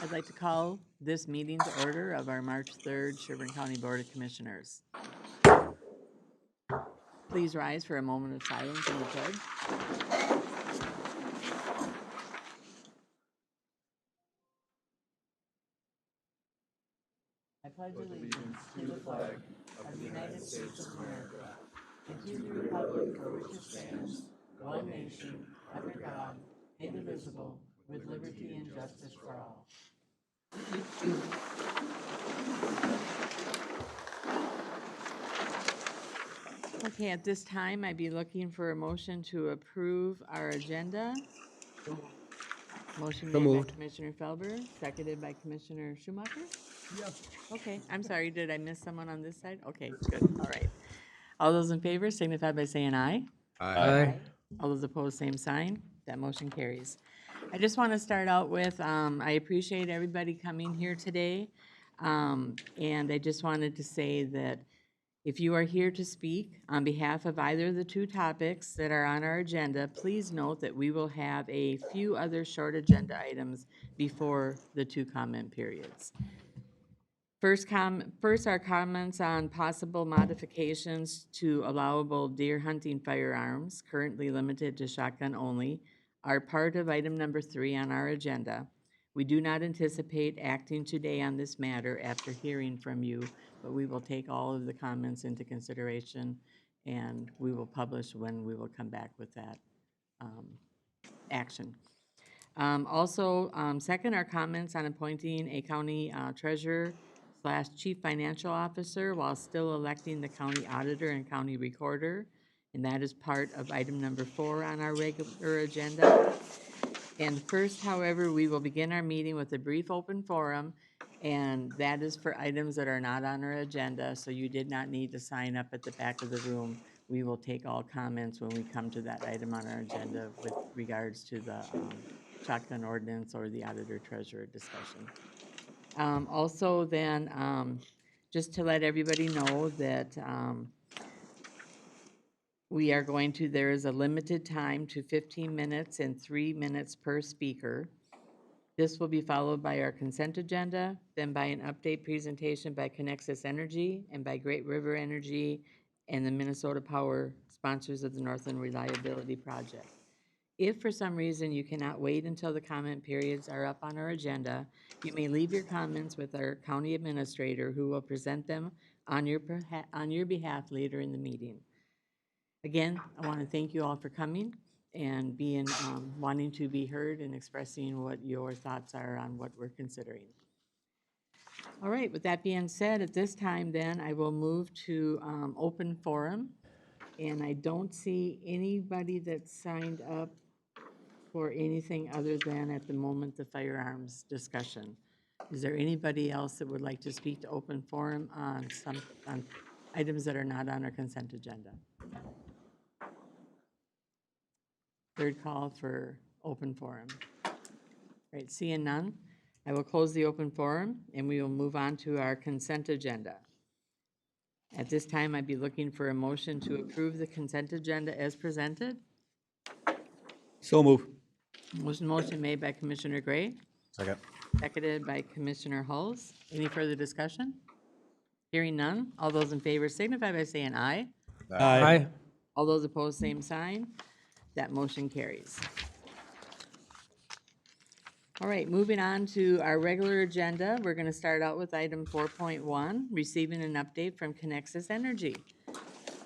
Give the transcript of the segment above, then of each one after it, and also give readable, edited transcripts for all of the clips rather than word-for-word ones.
I'd like to call this meeting to order of our March 3rd Sherburne County Board of Commissioners. Please rise for a moment of silence and the pledge. I pledge allegiance to the flag of the United States of America and to the republic for which it stands, one nation, under God, indivisible, with liberty and justice for all. Okay, at this time, I'd be looking for a motion to approve our agenda. Motion made by Commissioner Felber, seconded by Commissioner Schumacher? Yeah. Okay, I'm sorry, did I miss someone on this side? Okay, good, all right. All those in favor signify by saying aye. Aye. All those opposed, same sign. That motion carries. I just want to start out with, I appreciate everybody coming here today. And I just wanted to say that if you are here to speak on behalf of either of the two topics that are on our agenda, please note that we will have a few other short agenda items before the two comment periods. First are comments on possible modifications to allowable deer hunting firearms, currently limited to shotgun only, are part of item number 3 on our agenda. We do not anticipate acting today on this matter after hearing from you, but we will take all of the comments into consideration and we will publish when we will come back with that action. Second are comments on appointing a county treasurer / chief financial officer while still electing the county auditor and county recorder. And that is part of item number 4 on our regular agenda. And first, however, we will begin our meeting with a brief open forum, and that is for items that are not on our agenda, so you did not need to sign up at the back of the room. We will take all comments when we come to that item on our agenda with regards to the shotgun ordinance or the auditor treasurer discussion. Just to let everybody know that there is a limited time to 15 minutes and 3 minutes per speaker. This will be followed by our consent agenda, then by an update presentation by Connexus Energy and by Great River Energy and the Minnesota Power, sponsors of the Northland Reliability Project. If for some reason you cannot wait until the comment periods are up on our agenda, you may leave your comments with our county administrator, who will present them on your behalf later in the meeting. Again, I want to thank you all for coming and being wanting to be heard and expressing what your thoughts are on what we're considering. All right, with that being said, at this time then, I will move to open forum. And I don't see anybody that signed up for anything other than, at the moment, the firearms discussion. Is there anybody else that would like to speak to open forum on items that are not on our consent agenda? Third call for open forum. All right, seeing none, I will close the open forum and we will move on to our consent agenda. At this time, I'd be looking for a motion to approve the consent agenda as presented. So move. Motion made by Commissioner Gray. Second. Seconded by Commissioner Hulls. Any further discussion? Hearing none. All those in favor signify by saying aye. Aye. All those opposed, same sign. That motion carries. All right, moving on to our regular agenda. We're going to start out with item 4.1, receiving an update from Connexus Energy.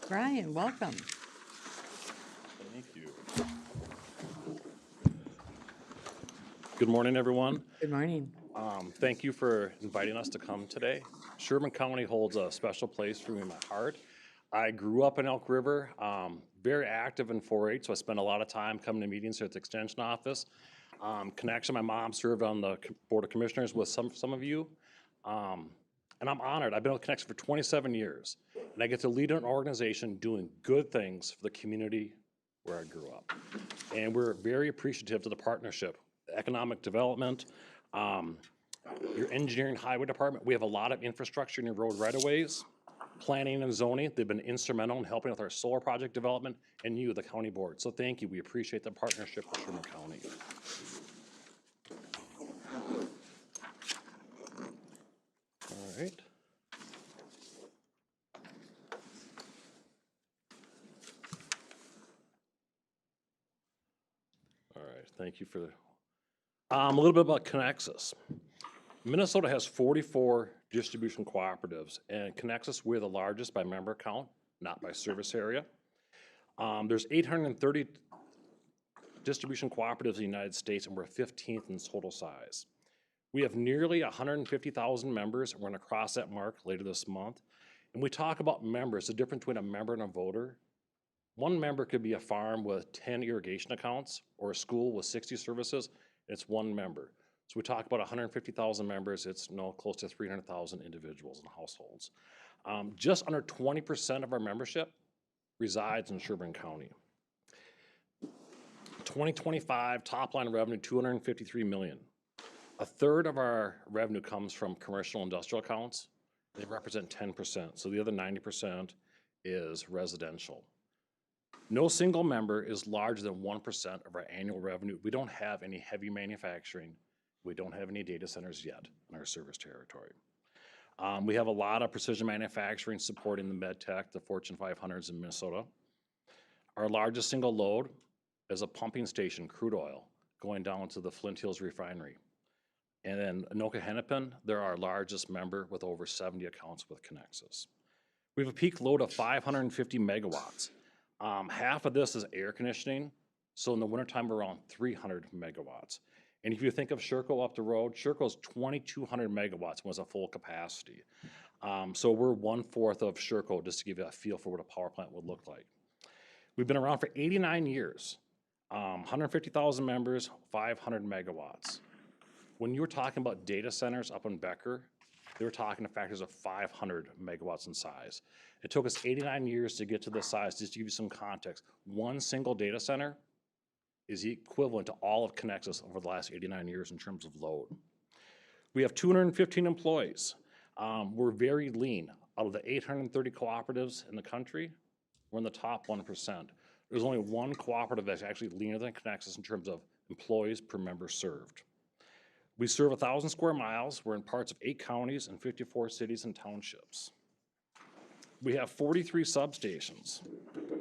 Brian, welcome. Thank you. Good morning, everyone. Good morning. Thank you for inviting us to come today. Sherburne County holds a special place for me in my heart. I grew up in Elk River, very active in 4-H, so I spent a lot of time coming to meetings here at the Extension Office. Connection, my mom served on the Board of Commissioners with some of you. And I'm honored. I've been with Connection for 27 years, and I get to lead an organization doing good things for the community where I grew up. And we're very appreciative to the partnership, economic development, your engineering highway department. We have a lot of infrastructure in your road right-of-ways, planning and zoning. They've been instrumental in helping with our solar project development, and you, the county board. So thank you. We appreciate the partnership with Sherburne County. Thank you for, a little bit about Connexus. Minnesota has 44 distribution cooperatives, and Connexus, we're the largest by member count, not by service area. There's 830 distribution cooperatives in the United States, and we're 15th in total size. We have nearly 150,000 members, and we're gonna cross that mark later this month. And we talk about members, the difference between a member and a voter. One member could be a farm with 10 irrigation accounts or a school with 60 services. It's one member. So we talk about 150,000 members. It's close to 300,000 individuals and households. Just under 20% of our membership resides in Sherburne County. 2025 top line revenue, $253 million. A third of our revenue comes from commercial industrial accounts. They represent 10%. So the other 90% is residential. No single member is larger than 1% of our annual revenue. We don't have any heavy manufacturing. We don't have any data centers yet in our service territory. We have a lot of precision manufacturing supporting the med tech, the Fortune 500s in Minnesota. Our largest single load is a pumping station, crude oil, going down to the Flint Hills refinery. And then Anoka Hennepin, they're our largest member with over 70 accounts with Connexus. We have a peak load of 550 megawatts. Half of this is air conditioning, so in the wintertime, we're around 300 megawatts. And if you think of Sherco up the road, Sherco's 2,200 megawatts was a full capacity. So we're 1/4 of Sherco, just to give you a feel for what a power plant would look like. We've been around for 89 years, 150,000 members, 500 megawatts. When you were talking about data centers up in Becker, they were talking to factors of 500 megawatts in size. It took us 89 years to get to this size. Just to give you some context, one single data center is equivalent to all of Connexus over the last 89 years in terms of load. We have 215 employees. We're very lean. Out of the 830 cooperatives in the country, we're in the top 1%. There's only one cooperative that's actually leaner than Connexus in terms of employees per member served. We serve 1,000 square miles. We're in parts of 8 counties and 54 cities and townships. We have 43 substations.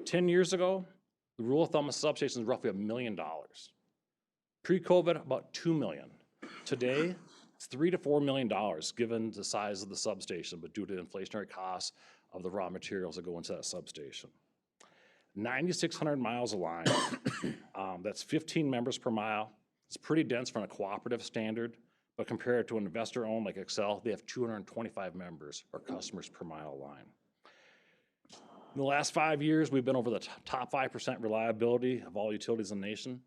10 years ago, the rule of thumb of substations is roughly $1 million. Pre-COVID, about $2 million. Today, it's $3 to $4 million, given the size of the substation, but due to inflationary costs of the raw materials that go into that substation. 9,600 miles of line. That's 15 members per mile. It's pretty dense from a cooperative standard, but compared to an investor-owned like Excel, they have 225 members or customers per mile line. In the last 5 years, we've been over the top 5% reliability of all utilities in the nation.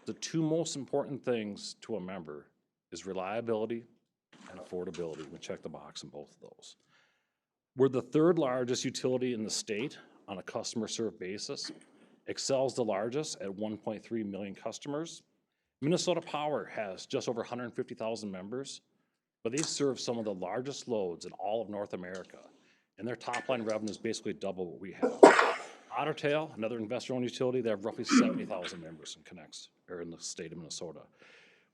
The two most important things to a member is reliability and affordability. We check the box on both of those. We're the third largest utility in the state on a customer served basis. Excel's the largest at 1.3 million customers. Minnesota Power has just over 150,000 members, but they serve some of the largest loads in all of North America, and their top line revenue is basically double what we have. Otter Tail, another investor-owned utility, they have roughly 70,000 members in the state of Minnesota.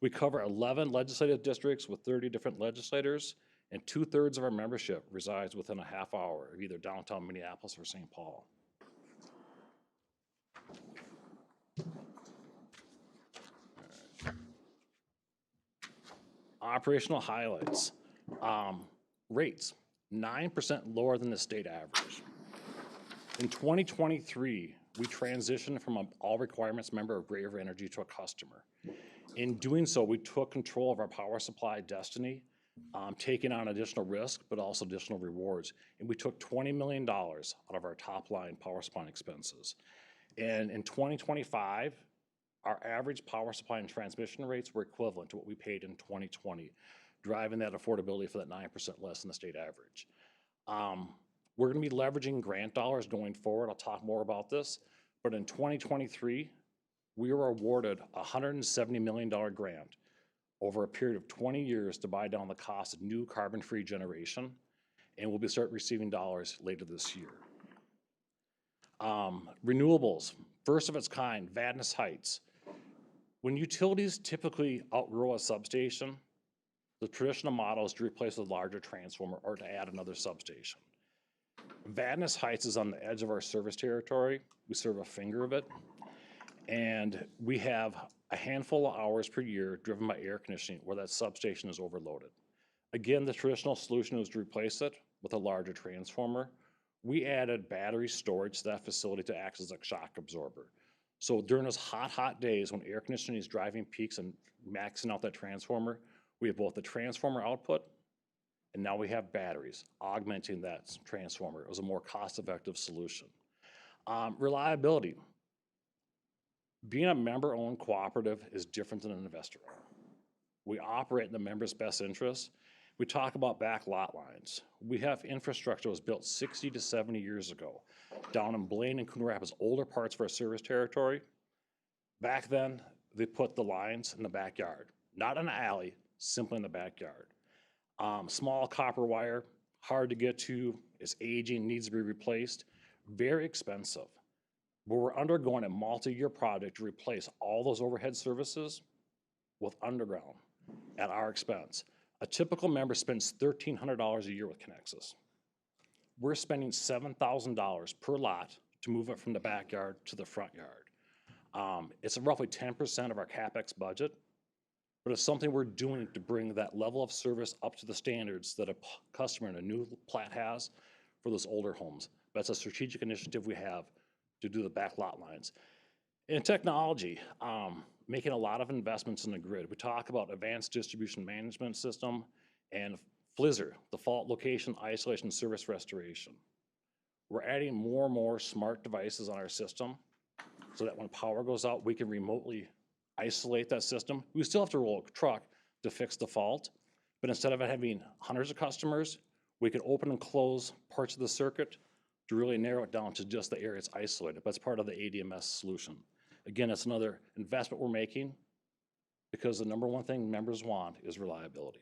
We cover 11 legislative districts with 30 different legislators, and 2/3 of our membership resides within a half hour of either downtown Minneapolis or St. Paul. Operational highlights. Rates, 9% lower than the state average. In 2023, we transitioned from an all requirements member of Great River Energy to a customer. In doing so, we took control of our power supply destiny, taking on additional risk, but also additional rewards. And we took $20 million out of our top line power supply expenses. And in 2025, our average power supply and transmission rates were equivalent to what we paid in 2020, driving that affordability for that 9% less than the state average. We're going to be leveraging grant dollars going forward. I'll talk more about this. But in 2023, we were awarded a $170 million grant over a period of 20 years to buy down the cost of new carbon-free generation, and we'll start receiving dollars later this year. Renewables, first of its kind, Vadnais Heights. When utilities typically outgrow a substation, the traditional model is to replace a larger transformer or to add another substation. Vadnais Heights is on the edge of our service territory. We serve a finger of it, and we have a handful of hours per year driven by air conditioning where that substation is overloaded. Again, the traditional solution was to replace it with a larger transformer. We added battery storage to that facility to act as a shock absorber. So during those hot days when air conditioning is driving peaks and maxing out that transformer, we have both the transformer output and now we have batteries augmenting that transformer. It was a more cost-effective solution. Reliability. Being a member-owned cooperative is different than an investor. We operate in the member's best interest. We talk about back lot lines. We have infrastructure that was built 60 to 70 years ago down in Blaine and Coon Rapids, older parts of our service territory. Back then, they put the lines in the backyard, not in an alley, simply in the backyard. Small copper wire, hard to get to, is aging, needs to be replaced, very expensive. But we're undergoing a multi-year project to replace all those overhead services with underground at our expense. A typical member spends $1,300 a year with Connexus. We're spending $7,000 per lot to move it from the backyard to the front yard. It's roughly 10% of our CapEx budget, but it's something we're doing to bring that level of service up to the standards that a customer in a new plat has for those older homes. That's a strategic initiative we have to do the back lot lines. In technology, making a lot of investments in the grid. We talk about advanced distribution management system and FLISR, the fault location isolation service restoration. We're adding more and more smart devices on our system so that when power goes out, we can remotely isolate that system. We still have to roll a truck to fix the fault, but instead of having hundreds of customers, we can open and close parts of the circuit to really narrow it down to just the area it's isolated. But it's part of the ADMS solution. Again, it's another investment we're making because the number one thing members want is reliability.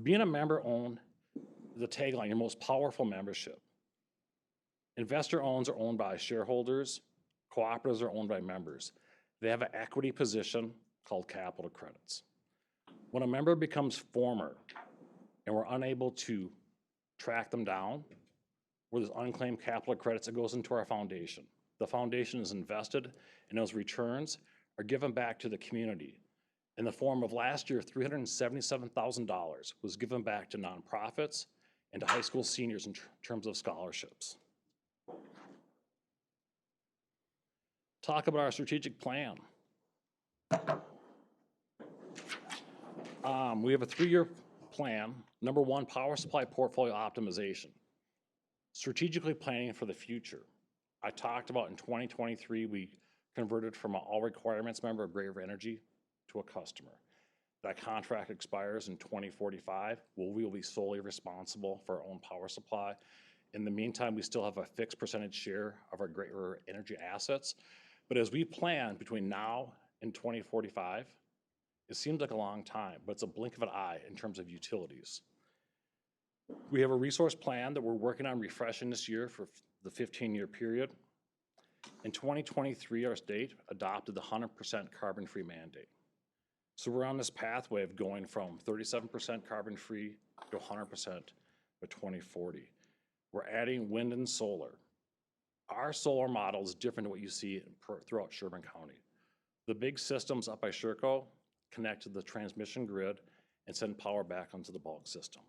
Being a member-owned, the tagline, your most powerful membership. Investor owns are owned by shareholders. Cooperatives are owned by members. They have an equity position called capital credits. When a member becomes former and we're unable to track them down, where there's unclaimed capital credits, it goes into our foundation. The foundation is invested and those returns are given back to the community in the form of last year, $377,000 was given back to nonprofits and to high school seniors in terms of scholarships. Talk about our strategic plan. We have a 3-year plan. Number one, power supply portfolio optimization. Strategically planning for the future. I talked about in 2023, we converted from an all requirements member of Great River Energy to a customer. That contract expires in 2045. We will be solely responsible for our own power supply. In the meantime, we still have a fixed percentage share of our Great River Energy assets. But as we plan between now and 2045, it seems like a long time, but it's a blink of an eye in terms of utilities. We have a resource plan that we're working on refreshing this year for the 15-year period. In 2023, our state adopted the 100% carbon-free mandate. So we're on this pathway of going from 37% carbon-free to 100% by 2040. We're adding wind and solar. Our solar model is different than what you see throughout Sherburne County. The big systems up by Sherco connect to the transmission grid and send power back onto the bulk system.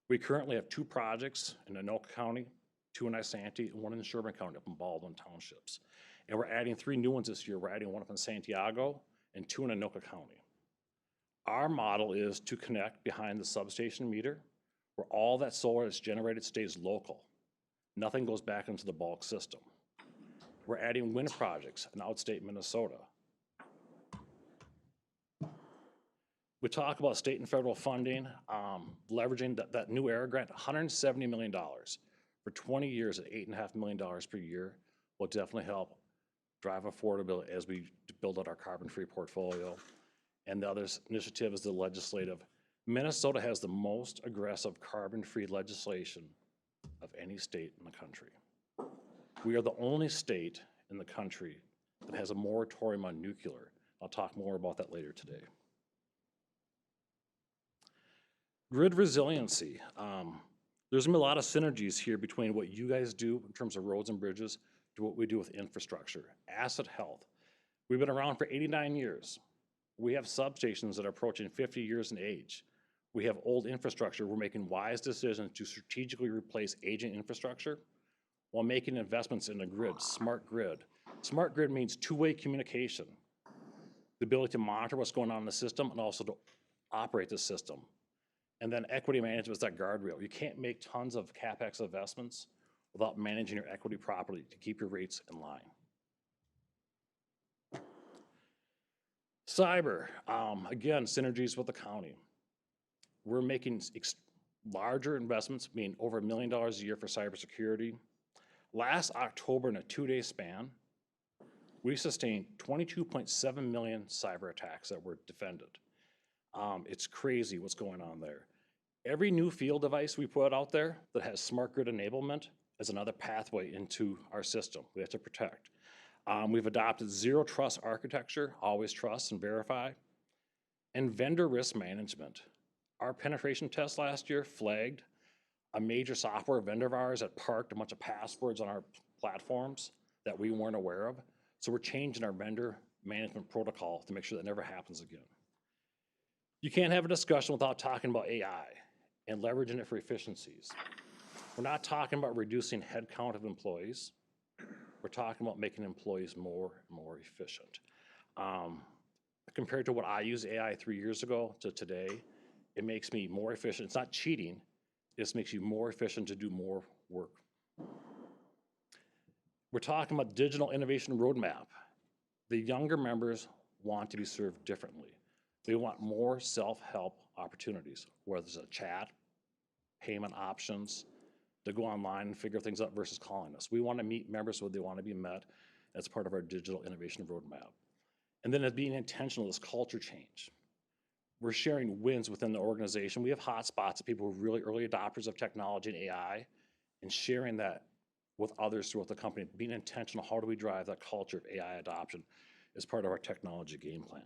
We currently have 2 projects in Anoka County, 2 in Isanti, and 1 in Sherburne County up in Baldwin Townships. And we're adding 3 new ones this year. We're adding 1 up in Santiago and 2 in Anoka County. Our model is to connect behind the substation meter where all that solar that's generated stays local. Nothing goes back into the bulk system. We're adding wind projects in outstate Minnesota. We talk about state and federal funding, leveraging that new ERA grant, $170 million for 20 years at $8.5 million per year will definitely help drive affordability as we build out our carbon-free portfolio. And the other initiative is the legislative. Minnesota has the most aggressive carbon-free legislation of any state in the country. We are the only state in the country that has a moratorium on nuclear. I'll talk more about that later today. Grid resiliency. There's gonna be a lot of synergies here between what you guys do in terms of roads and bridges to what we do with infrastructure, asset health. We've been around for 89 years. We have substations that are approaching 50 years in age. We have old infrastructure. We're making wise decisions to strategically replace aging infrastructure while making investments in a grid, smart grid. Smart grid means two-way communication, the ability to monitor what's going on in the system and also to operate the system. And then equity management is that guardrail. You can't make tons of CapEx investments without managing your equity properly to keep your rates in line. Cyber, again, synergies with the county. We're making larger investments, meaning over $1 million a year for cybersecurity. Last October, in a 2-day span, we sustained 22.7 million cyber attacks that were defended. It's crazy what's going on there. Every new field device we put out there that has smart grid enablement is another pathway into our system we have to protect. We've adopted zero trust architecture, always trust and verify, and vendor risk management. Our penetration test last year flagged a major software vendor of ours that parked a bunch of passwords on our platforms that we weren't aware of. So we're changing our vendor management protocol to make sure that never happens again. You can't have a discussion without talking about AI and leveraging it for efficiencies. We're not talking about reducing headcount of employees. We're talking about making employees more and more efficient. Compared to what I used AI 3 years ago to today, it makes me more efficient. It's not cheating, it just makes you more efficient to do more work. We're talking about digital innovation roadmap. The younger members want to be served differently. They want more self-help opportunities, whether it's a chat, payment options, to go online and figure things out versus calling us. We want to meet members where they want to be met as part of our digital innovation roadmap. And then as being intentional, this culture change. We're sharing wins within the organization. We have hotspots of people who are really early adopters of technology and AI, and sharing that with others throughout the company, being intentional. How do we drive that culture of AI adoption as part of our technology game plan?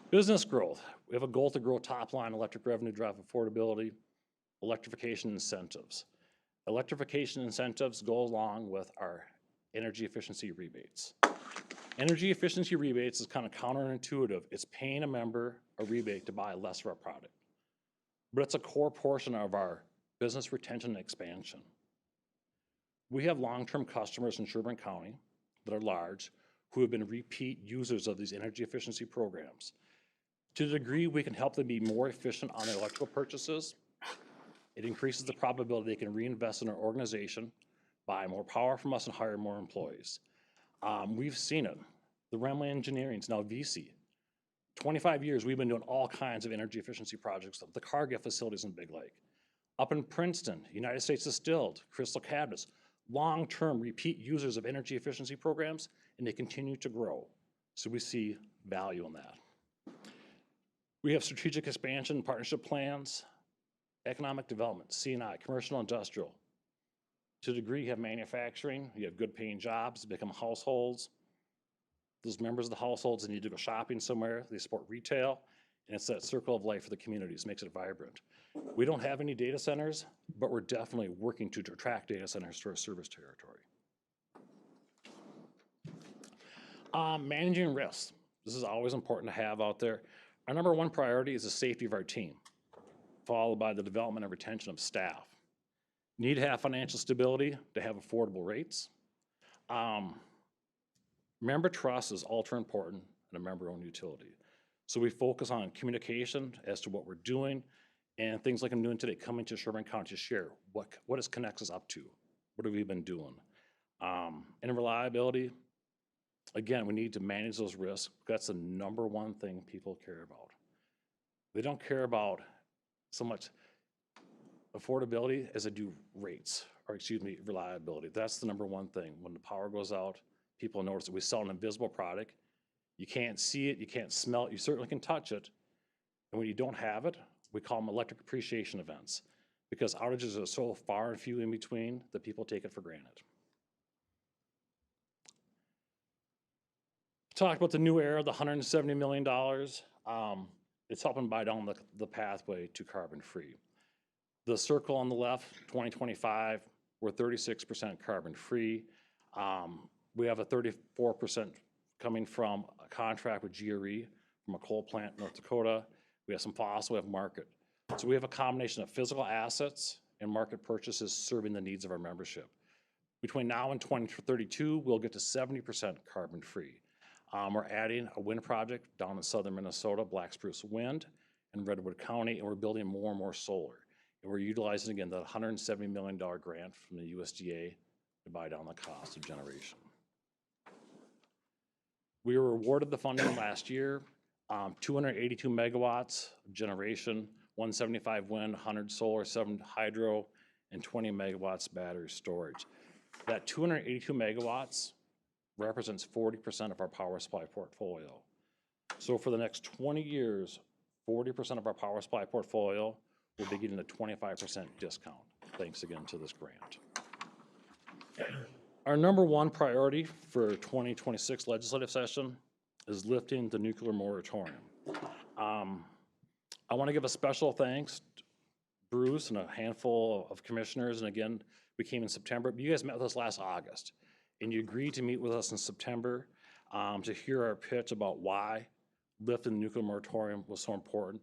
Business growth. We have a goal to grow top line electric revenue, drive affordability, electrification incentives. Electrification incentives go along with our energy efficiency rebates. Energy efficiency rebates is kind of counterintuitive. It's paying a member a rebate to buy less of our product. But it's a core portion of our business retention and expansion. We have long-term customers in Sherburne County that are large who have been repeat users of these energy efficiency programs. To the degree we can help them be more efficient on their electrical purchases, it increases the probability they can reinvest in our organization, buy more power from us, and hire more employees. We've seen it. The Remley Engineering is now VC. 25 years, we've been doing all kinds of energy efficiency projects. The Cargill facilities in Big Lake. Up in Princeton, United States Distilled, Crystal Cabinets, long-term repeat users of energy efficiency programs, and they continue to grow. So we see value in that. We have strategic expansion partnership plans, economic development, C&I, commercial, industrial. To the degree you have manufacturing, you have good paying jobs, become households. Those members of the households that need to go shopping somewhere, they support retail, and it's that circle of life for the communities, makes it vibrant. We don't have any data centers, but we're definitely working to attract data centers to our service territory. Managing risks. This is always important to have out there. Our number one priority is the safety of our team, followed by the development and retention of staff. Need to have financial stability to have affordable rates. Member trust is ultra important in a member-owned utility. So we focus on communication as to what we're doing and things like I'm doing today, coming to Sherburne County to share what does Connect us up to? What have we been doing? And reliability, again, we need to manage those risks. That's the number one thing people care about. They don't care about so much affordability as they do rates, or excuse me, reliability. That's the number one thing. When the power goes out, people notice that we sell an invisible product. You can't see it, you can't smell it, you certainly can touch it. And when you don't have it, we call them electric appreciation events, because outages are so far and few in between that people take it for granted. Talk about the new era, the $170 million. it's helping buy down the pathway to carbon-free. The circle on the left, 2025, we're 36% carbon-free. We have a 34% coming from a contract with GRE from a coal plant in North Dakota. We have some fossil, we have market. So we have a combination of physical assets and market purchases serving the needs of our membership. Between now and 2032, we'll get to 70% carbon-free. We're adding a wind project down in southern Minnesota, Black Spruce Wind in Redwood County, and we're building more and more solar. And we're utilizing, again, the $170 million grant from the USDA to buy down the cost of generation. We were awarded the funding last year, 282 megawatts of generation, 175 wind, 100 solar, 7 hydro, and 20 megawatts battery storage. That 282 megawatts represents 40% of our power supply portfolio. So for the next 20 years, 40% of our power supply portfolio will be getting a 25% discount, thanks again to this grant. Our number one priority for 2026 legislative session is lifting the nuclear moratorium. I want to give a special thanks to Bruce and a handful of commissioners, and again, we came in September, but you guys met with us last August, and you agreed to meet with us in September to hear our pitch about why lifting the nuclear moratorium was so important,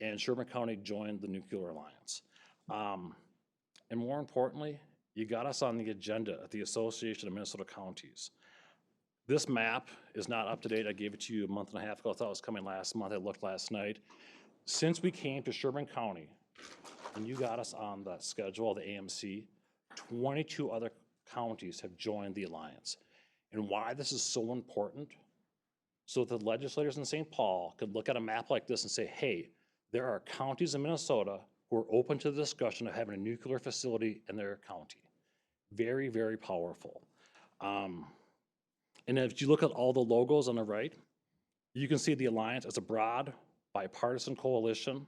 and Sherburne County joined the Nuclear Alliance. And more importantly, you got us on the agenda at the Association of Minnesota Counties. This map is not up to date. I gave it to you a month and a half ago. I thought it was coming last month. I looked last night. Since we came to Sherburne County, and you got us on the schedule, the AMC, 22 other counties have joined the Alliance. And why this is so important, so that the legislators in St. Paul could look at a map like this and say, hey, there are counties in Minnesota who are open to the discussion of having a nuclear facility in their county. Very, very powerful. And if you look at all the logos on the right, you can see the Alliance as a broad, bipartisan coalition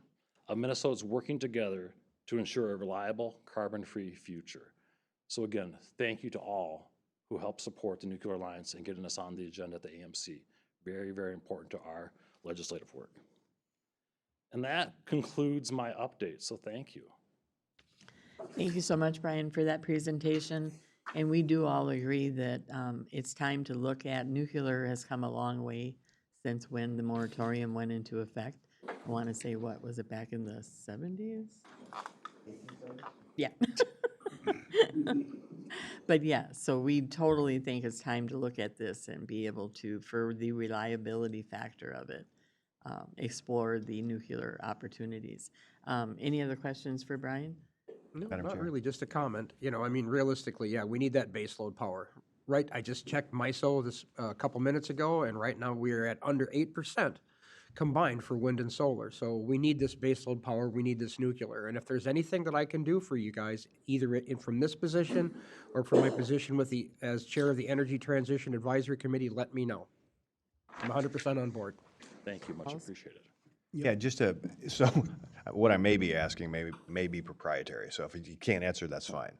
of Minnesotans working together to ensure a reliable, carbon-free future. So again, thank you to all who helped support the Nuclear Alliance and getting us on the agenda at the AMC. Very, very important to our legislative work. And that concludes my update, so thank you. Thank you so much, Brian, for that presentation. And we do all agree that it's time to look at, nuclear has come a long way since when the moratorium went into effect. I want to say, what, was it back in the 70s? Yeah. But yeah, so we totally think it's time to look at this and be able to, for the reliability factor of it, explore the nuclear opportunities. Any other questions for Brian? No, Madam not Chair. really, just a comment. You know, I mean, realistically, yeah, we need that baseload power. Right, I just checked MISO this a couple minutes ago, and right now we are at under 8% combined for wind and solar. So we need this baseload power, we need this nuclear. And if there's anything that I can do for you guys, either from this position or from my position with as chair of the Energy Transition Advisory Committee, let me know. I'm 100% on board. Thank you, much appreciated. Yeah, so what I may be asking may be proprietary, so if you can't answer, that's fine.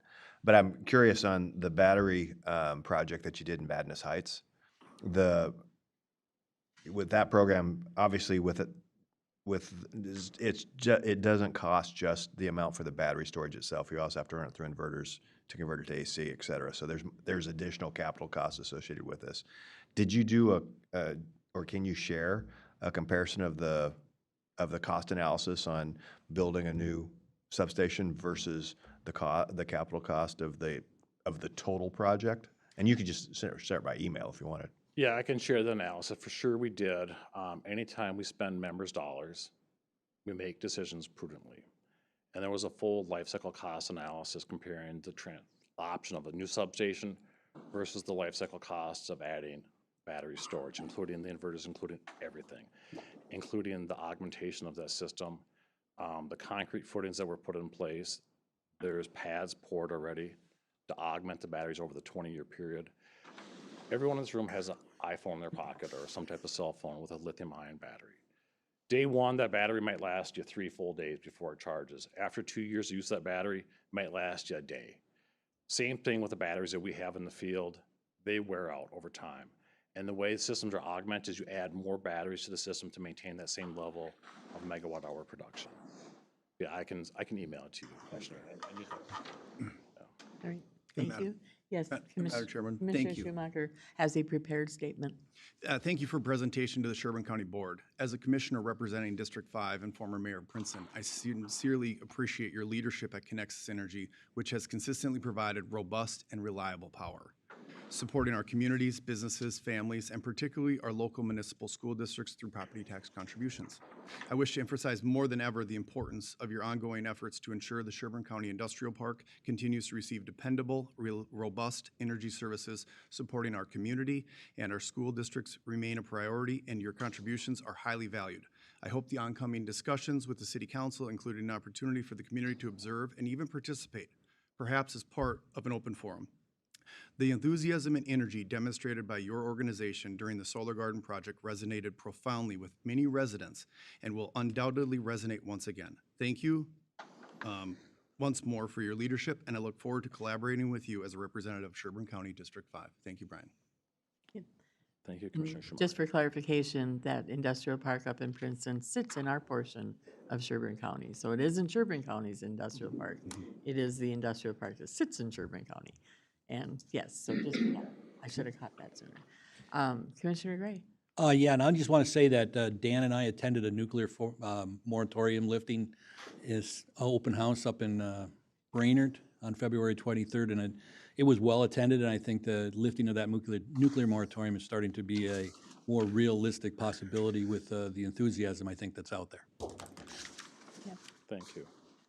But I'm curious on the battery project that you did in Badness Heights. With that program, obviously it doesn't cost just the amount for the battery storage itself. You also have to run it through inverters to convert it to AC, et cetera. So there's additional capital costs associated with this. Did you do or can you share a comparison of the cost analysis on building a new substation versus the capital cost of the total project? And you could just share it by email if you wanted. Yeah, I can share the analysis. For sure we did. Anytime we spend members' dollars, we make decisions prudently. And there was a full life cycle cost analysis comparing the option of a new substation versus the life cycle costs of adding battery storage, including the inverters, including everything, including the augmentation of that system, the concrete footings that were put in place. There's pads poured already to augment the batteries over the 20-year period. Everyone in this room has an iPhone in their pocket or some type of cell phone with a lithium-ion battery. Day one, that battery might last you 3 full days before it charges. After 2 years of use of that battery, it might last you a day. Same thing with the batteries that we have in the field. They wear out over time. And the way systems are augmented is you add more batteries to the system to maintain that same level of megawatt hour production. Yeah, I can email it to you, Commissioner. All right, thank Madam- you. Yes, Madam Chairman, Commissioner thank you. Schumacher has a prepared statement. Thank you for presentation to the Sherburne County Board. As a commissioner representing District 5 and former Mayor of Princeton, I sincerely appreciate your leadership at Connexus Energy, which has consistently provided robust and reliable power, supporting our communities, businesses, families, and particularly our local municipal school districts through property tax contributions. I wish to emphasize more than ever the importance of your ongoing efforts to ensure the Sherburne County Industrial Park continues to receive dependable, robust energy services supporting our community, and our school districts remain a priority, and your contributions are highly valued. I hope the oncoming discussions with the City Council include an opportunity for the community to observe and even participate, perhaps as part of an open forum. The enthusiasm and energy demonstrated by your organization during the Solar Garden project resonated profoundly with many residents and will undoubtedly resonate once again. Thank you once more for your leadership, and I look forward to collaborating with you as a representative of Sherburne County District 5. Thank you, Brian. Thank you, Commissioner Schumacher. Just for clarification, that industrial park up in Princeton sits in our portion of Sherburne County. So it isn't Sherburne County's industrial park. It is the industrial park that sits in Sherburne County. And yes, so just, I should have caught that sooner. Commissioner Gray? Yeah, and I just want to say that Dan and I attended a nuclear moratorium lifting open house up in Brainerd on February 23rd, and it was well attended, and I think the lifting of that nuclear moratorium is starting to be a more realistic possibility with the enthusiasm I think that's out there. Thank you.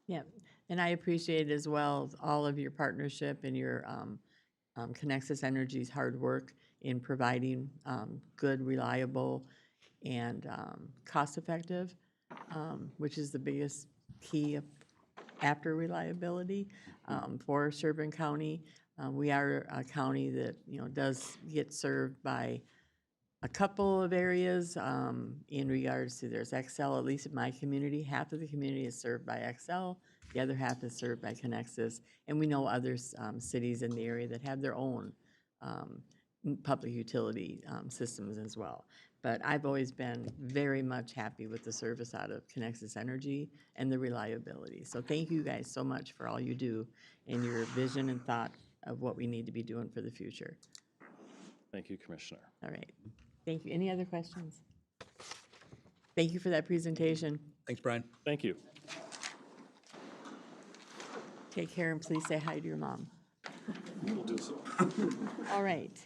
Yeah, and I appreciate as well all of your partnership and your Connexus Energy's hard work in providing good, reliable, and cost-effective, which is the biggest key after reliability for Sherburne County. We are a county that, does get served by a couple of areas in regards to there's Xcel, at least in my community. Half of the community is served by Xcel, the other half is served by Connexus. And we know other cities in the area that have their own public utility systems as well. But I've always been very much happy with the service out of Connexus Energy and the reliability. So thank you guys so much for all you do and your vision and thought of what we need to be doing for the future. Thank you, Commissioner. All right. Thank you. Any other questions? Thank you for that presentation. Thanks, Brian. Thank you. Take care and please say hi to your mom. We'll do so. All right.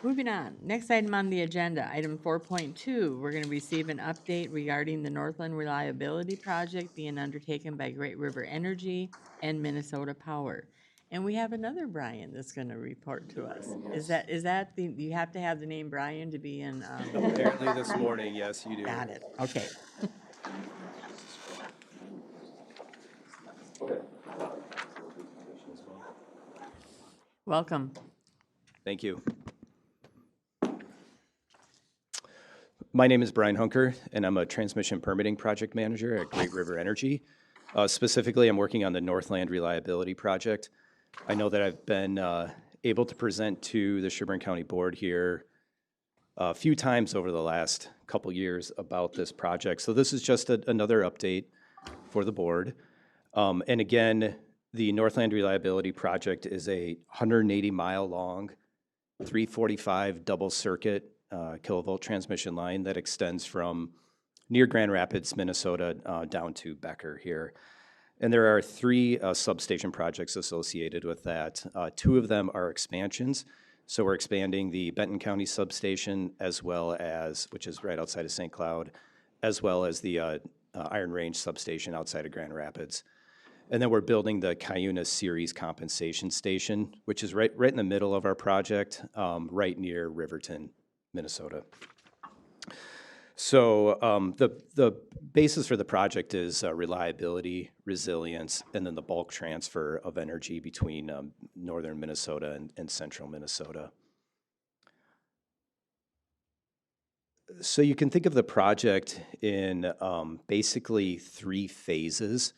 Moving on. Next item on the agenda, item 4.2, we're going to receive an update regarding the Northland Reliability Project being undertaken by Great River Energy and Minnesota Power. And we have another Brian that's going to report to us. Is that the, you have to have the name Brian to be in? Apparently this morning, yes, you do. Got it. Okay. Welcome. Thank you. My name is Brian Hunker, and I'm a transmission permitting project manager at Great River Energy. Specifically, I'm working on the Northland Reliability Project. I know that I've been able to present to the Sherburne County Board here a few times over the last couple years about this project. So this is just another update for the board. And again, the Northland Reliability Project is a 180-mile long, 345 double circuit kilovolt transmission line that extends from near Grand Rapids, Minnesota, down to Becker here. And there are 3 substation projects associated with that. 2 of them are expansions. So we're expanding the Benton County substation as well as, which is right outside of St. Cloud, as well as the Iron Range substation outside of Grand Rapids. And then we're building the Cuyuna Series compensation station, which is right in the middle of our project, right near Riverton, Minnesota. So the basis for the project is reliability, resilience, and then the bulk transfer of energy between northern Minnesota and central Minnesota. So you can think of the project in basically 3 phases.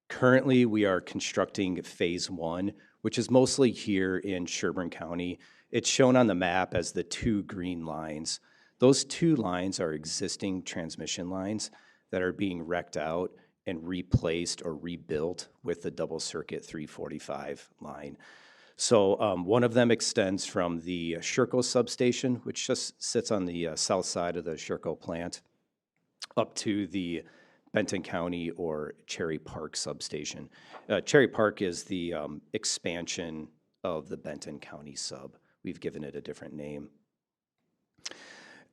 Currently, we are constructing phase 1, which is mostly here in Sherburne County. It's shown on the map as the 2 green lines. Those 2 lines are existing transmission lines that are being wrecked out and replaced or rebuilt with the double circuit 345 line. So one of them extends from the Sherco substation, which just sits on the south side of the Sherco plant, up to the Benton County or Cherry Park substation. Cherry Park is the expansion of the Benton County sub. We've given it a different name.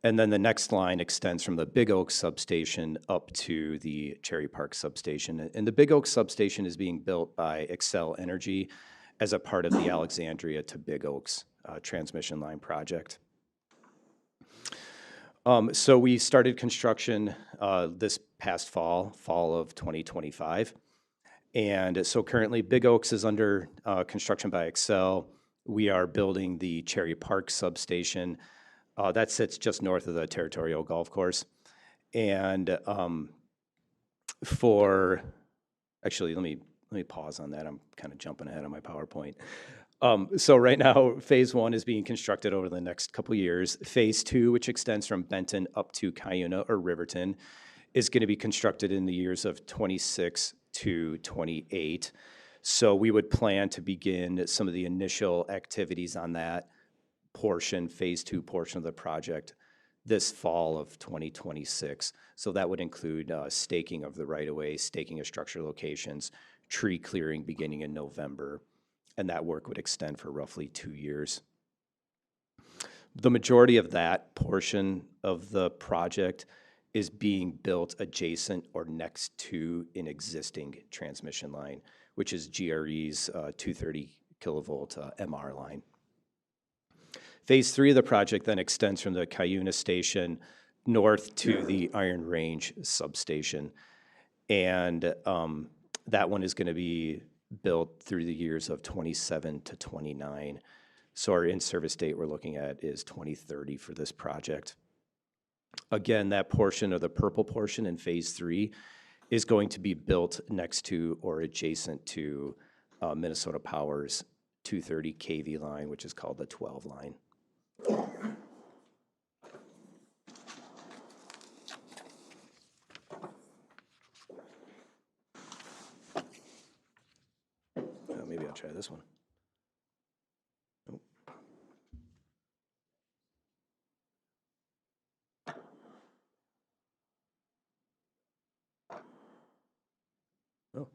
And then the next line extends from the Big Oak substation up to the Cherry Park substation. And the Big Oak substation is being built by Xcel Energy as a part of the Alexandria to Big Oaks transmission line project. So we started construction this past fall of 2025. And so currently Big Oaks is under construction by Xcel. We are building the Cherry Park substation. That sits just north of the Territorial Golf Course. And actually, let me pause on that. I'm kind of jumping ahead on my PowerPoint. So right now, phase 1 is being constructed over the next couple years. Phase 2, which extends from Benton up to Cuyuna or Riverton, is going to be constructed in the years of 26 to 28. So we would plan to begin some of the initial activities on that portion, phase 2 portion of the project, this fall of 2026. So that would include staking of the right-of-way, staking of structure locations, tree clearing beginning in November, and that work would extend for roughly 2 years. The majority of that portion of the project is being built adjacent or next to an existing transmission line, which is GRE's 230 kilovolt MR line. Phase 3 of the project then extends from the Cuyuna station north to the Iron Range substation. And that one is going to be built through the years of 27 to 29. So our in-service date we're looking at is 2030 for this project. Again, that portion of the purple portion in phase 3 is going to be built next to or adjacent to Minnesota Power's 230 kV line, which is called the 12 line. Maybe I'll try this one. Nope. Oh.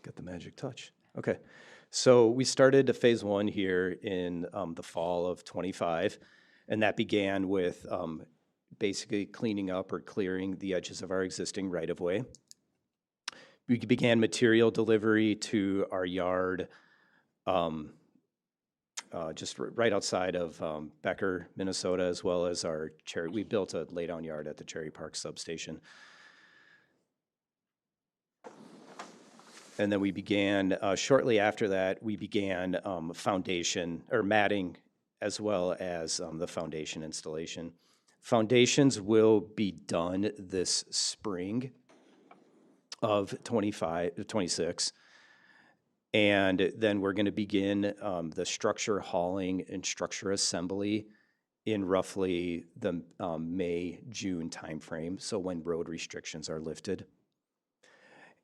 Got the magic touch. Okay. So we started a phase 1 here in the fall of 25, and that began with basically cleaning up or clearing the edges of our existing right-of-way. We began material delivery to our yard just right outside of Becker, Minnesota, as well as we built a laydown yard at the Cherry Park substation. And then we began, shortly after that, we began foundation or matting as well as the foundation installation. Foundations will be done this spring of 26. And then we're going to begin the structure hauling and structure assembly in roughly the May, June timeframe, so when road restrictions are lifted.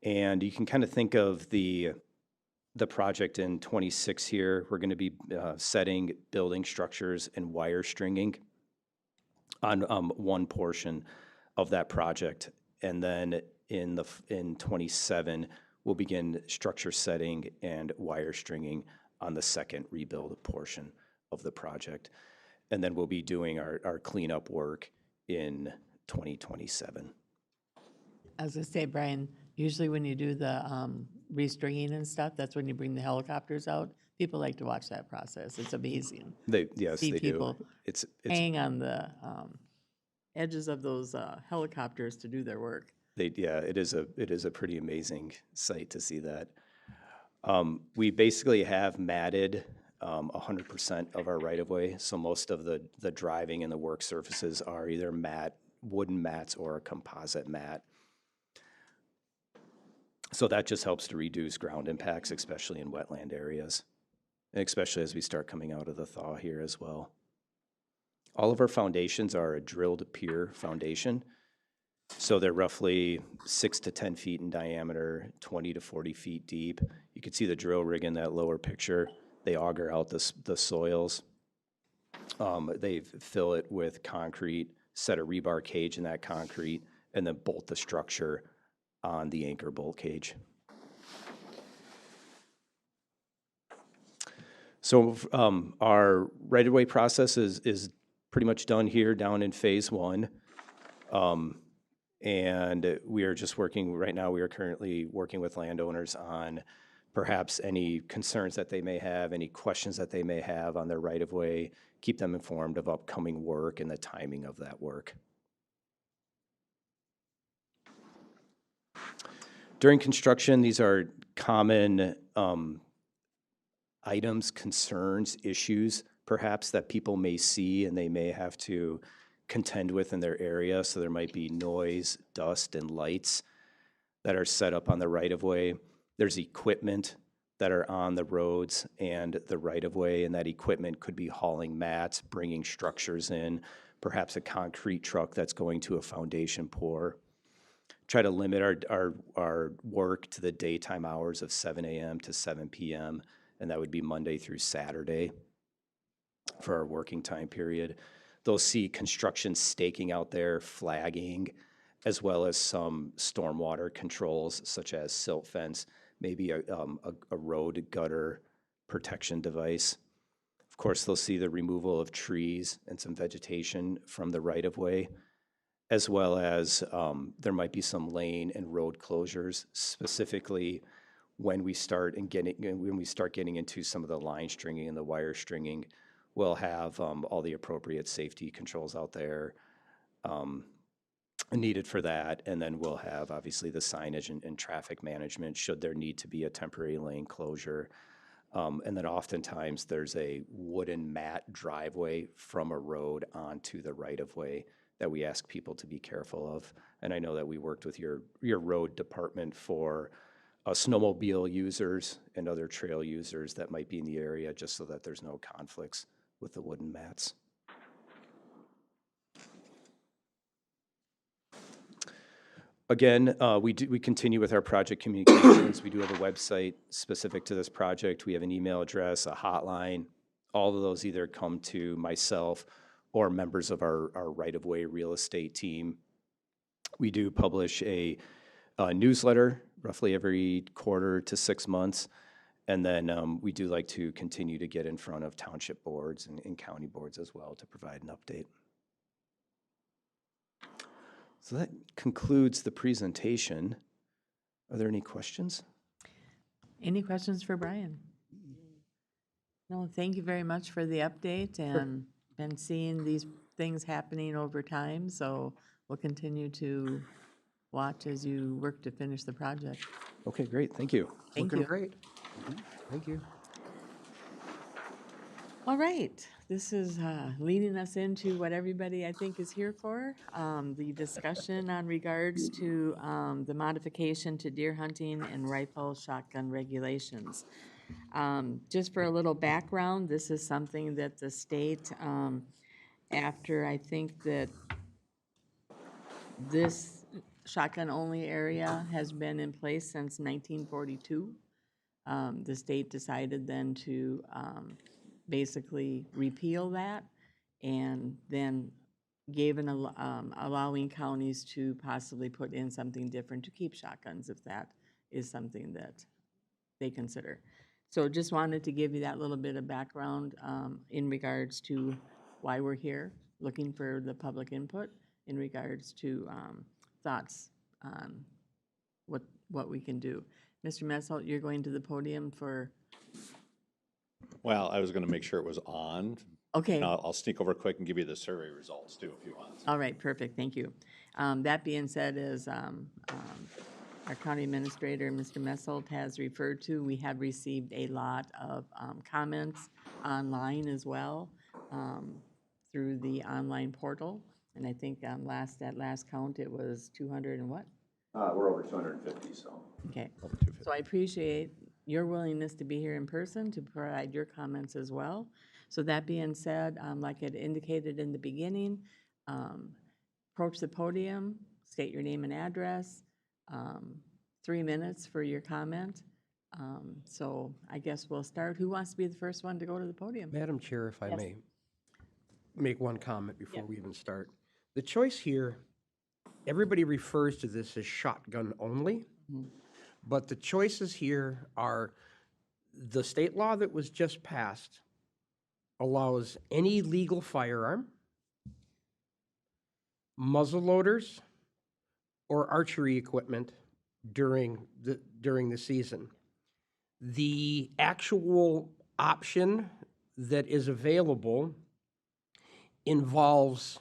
And you can kind of think of the project in 26 here. We're going to be setting building structures and wire stringing on one portion of that project. And then in 27, we'll begin structure setting and wire stringing on the second rebuild portion of the project. And then we'll be doing our cleanup work in 2027. I was gonna say, Brian, usually when you do the restringing and stuff, that's when you bring the helicopters out. People like to watch that process. It's amazing. Yes, See they people do. It's hang on the edges of those helicopters to do their work. it is a pretty amazing sight to see that. We basically have matted 100% of our right-of-way, so most of the driving and the work surfaces are either wooden mats or a composite mat. So that just helps to reduce ground impacts, especially in wetland areas, and especially as we start coming out of the thaw here as well. All of our foundations are a drilled pier foundation. So they're roughly 6 to 10 feet in diameter, 20 to 40 feet deep. You can see the drill rig in that lower picture. They auger out the soils. They fill it with concrete, set a rebar cage in that concrete, and then bolt the structure on the anchor bolt cage. So our right-of-way process is pretty much done here down in phase one. And we are just working, right now we are currently working with landowners on perhaps any concerns that they may have, any questions that they may have on their right-of-way, keep them informed of upcoming work and the timing of that work. During construction, these are common items, concerns, issues, perhaps that people may see and they may have to contend with in their area. So there might be noise, dust, and lights that are set up on the right-of-way. There's equipment that are on the roads and the right-of-way, and that equipment could be hauling mats, bringing structures in, perhaps a concrete truck that's going to a foundation pour. Try to limit our work to the daytime hours of 7 a.m. to 7 p.m., and that would be Monday through Saturday for our working time period. They'll see construction staking out there, flagging, as well as some stormwater controls such as silt fence, maybe a road gutter protection device. Of course, they'll see the removal of trees and some vegetation from the right-of-way, as well as there might be some lane and road closures, specifically when we start getting into some of the line stringing and the wire stringing. We'll have all the appropriate safety controls out there needed for that, and then we'll have obviously the signage and traffic management should there need to be a temporary lane closure. And then oftentimes there's a wooden mat driveway from a road onto the right-of-way that we ask people to be careful of. And I know that we worked with your road department for snowmobile users and other trail users that might be in the area, just so that there's no conflicts with the wooden mats. Again, we continue with our project communications. We do have a website specific to this project. We have an email address, a hotline. All of those either come to myself or members of our right-of-way real estate team. We do publish a newsletter roughly every quarter to 6 months. And then we do like to continue to get in front of township boards and county boards as well to provide an update. So that concludes the presentation. Are there any questions? Any questions for Brian? No, thank you very much for the update, and been seeing these things happening over time, so we'll continue to watch as you work to finish the project. Okay, great, thank you. Thank Looking you. great. Thank you. All right, this is leading us into what everybody, I think, is here for, the discussion on regards to the modification to deer hunting and rifle shotgun regulations. Just for a little background, this is something that the state, after I think that this shotgun-only area has been in place since 1942, the state decided then to basically repeal that, and then gave allowing counties to possibly put in something different to keep shotguns if that is something that they consider. So just wanted to give you that little bit of background in regards to why we're here, looking for the public input in regards to thoughts on what we can do. Mr. Messelt, you're going to the podium for, Well, I was going to make sure it was on. okay. And I'll sneak over quick and give you the survey results too, if you want. All right, perfect, thank you. That being said, as our county administrator, Mr. Messelt, has referred to, we have received a lot of comments online as well through the online portal. And I think at last count, it was 200 and what? We're over 250, so. Okay. Over 250. So I appreciate your willingness to be here in person to provide your comments as well. So that being said, like it indicated in the beginning, approach the podium, state your name and address, 3 minutes for your comment. So I guess we'll start. Who wants to be the first one to go to the podium? Madam Chair, if I Yes. may make one comment before we even start. The choice here, everybody refers to this as shotgun only, but the choices here are the state law that was just passed allows any legal firearm, muzzle loaders, or archery equipment during the season. The actual option that is available involves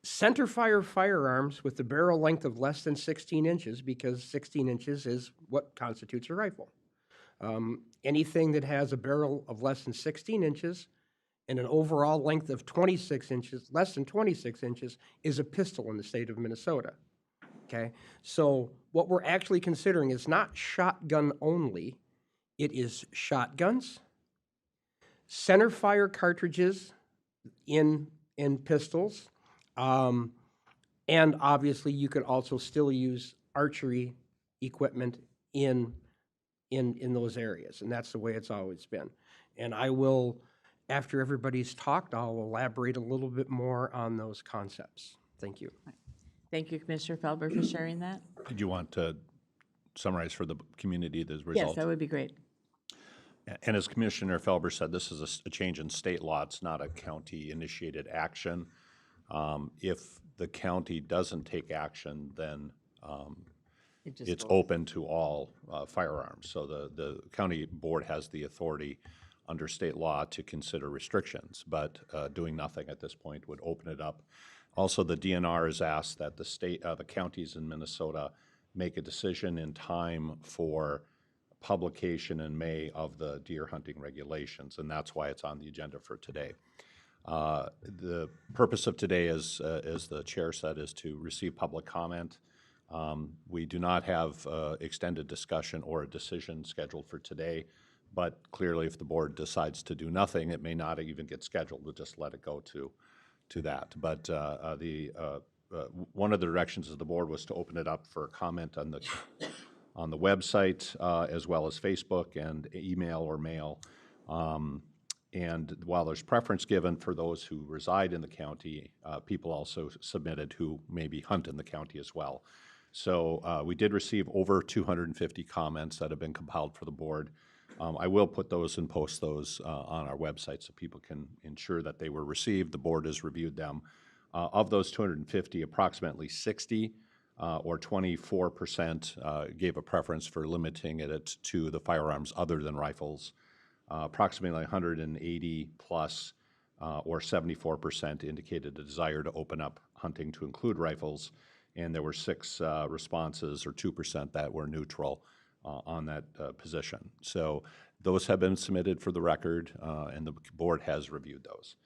centerfire firearms with the barrel length of less than 16 inches, because 16 inches is what constitutes a rifle. Anything that has a barrel of less than 16 inches and an overall length of 26 inches, less than 26 inches, is a pistol in the state of Minnesota. Okay, so what we're actually considering is not shotgun only, it is shotguns, centerfire cartridges in pistols, and obviously you could also still use archery equipment in those areas, and that's the way it's always been. And I will, after everybody's talked, I'll elaborate a little bit more on those concepts. Thank you. Thank you, Commissioner Felber, for sharing that. Did you want to summarize for the community the Yes, results? that would be great. And as Commissioner Felber said, this is a change in state law. It's not a county-initiated action. If the county doesn't take action, then It just it's goes. open to all firearms. So the county board has the authority under state law to consider restrictions, but doing nothing at this point would open it up. Also, the DNR has asked that the counties in Minnesota make a decision in time for publication in May of the deer hunting regulations, and that's why it's on the agenda for today. The purpose of today is, as the chair said, is to receive public comment. We do not have extended discussion or a decision scheduled for today, but clearly if the board decides to do nothing, it may not even get scheduled. We'll just let it go to that. But one of the directions of the board was to open it up for comment on the website as well as Facebook and email or mail. And while there's preference given for those who reside in the county, people also submitted who maybe hunt in the county as well. So we did receive over 250 comments that have been compiled for the board. I will put those and post those on our website so people can ensure that they were received. The board has reviewed them. Of those 250, approximately 60 or 24% gave a preference for limiting it to the firearms other than rifles. Approximately 180 plus or 74% indicated a desire to open up hunting to include rifles, and there were 6 responses or 2% that were neutral on that position. So those have been submitted for the record, and the board has reviewed those.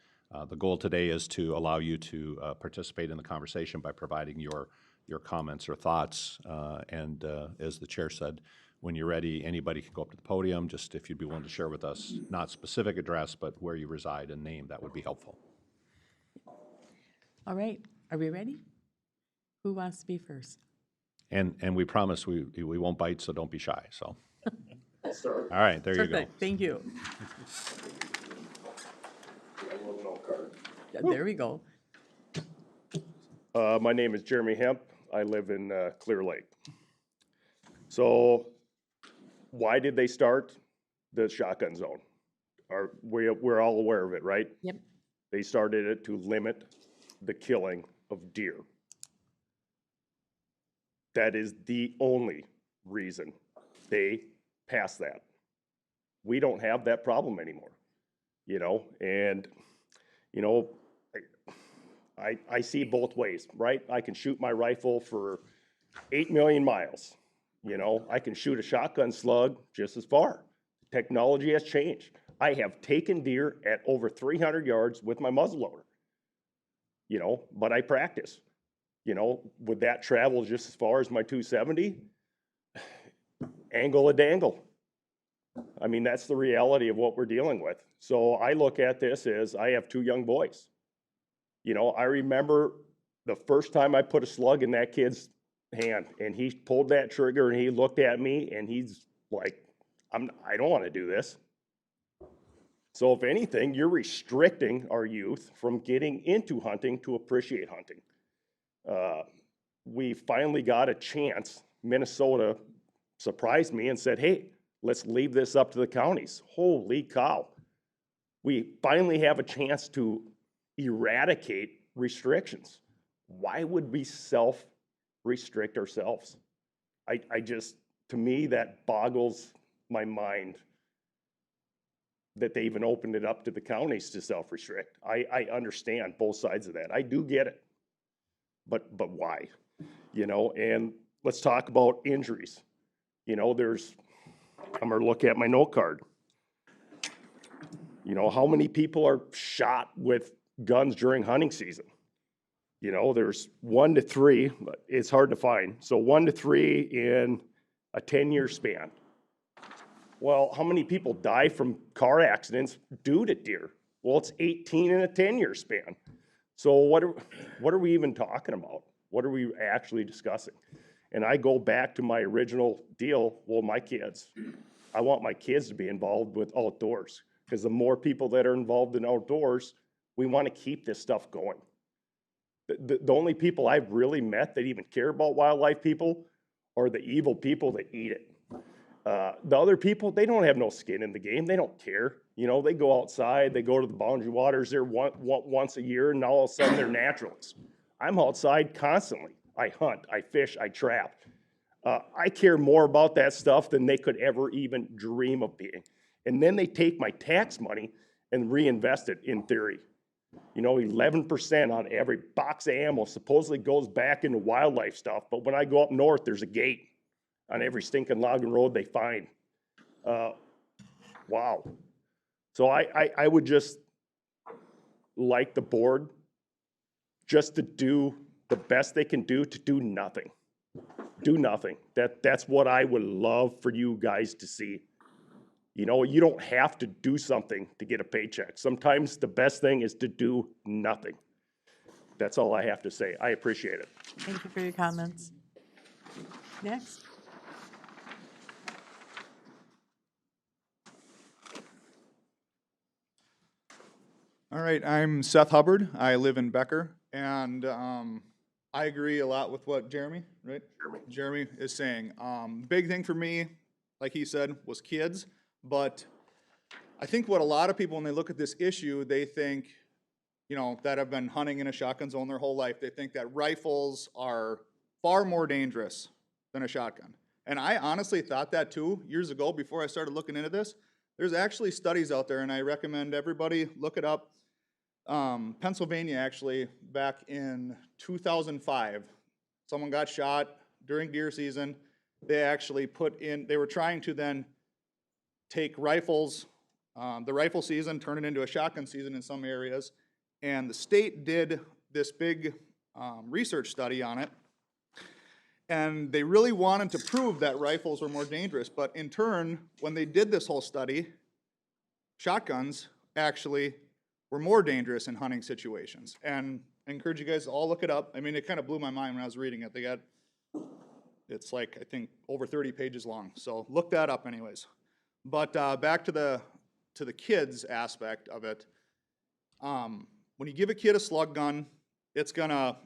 The goal today is to allow you to participate in the conversation by providing your comments or thoughts, and as the chair said, when you're ready, anybody can go up to the podium. Just if you'd be willing to share with us, not specific address, but where you reside and name, that would be helpful. All right, are we ready? Who wants to be first? And we promise we won't bite, so don't be shy, so. I'll start. All right, there you go. Perfect, thank you. Yeah, there we go. My name is Jeremy Hemp. I live in Clear Lake. So why did they start the shotgun zone? We're all aware of it, right? Yep. They started it to limit the killing of deer. That is the only reason they passed that. We don't have that problem anymore, and, I see both ways, right? I can shoot my rifle for 8 million miles. I can shoot a shotgun slug just as far. Technology has changed. I have taken deer at over 300 yards with my muzzleloader, but I practice. You know, would that travel just as far as my 270? Angle a dangle. I mean, that's the reality of what we're dealing with. So I look at this as I have 2 young boys. You know, I remember the first time I put a slug in that kid's hand and he pulled that trigger and he looked at me and he's like, I don't want to do this. So if anything, you're restricting our youth from getting into hunting to appreciate hunting. We finally got a chance. Minnesota surprised me and said, hey, let's leave this up to the counties. Holy cow. We finally have a chance to eradicate restrictions. Why would we self-restrict ourselves? I just, to me, that boggles my mind that they even opened it up to the counties to self-restrict. I understand both sides of that. I do get it. But why? You know, and let's talk about injuries. You know, I'm gonna look at my note card. You know, how many people are shot with guns during hunting season? You know, there's 1 to 3, but it's hard to find. So 1 to 3 in a 10-year span. Well, how many people die from car accidents due to deer? Well, it's 18 in a 10-year span. So what are we even talking about? What are we actually discussing? And I go back to my original deal. Well, I want my kids to be involved with outdoors, because the more people that are involved in outdoors, we want to keep this stuff going. The only people I've really met that even care about wildlife people are the evil people that eat it. The other people, they don't have no skin in the game. They don't care. You know, they go outside, they go to the boundary waters there once a year, and now all of a sudden they're naturalists. I'm outside constantly. I hunt, I fish, I trap. I care more about that stuff than they could ever even dream of being. And then they take my tax money and reinvest it, in theory. You know, 11% on every box of ammo supposedly goes back into wildlife stuff, but when I go up north, there's a gate on every stinking logging road they find. Wow. So I would just like the board just to do the best they can do to do nothing. Do nothing. That's what I would love for you guys to see. You know, you don't have to do something to get a paycheck. Sometimes the best thing is to do nothing. That's all I have to say. I appreciate it. Thank you for your comments. Next. All right, I'm Seth Hubbard. I live in Becker, and I agree a lot with what Jeremy is saying. Big thing for me, like he said, was kids, but I think what a lot of people, when they look at this issue, they think, you know, that have been hunting in a shotgun zone their whole life, they think that rifles are far more dangerous than a shotgun. And I honestly thought that too years ago before I started looking into this. There's actually studies out there, and I recommend everybody look it up. Pennsylvania, actually, back in 2005, someone got shot during deer season. They actually they were trying to then take rifles, the rifle season, turn it into a shotgun season in some areas. And the state did this big research study on it. And they really wanted to prove that rifles were more dangerous. But in turn, when they did this whole study, shotguns actually were more dangerous in hunting situations. And I encourage you guys to all look it up. I mean, it kind of blew my mind when I was reading it. It's like, I think, over 30 pages long. So look that up anyways. But back to the kids aspect of it. When you give a kid a slug gun, it's gonna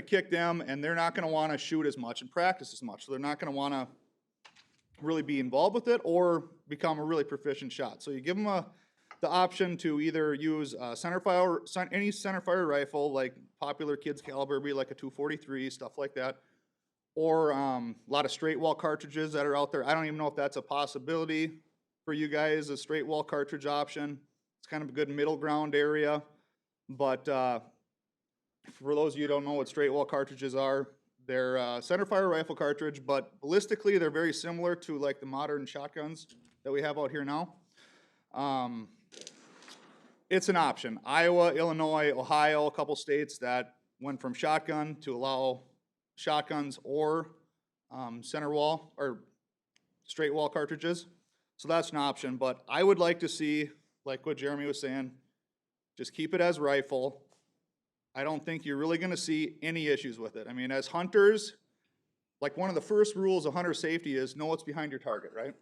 kick them, and they're not gonna wanna shoot as much and practice as much. So they're not gonna wanna really be involved with it or become a really proficient shot. So you give them the option to either use any centerfire rifle, like popular kids caliber, be like a 243, stuff like that, or a lot of straight wall cartridges that are out there. I don't even know if that's a possibility for you guys, a straight wall cartridge option. It's kind of a good middle ground area. But for those of you who don't know what straight wall cartridges are, they're centerfire rifle cartridge, but ballistically they're very similar to like the modern shotguns that we have out here now. It's an option. Iowa, Illinois, Ohio, a couple states that went from shotgun to allow shotguns or center wall or straight wall cartridges. So that's an option, but I would like to see, like what Jeremy was saying, just keep it as rifle. I don't think you're really gonna see any issues with it. I mean, as hunters, like one of the first rules of hunter safety is know what's behind your target, right?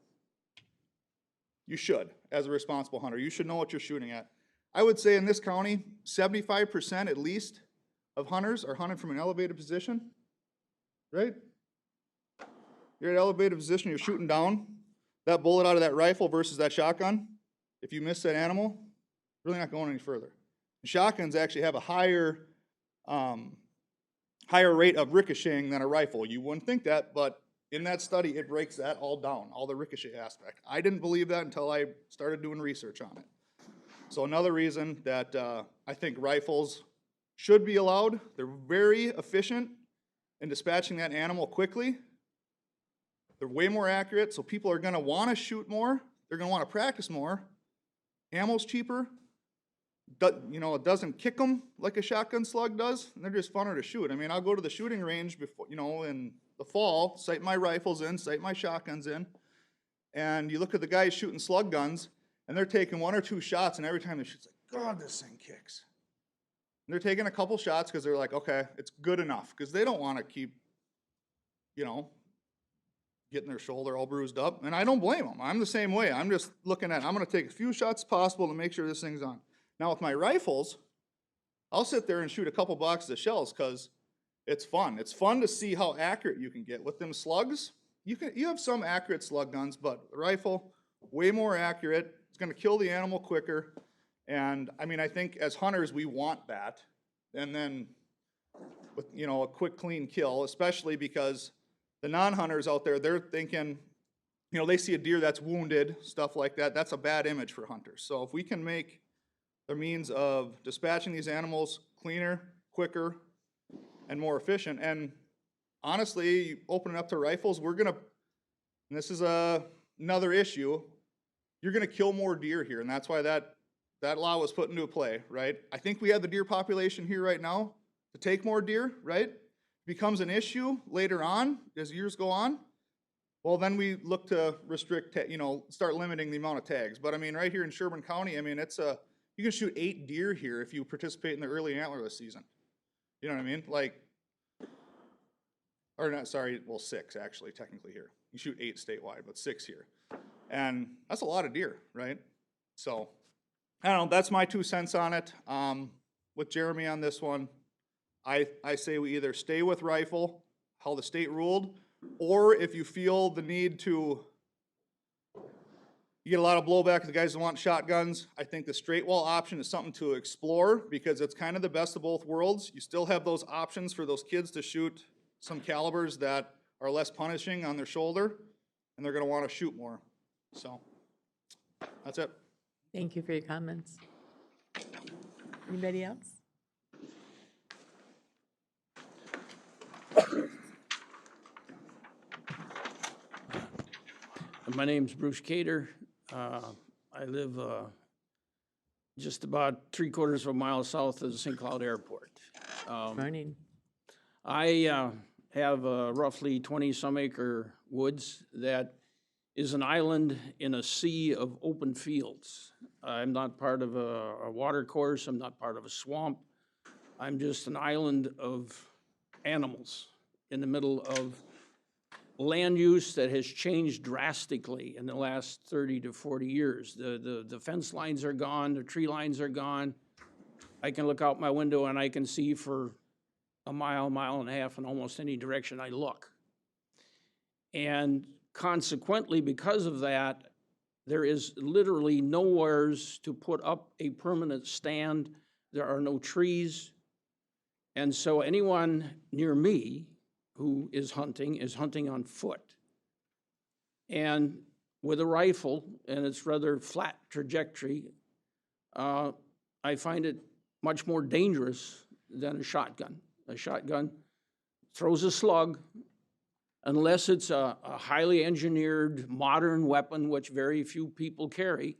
You should, as a responsible hunter, you should know what you're shooting at. I would say in this county, 75% at least of hunters are hunting from an elevated position, right? You're at an elevated position, you're shooting down that bullet out of that rifle versus that shotgun. If you miss that animal, really not going any further. Shotguns actually have a higher rate of ricocheting than a rifle. You wouldn't think that, but in that study, it breaks that all down, all the ricochet aspect. I didn't believe that until I started doing research on it. So another reason that I think rifles should be allowed, they're very efficient in dispatching that animal quickly. They're way more accurate, so people are gonna wanna shoot more, they're gonna wanna practice more. Ammo's cheaper, you know, it doesn't kick them like a shotgun slug does, and they're just funner to shoot. I mean, I'll go to the shooting range before, you know, in the fall, sight my rifles in, sight my shotguns in, and you look at the guys shooting slug guns, and they're taking 1 or 2 shots, and every time they shoot, it's like, God, this thing kicks. And they're taking a couple shots because they're like, okay, it's good enough, because they don't want to keep, you know, getting their shoulder all bruised up, and I don't blame them. I'm the same way. I'm just looking at, I'm going to take a few shots possible to make sure this thing's on. Now with my rifles, I'll sit there and shoot a couple boxes of shells because it's fun. It's fun to see how accurate you can get. With them slugs, you have some accurate slug guns, but the rifle, way more accurate. It's going to kill the animal quicker. And I mean, I think as hunters, we want that. And then with, you know, a quick, clean kill, especially because the non-hunters out there, they're thinking, you know, they see a deer that's wounded, stuff like that. That's a bad image for hunters. So if we can make the means of dispatching these animals cleaner, quicker, and more efficient, and honestly, you open it up to rifles, we're gonna, and this is another issue, you're gonna kill more deer here, and that's why that law was put into play, right? I think we have the deer population here right now to take more deer, right? Becomes an issue later on as years go on. Well, then we look to restrict, you know, start limiting the amount of tags. But I mean, right here in Sherburne County, I mean, you can shoot 8 deer here if you participate in the early antlerless season. You know what I mean? Like, or not, sorry, well, 6 actually, technically here. You shoot 8 statewide, but 6 here. And that's a lot of deer, right? So, I don't know, that's my 2 cents on it. With Jeremy on this one, I say we either stay with rifle, how the state ruled, or if you feel the need to, you get a lot of blowback, the guys that want shotguns, I think the straight wall option is something to explore because it's kind of the best of both worlds. You still have those options for those kids to shoot some calibers that are less punishing on their shoulder, and they're gonna wanna shoot more. So, that's it. Thank you for your comments. Anybody else? My name's Bruce Cater. I live just about 3/4 of a mile south of the St. Cloud Airport. Morning. I have roughly 20-some acre woods that is an island in a sea of open fields. I'm not part of a water course. I'm not part of a swamp. I'm just an island of animals in the middle of land use that has changed drastically in the last 30 to 40 years. The fence lines are gone, the tree lines are gone. I can look out my window and I can see for a mile, mile and a half in almost any direction I look. And consequently, because of that, there is literally nowheres to put up a permanent stand. There are no trees. And so anyone near me who is hunting on foot. And with a rifle, and it's rather flat trajectory, I find it much more dangerous than a shotgun. A shotgun throws a slug, unless it's a highly engineered modern weapon, which very few people carry.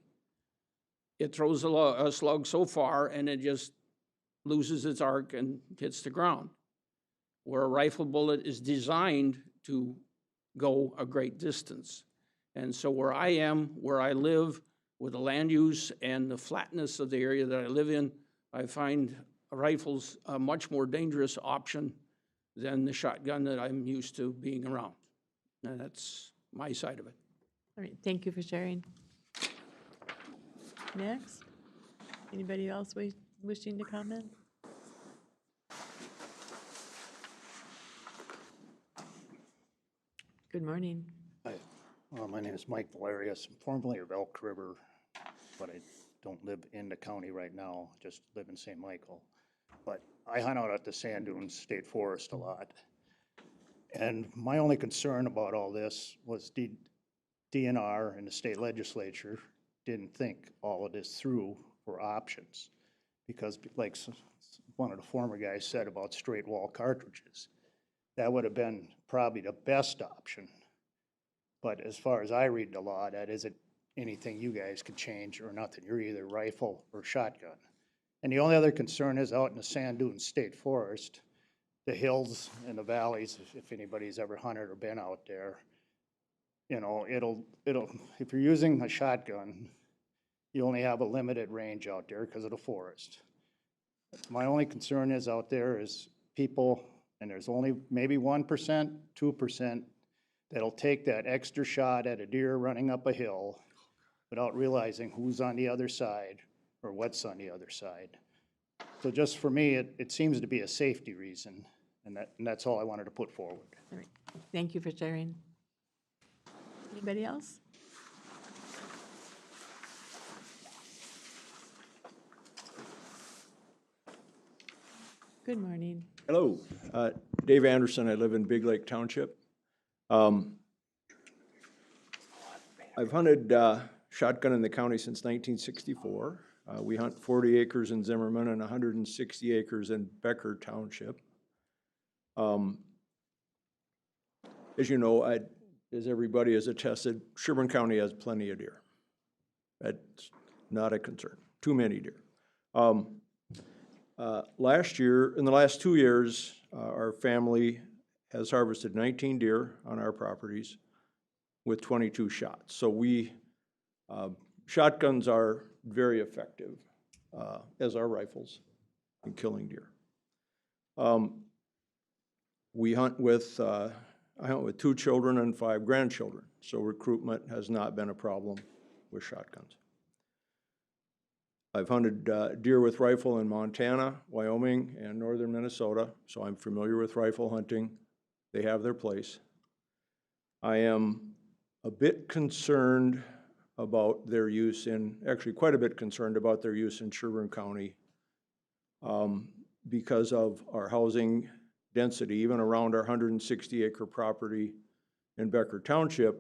It throws a slug so far and it just loses its arc and hits the ground. Where a rifle bullet is designed to go a great distance. And so where I am, where I live, with the land use and the flatness of the area that I live in, I find rifles a much more dangerous option than the shotgun that I'm used to being around. And that's my side of it. All right, thank you for sharing. Next, anybody else wishing to comment? Good morning. Hi, my name is Mike Valerius, I'm formerly of Elk River, but I don't live in the county right now, just live in St. Michael. But I hunt out at the Sand Dunes State Forest a lot. And my only concern about all this was the DNR and the state legislature didn't think all of this through for options. Because like one of the former guys said about straight wall cartridges, that would have been probably the best option. But as far as I read the law, that isn't anything you guys can change or nothing. You're either rifle or shotgun. And the only other concern is out in the Sand Dunes State Forest, the hills and the valleys, if anybody's ever hunted or been out there, you know, if you're using a shotgun, you only have a limited range out there because of the forest. My only concern is out there is people, and there's only maybe 1%, 2% that'll take that extra shot at a deer running up a hill without realizing who's on the other side or what's on the other side. So just for me, it seems to be a safety reason, and that's all I wanted to put forward. All right, thank you for sharing. Anybody else? Good morning. Hello, Dave Anderson. I live in Big Lake Township. I've hunted shotgun in the county since 1964. We hunt 40 acres in Zimmerman and 160 acres in Becker Township. As you know, as everybody has attested, Sherburne County has plenty of deer. That's not a concern. Too many deer. Last year, in the last 2 years, our family has harvested 19 deer on our properties with 22 shots. So shotguns are very effective, as are rifles, in killing deer. I hunt with 2 children and 5 grandchildren, so recruitment has not been a problem with shotguns. I've hunted deer with rifle in Montana, Wyoming, and northern Minnesota, so I'm familiar with rifle hunting. They have their place. I am a bit concerned about their use actually quite a bit concerned about their use in Sherburne County because of our housing density, even around our 160-acre property in Becker Township.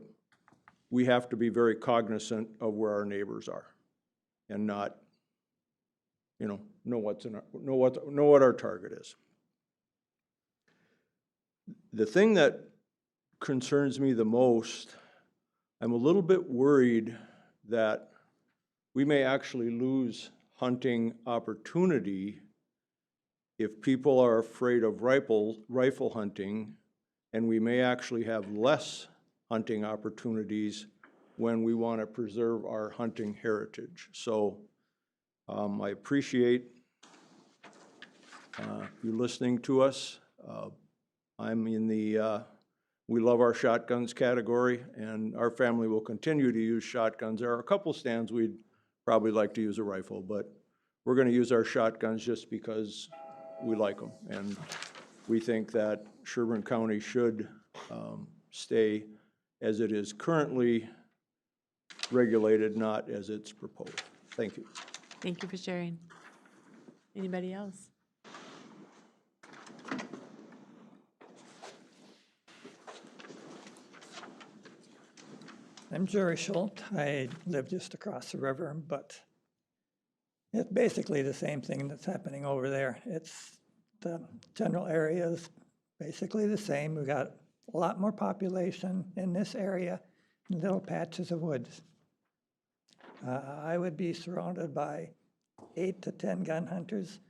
We have to be very cognizant of where our neighbors are and not, know what our target is. The thing that concerns me the most, I'm a little bit worried that we may actually lose hunting opportunity if people are afraid of rifle hunting, and we may actually have less hunting opportunities when we want to preserve our hunting heritage. So I appreciate you listening to us. I'm in the we love our shotguns category, and our family will continue to use shotguns. There are a couple stands we'd probably like to use a rifle, but we're going to use our shotguns just because we like them. And we think that Sherburne County should stay as it is currently regulated, not as it's proposed. Thank you. Thank you for sharing. Anybody else? I'm Jerry Schultz. I live just across the river, but it's basically the same thing that's happening over there. It's the general area is basically the same. We've got a lot more population in this area, little patches of woods. I would be surrounded by 8 to 10 gun hunters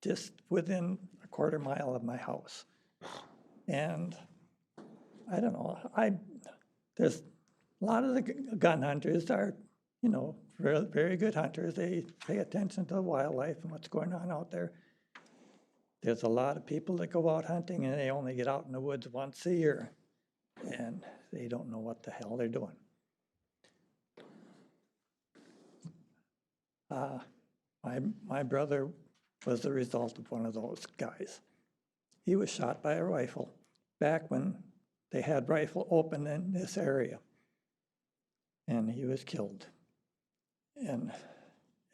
just within a quarter mile of my house. And I don't know, there's a lot of the gun hunters are, you know, very, very good hunters. They pay attention to the wildlife and what's going on out there. There's a lot of people that go out hunting and they only get out in the woods once a year, and they don't know what the hell they're doing. My brother was the result of one of those guys. He was shot by a rifle back when they had rifle open in this area, and he was killed. And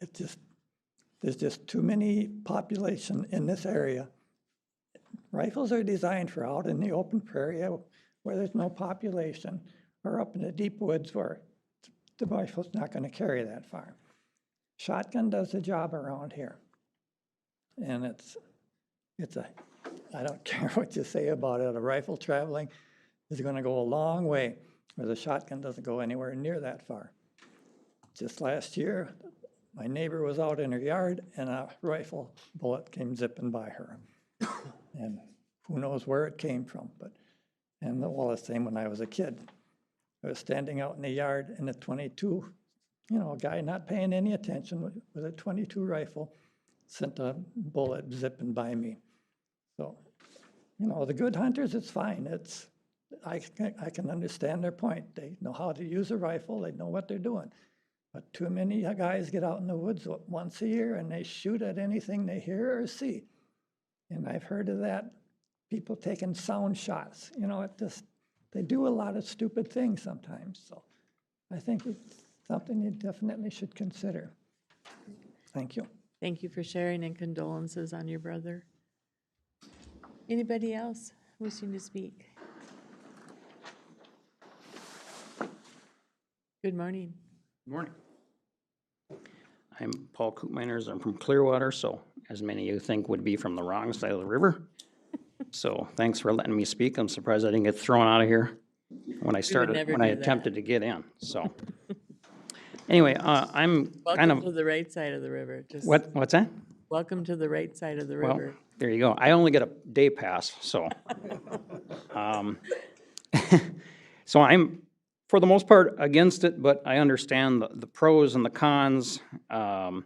there's just too many population in this area. Rifles are designed for out in the open prairie where there's no population, or up in the deep woods where the rifle's not going to carry that far. Shotgun does the job around here. And I don't care what you say about it, a rifle traveling is going to go a long way, where the shotgun doesn't go anywhere near that far. Just last year, my neighbor was out in her yard and a rifle bullet came zipping by her. And who knows where it came from, well, the same when I was a kid. I was standing out in the yard and a 22, you know, a guy not paying any attention with a 22 rifle sent a bullet zipping by me. So, you know, the good hunters, it's fine. I can understand their point. They know how to use a rifle. They know what they're doing. But too many guys get out in the woods once a year and they shoot at anything they hear or see. And I've heard of that, people taking sound shots. You know, they do a lot of stupid things sometimes. So I think it's something you definitely should consider. Thank you. Thank you for sharing, and condolences on your brother. Anybody else wishing to speak? Good morning. Good morning. I'm Paul Koopminers. I'm from Clearwater, so as many of you think would be from the wrong side of the river. So thanks for letting me speak. I'm surprised I didn't get thrown out of here when I attempted to get in, so. Anyway, I'm kind Welcome of. to the right side of the river. What's that? Welcome to the right side of the Well, river. there you go. I only get a day pass, so. So I'm, for the most part, against it, but I understand the pros and the cons. I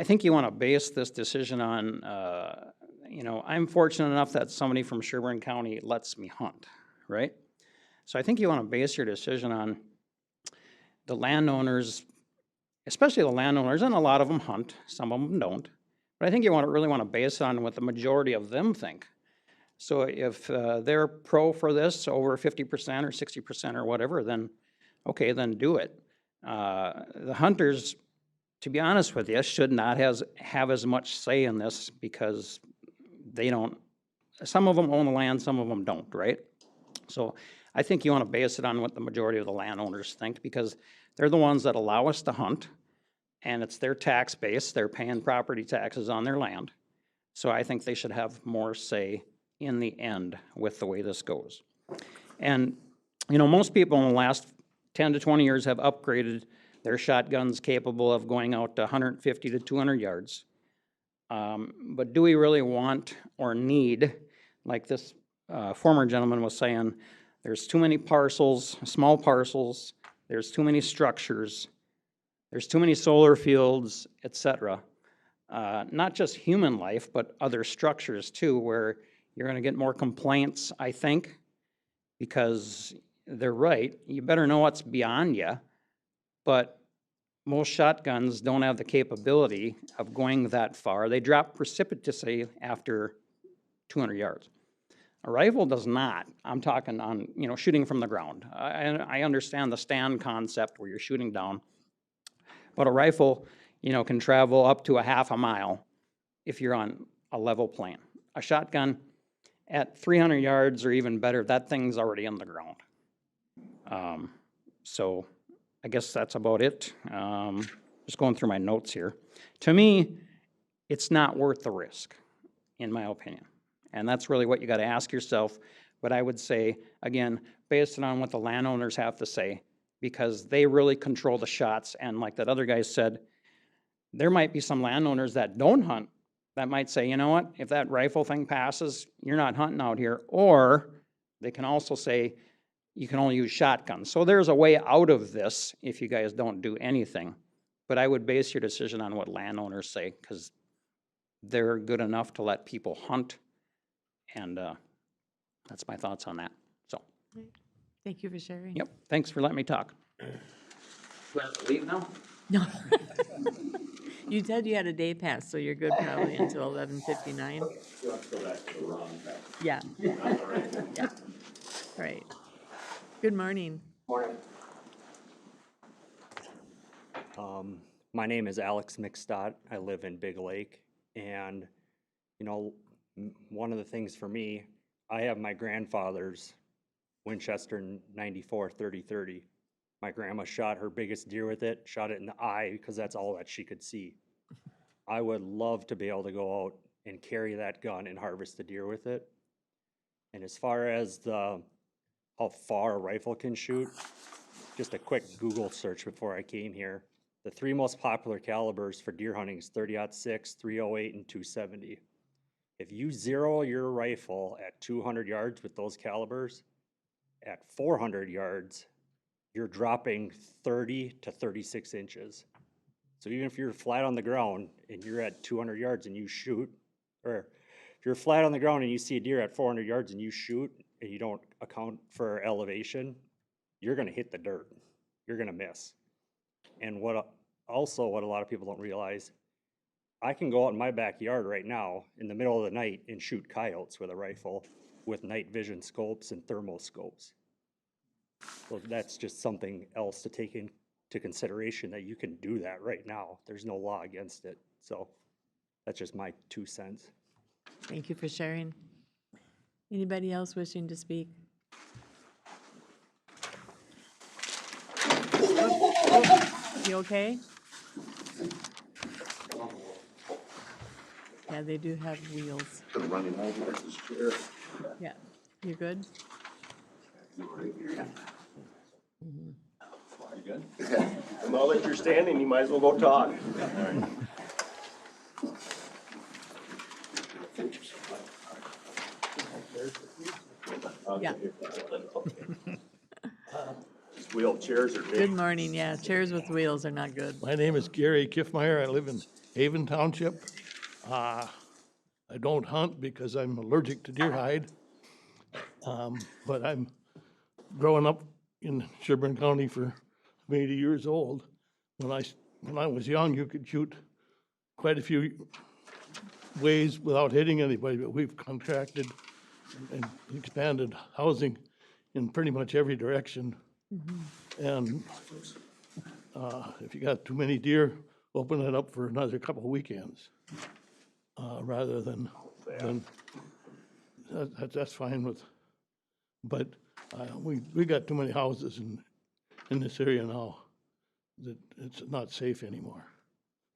think you want to base this decision on, you know, I'm fortunate enough that somebody from Sherburne County lets me hunt, right? So I think you want to base your decision on the landowners, especially the landowners, and a lot of them hunt, some of them don't. But I think you really want to base it on what the majority of them think. So if they're pro for this, over 50% or 60% or whatever, then okay, then do it. The hunters, to be honest with you, should not have as much say in this because they don't, some of them own the land, some of them don't, right? So I think you want to base it on what the majority of the landowners think, because they're the ones that allow us to hunt, and it's their tax base. They're paying property taxes on their land. So I think they should have more say in the end with the way this goes. And, you know, most people in the last 10 to 20 years have upgraded their shotguns capable of going out to 150 to 200 yards. But do we really want or need, like this former gentleman was saying, there's too many parcels, small parcels, there's too many structures, there's too many solar fields, etc. Not just human life, but other structures too, where you're going to get more complaints, I think, because they're right. You better know what's beyond you, but most shotguns don't have the capability of going that far. They drop precipitously after 200 yards. A rifle does not. I'm talking on, you know, shooting from the ground. I understand the stand concept where you're shooting down, but a rifle, you know, can travel up to a half a mile if you're on a level plane. A shotgun at 300 yards or even better, that thing's already in the ground. So I guess that's about it. Just going through my notes here. To me, it's not worth the risk, in my opinion. And that's really what you got to ask yourself. But I would say, again, based on what the landowners have to say, because they really control the shots. And like that other guy said, there might be some landowners that don't hunt that might say, you know what, if that rifle thing passes, you're not hunting out here. Or they can also say, you can only use shotguns. So there's a way out of this if you guys don't do anything. But I would base your decision on what landowners say, because they're good enough to let people hunt. And that's my thoughts on that. So, Thank you for sharing. yep, thanks for letting me talk. Do I have to leave now? No. You said you had a day pass, so you're good probably until 11:59. Yeah. Yeah. All right. Good morning. My name is Alex McStott. I live in Big Lake. And, you know, one of the things for me, I have my grandfather's Winchester 94 30-30. My grandma shot her biggest deer with it, shot it in the eye because that's all that she could see. I would love to be able to go out and carry that gun and harvest the deer with it. And as far as how far a rifle can shoot, just a quick Google search before I came here. The 3 most popular calibers for deer hunting is 30-06, 308, and 270. If you zero your rifle at 200 yards with those calibers, at 400 yards, you're dropping 30 to 36 inches. So even if you're flat on the ground and you're at 200 yards and you shoot, or if you're flat on the ground and you see a deer at 400 yards and you shoot and you don't account for elevation, you're gonna hit the dirt. You're gonna miss. And what a lot of people don't realize, I can go out in my backyard right now in the middle of the night and shoot coyotes with a rifle with night vision scopes and thermal scopes. So that's just something else to take into consideration, that you can do that right now. There's no law against it. So that's just my 2 cents. Thank you for sharing. Anybody else wishing to speak? You okay? Yeah, they do have wheels. Yeah, you good? And now that you're standing, you might as well go talk. Yeah. These wheelchairs are Good big. morning, yeah, chairs with wheels are not good. My name is Gary Kiffmeyer. I live in Haven Township. I don't hunt because I'm allergic to deer hide. But I'm growing up in Sherburne County for 80 years old. When I was young, you could shoot quite a few ways without hitting anybody, but we've contracted and expanded housing in pretty much every direction. And if you got too many deer, open it up for another couple of weekends, rather than that's fine with. But we got too many houses in this area now that it's not safe anymore.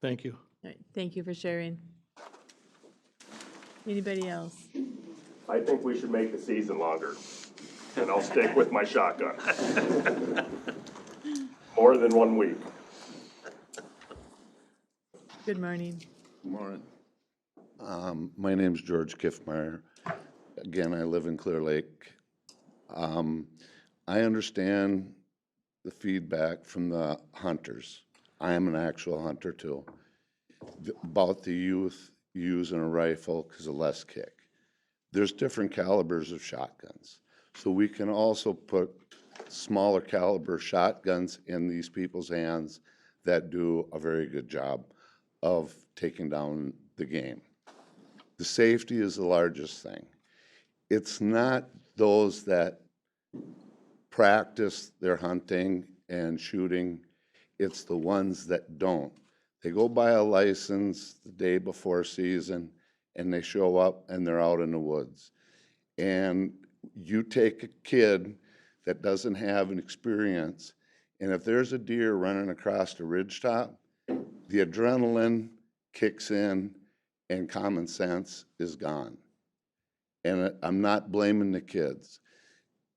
Thank you. All right, thank you for sharing. Anybody else? I think we should make the season longer, and I'll stick with my shotgun. More than 1 week. Good morning. Good morning. My name's George Kiffmeyer. Again, I live in Clear Lake. I understand the feedback from the hunters. I am an actual hunter too. About the youth using a rifle because of less kick. There's different calibers of shotguns. So we can also put smaller caliber shotguns in these people's hands that do a very good job of taking down the game. The safety is the largest thing. It's not those that practice their hunting and shooting, it's the ones that don't. They go buy a license the day before season and they show up and they're out in the woods. And you take a kid that doesn't have an experience, and if there's a deer running across the ridgetop, the adrenaline kicks in and common sense is gone. And I'm not blaming the kids,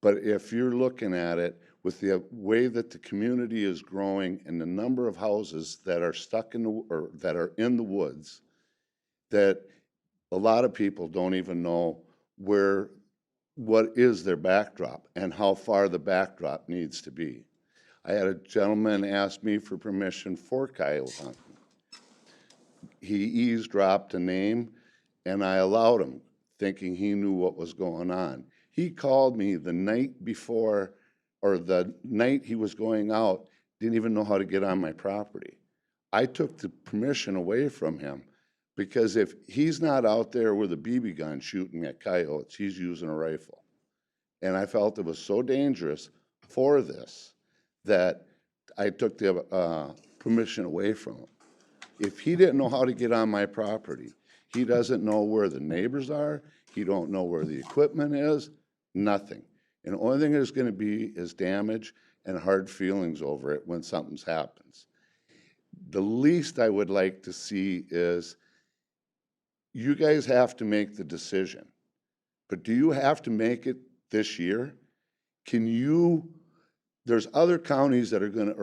but if you're looking at it with the way that the community is growing and the number of houses that are stuck in the, or that are in the woods, that a lot of people don't even know what is their backdrop and how far the backdrop needs to be. I had a gentleman ask me for permission for coyote hunting. He eavesdropped a name, and I allowed him, thinking he knew what was going on. He called me the night before, or the night he was going out, didn't even know how to get on my property. I took the permission away from him, because if he's not out there with a BB gun shooting at coyotes, he's using a rifle. And I felt it was so dangerous for this that I took the permission away from him. If he didn't know how to get on my property, he doesn't know where the neighbors are, he don't know where the equipment is, nothing. And the only thing there's gonna be is damage and hard feelings over it when something happens. The least I would like to see is, you guys have to make the decision, but do you have to make it this year? There's other counties that are gonna,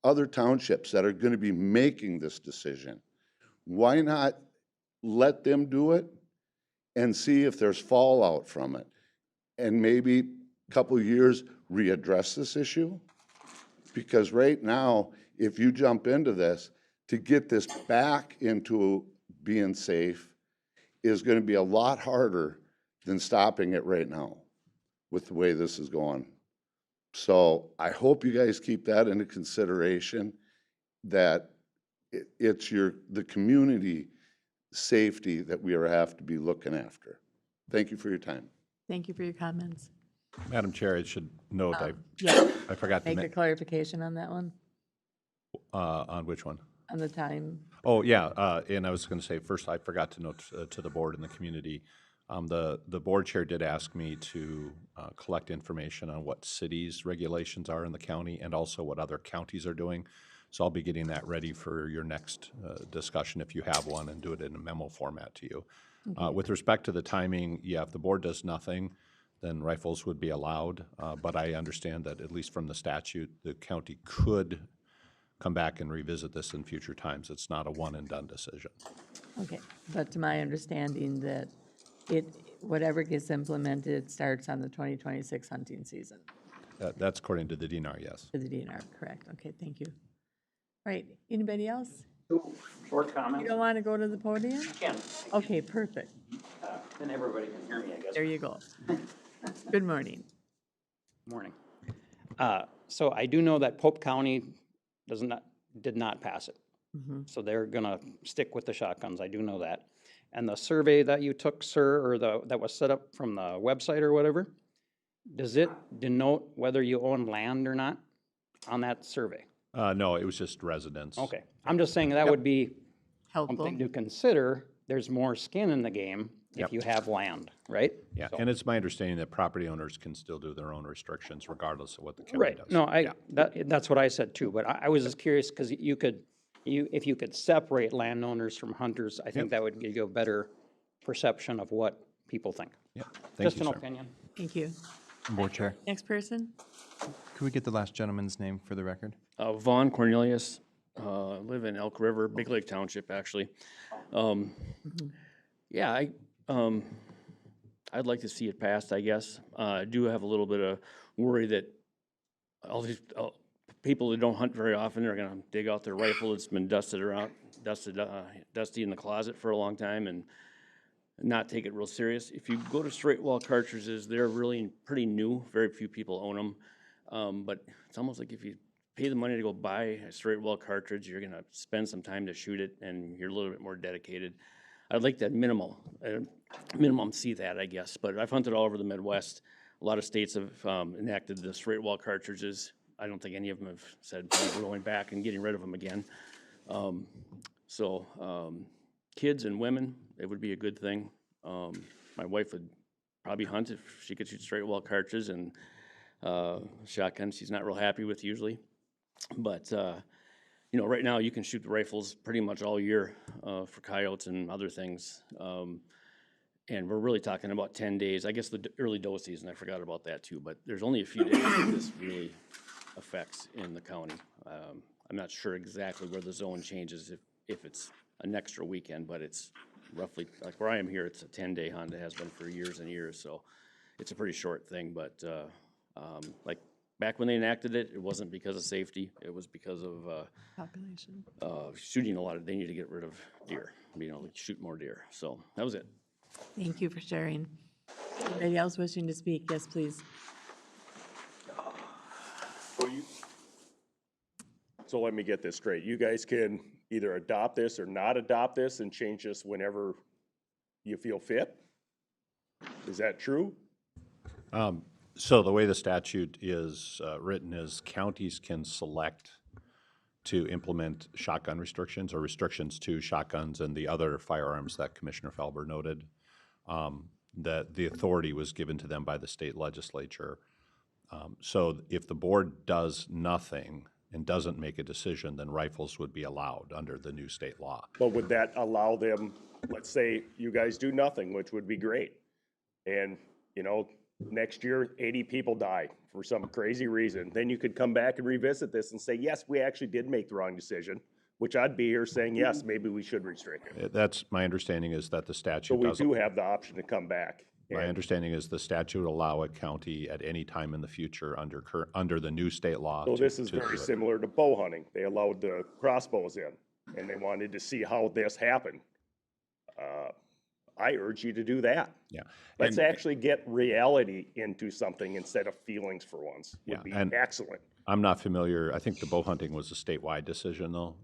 other townships that are gonna be making this decision. Why not let them do it and see if there's fallout from it? And maybe a couple of years readdress this issue? Because right now, if you jump into this, to get this back into being safe is gonna be a lot harder than stopping it right now with the way this is going. So I hope you guys keep that into consideration, that it's the community safety that we have to be looking after. Thank you for your time. Thank you for your comments. Madam Chair, I should note, Yeah, I forgot to make a clarification on that one, on which one? on the time. Oh, yeah, and I was going to say, first, I forgot to note to the board and the community, the board chair did ask me to collect information on what cities' regulations are in the county and also what other counties are doing. So I'll be getting that ready for your next discussion if you have one, and do it in a memo format to you. Okay. With respect to the timing, yeah, if the board does nothing, then rifles would be allowed. But I understand that, at least from the statute, the county could come back and revisit this in future times. It's not a one-and-done decision. Okay, but to my understanding that whatever gets implemented starts on the 2026 hunting season. That's according to the DNR, yes. To the DNR, correct. Okay, thank you. All right, anybody else? Short comment. You don't want to go to the podium? Can. Okay, perfect. Then everybody can hear me, I guess. There you go. Good morning. Morning. So I do know that Pope County did not pass it. So they're gonna stick with the shotguns, I do know that. And the survey that you took, sir, or that was set up from the website or whatever, does it denote whether you own land or not on that survey? No, it was just residents. Okay, I'm just saying that would be helpful something to consider. There's more skin in the game if you have land, right? Yeah, So- and it's my understanding that property owners can still do their own restrictions regardless of what the county Right, does. no, Yeah. that's what I said too, but I was just curious, because if you could separate landowners from hunters, I think that would give you a better perception of what people think. Yeah, Just an opinion. Thank you. Board Chair, Next person? could we get the last gentleman's name for the record? Vaughn Cornelius, live in Elk River, Big Lake Township, actually. Yeah, I'd like to see it passed, I guess. I do have a little bit of worry that all these people that don't hunt very often are gonna dig out their rifle that's been dusty in the closet for a long time and not take it real serious. If you go to straight wall cartridges, they're really pretty new. Very few people own them. But it's almost like if you pay the money to go buy a straight wall cartridge, you're gonna spend some time to shoot it, and you're a little bit more dedicated. I'd like that minimum see that, I guess. But I've hunted all over the Midwest. A lot of states have enacted the straight wall cartridges. I don't think any of them have said we're going back and getting rid of them again. Kids and women, it would be a good thing. My wife would probably hunt if she could shoot straight wall cartridges, and shotgun she's not real happy with usually. But right now you can shoot the rifles pretty much all year for coyotes and other things. And we're really talking about 10 days. I guess the early doe season, I forgot about that too, but there's only a few days that this really affects in the county. I'm not sure exactly where the zone changes if it's an extra weekend, but it's roughly, like where I am here, it's a 10-day hunt. It has been for years and years, so it's a pretty short thing, but, like, back when they enacted it, it wasn't because of safety, it was because of, Population. shooting a lot of, they need to get rid of deer, shoot more deer, so that was it. Thank you for sharing. Anybody else wishing to speak? Yes, please. So let me get this straight. You guys can either adopt this or not adopt this and change this whenever you feel fit? Is that true? So the way the statute is written is counties can select to implement shotgun restrictions or restrictions to shotguns and the other firearms that Commissioner Felber noted. That the authority was given to them by the state legislature. So if the board does nothing and doesn't make a decision, then rifles would be allowed under the new state law. But would that allow them, let's say you guys do nothing, which would be great, and, next year, 80 people die for some crazy reason, then you could come back and revisit this and say, yes, we actually did make the wrong decision, which I'd be here saying, yes, maybe we should restrict it. That's, my understanding is that the statute So we doesn't. do have the option to come back. My understanding is the statute would allow a county at any time in the future under the new state law. So this is to very do it. similar to bow hunting. They allowed the crossbows in, and they wanted to see how this happened. I urge you to do that. Yeah. Let's And- actually get reality into something instead of feelings for once. Would be and excellent. I'm not familiar. I think the bow hunting was a statewide decision, though.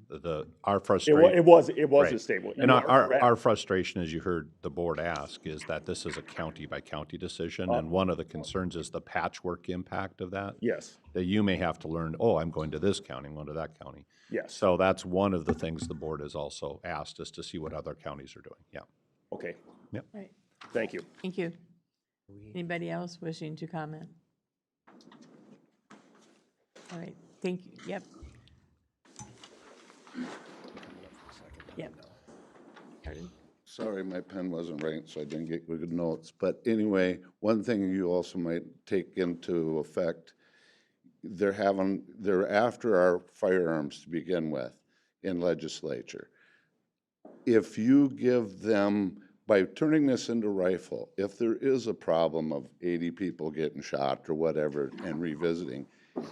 Our It frustration. was a Right. statewide. And You are correct. our frustration, as you heard the board ask, is that this is a county-by-county decision, and one of the concerns is the patchwork impact of that. Yes. That you may have to learn, oh, I'm going to this county, I'm going to that county. Yes. So that's one of the things the board has also asked, is to see what other counties are doing. Yeah. Okay. Yep. Right. Thank you. Thank you. Anybody else wishing to comment? All right, thank you. Yep. Yep. Pardon? Sorry, my pen wasn't right, so I didn't get good notes. But anyway, one thing you also might take into effect, they're after our firearms to begin with in legislature. If you give them, by turning this into rifle, if there is a problem of 80 people getting shot or whatever and revisiting,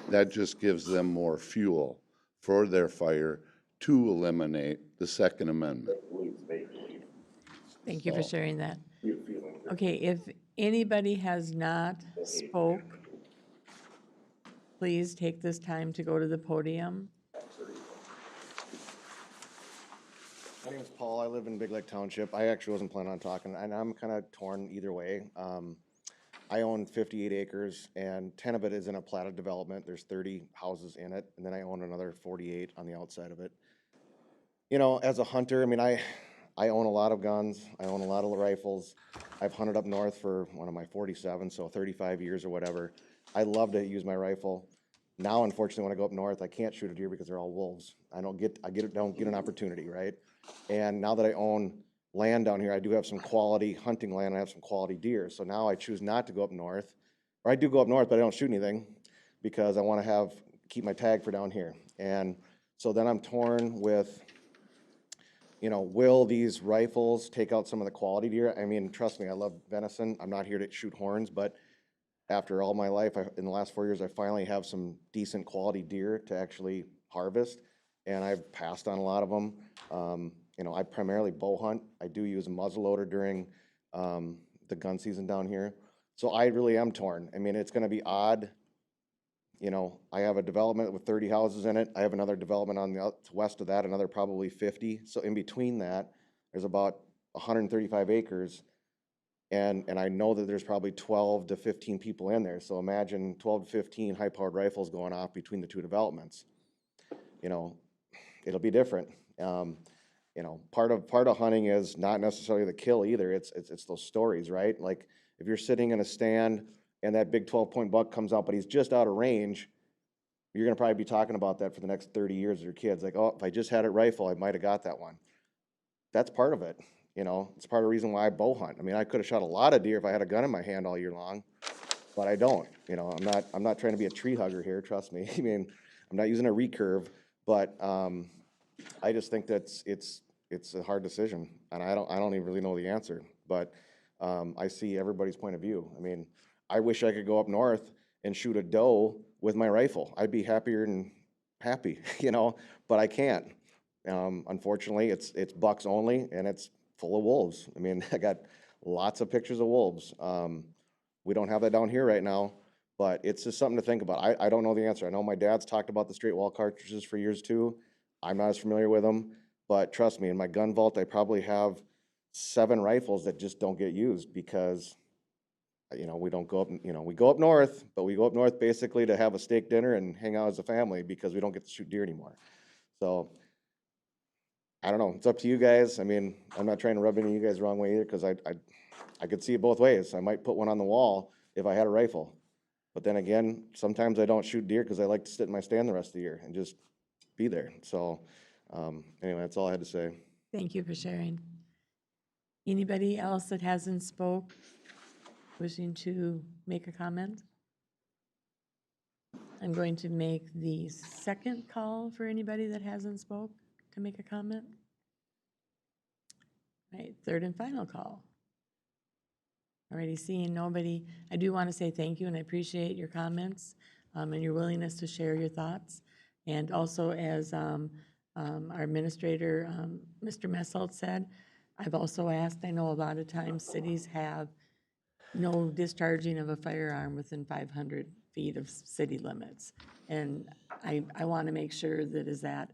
that just gives them more fuel for their fire to eliminate the Second Amendment. Thank you for sharing that. Okay, if anybody has not spoke, please take this time to go to the podium. My name is Paul. I live in Big Lake Township. I actually wasn't planning on talking, and I'm kind of torn either way. I own 58 acres, and 10 of it is in a platted development. There's 30 houses in it, and then I own another 48 on the outside of it. As a hunter, I own a lot of guns. I own a lot of rifles. I've hunted up north for one of my 47, so 35 years or whatever. I love to use my rifle. Now, unfortunately, when I go up north, I can't shoot a deer because they're all wolves. I don't get an opportunity, right? And now that I own land down here, I do have some quality hunting land. I have some quality deer. So now I choose not to go up north, or I do go up north, but I don't shoot anything because I want to keep my tag for down here. And so then I'm torn with, will these rifles take out some of the quality deer? Trust me, I love venison. I'm not here to shoot horns, but after all my life, in the last 4 years, I finally have some decent quality deer to actually harvest, and I've passed on a lot of them. I primarily bow hunt. I do use a muzzleloader during the gun season down here. So I really am torn. It's going to be odd. I have a development with 30 houses in it. I have another development on the west of that, another probably 50. So in between that, there's about 135 acres. And I know that there's probably 12 to 15 people in there. So imagine 12 to 15 high-powered rifles going off between the two developments. It'll be different. Part of hunting is not necessarily the kill either. It's those stories, right? Like if you're sitting in a stand and that big 12-point buck comes out, but he's just out of range, you're gonna probably be talking about that for the next 30 years with your kids. Like, oh, if I just had a rifle, I might have got that one. That's part of it. It's part of the reason why I bow hunt. I could have shot a lot of deer if I had a gun in my hand all year long, but I don't. I'm not trying to be a tree hugger here. Trust me. I'm not using a recurve, but I just think that it's it's a hard decision, and I don't even really know the answer, but I see everybody's point of view. I mean, I wish I could go up north and shoot a doe with my rifle. I'd be happier than happy, you know, but I can't. Unfortunately, it's bucks only, and it's full of wolves. I mean, I got lots of pictures of wolves. We don't have that down here right now, but it's just something to think about. I don't know the answer. I know my dad's talked about the straight wall cartridges for years too. I'm not as familiar with them, but trust me, in my gun vault, I probably have 7 rifles that just don't get used because, you know, we don't go up, you know, we go up north, but we go up north basically to have a steak dinner and hang out as a family because we don't get to shoot deer anymore. So I don't know. It's up to you guys. I mean, I'm not trying to rub any of you guys the wrong way either because I could see it both ways. I might put one on the wall if I had a rifle. But then again, sometimes I don't shoot deer because I like to sit in my stand the rest of the year and just be there. So anyway, that's all I had to say. Thank you for sharing. Anybody else that hasn't spoke, wishing to make a comment? I'm going to make the second call for anybody that hasn't spoke to make a comment. All right, third and final call. Already seeing nobody, I do want to say thank you and I appreciate your comments and your willingness to share your thoughts. And also, as our administrator, Mr. Messelt said, I've also asked, I know a lot of times cities have no discharging of a firearm within 500 feet of city limits. And I want to make sure that is at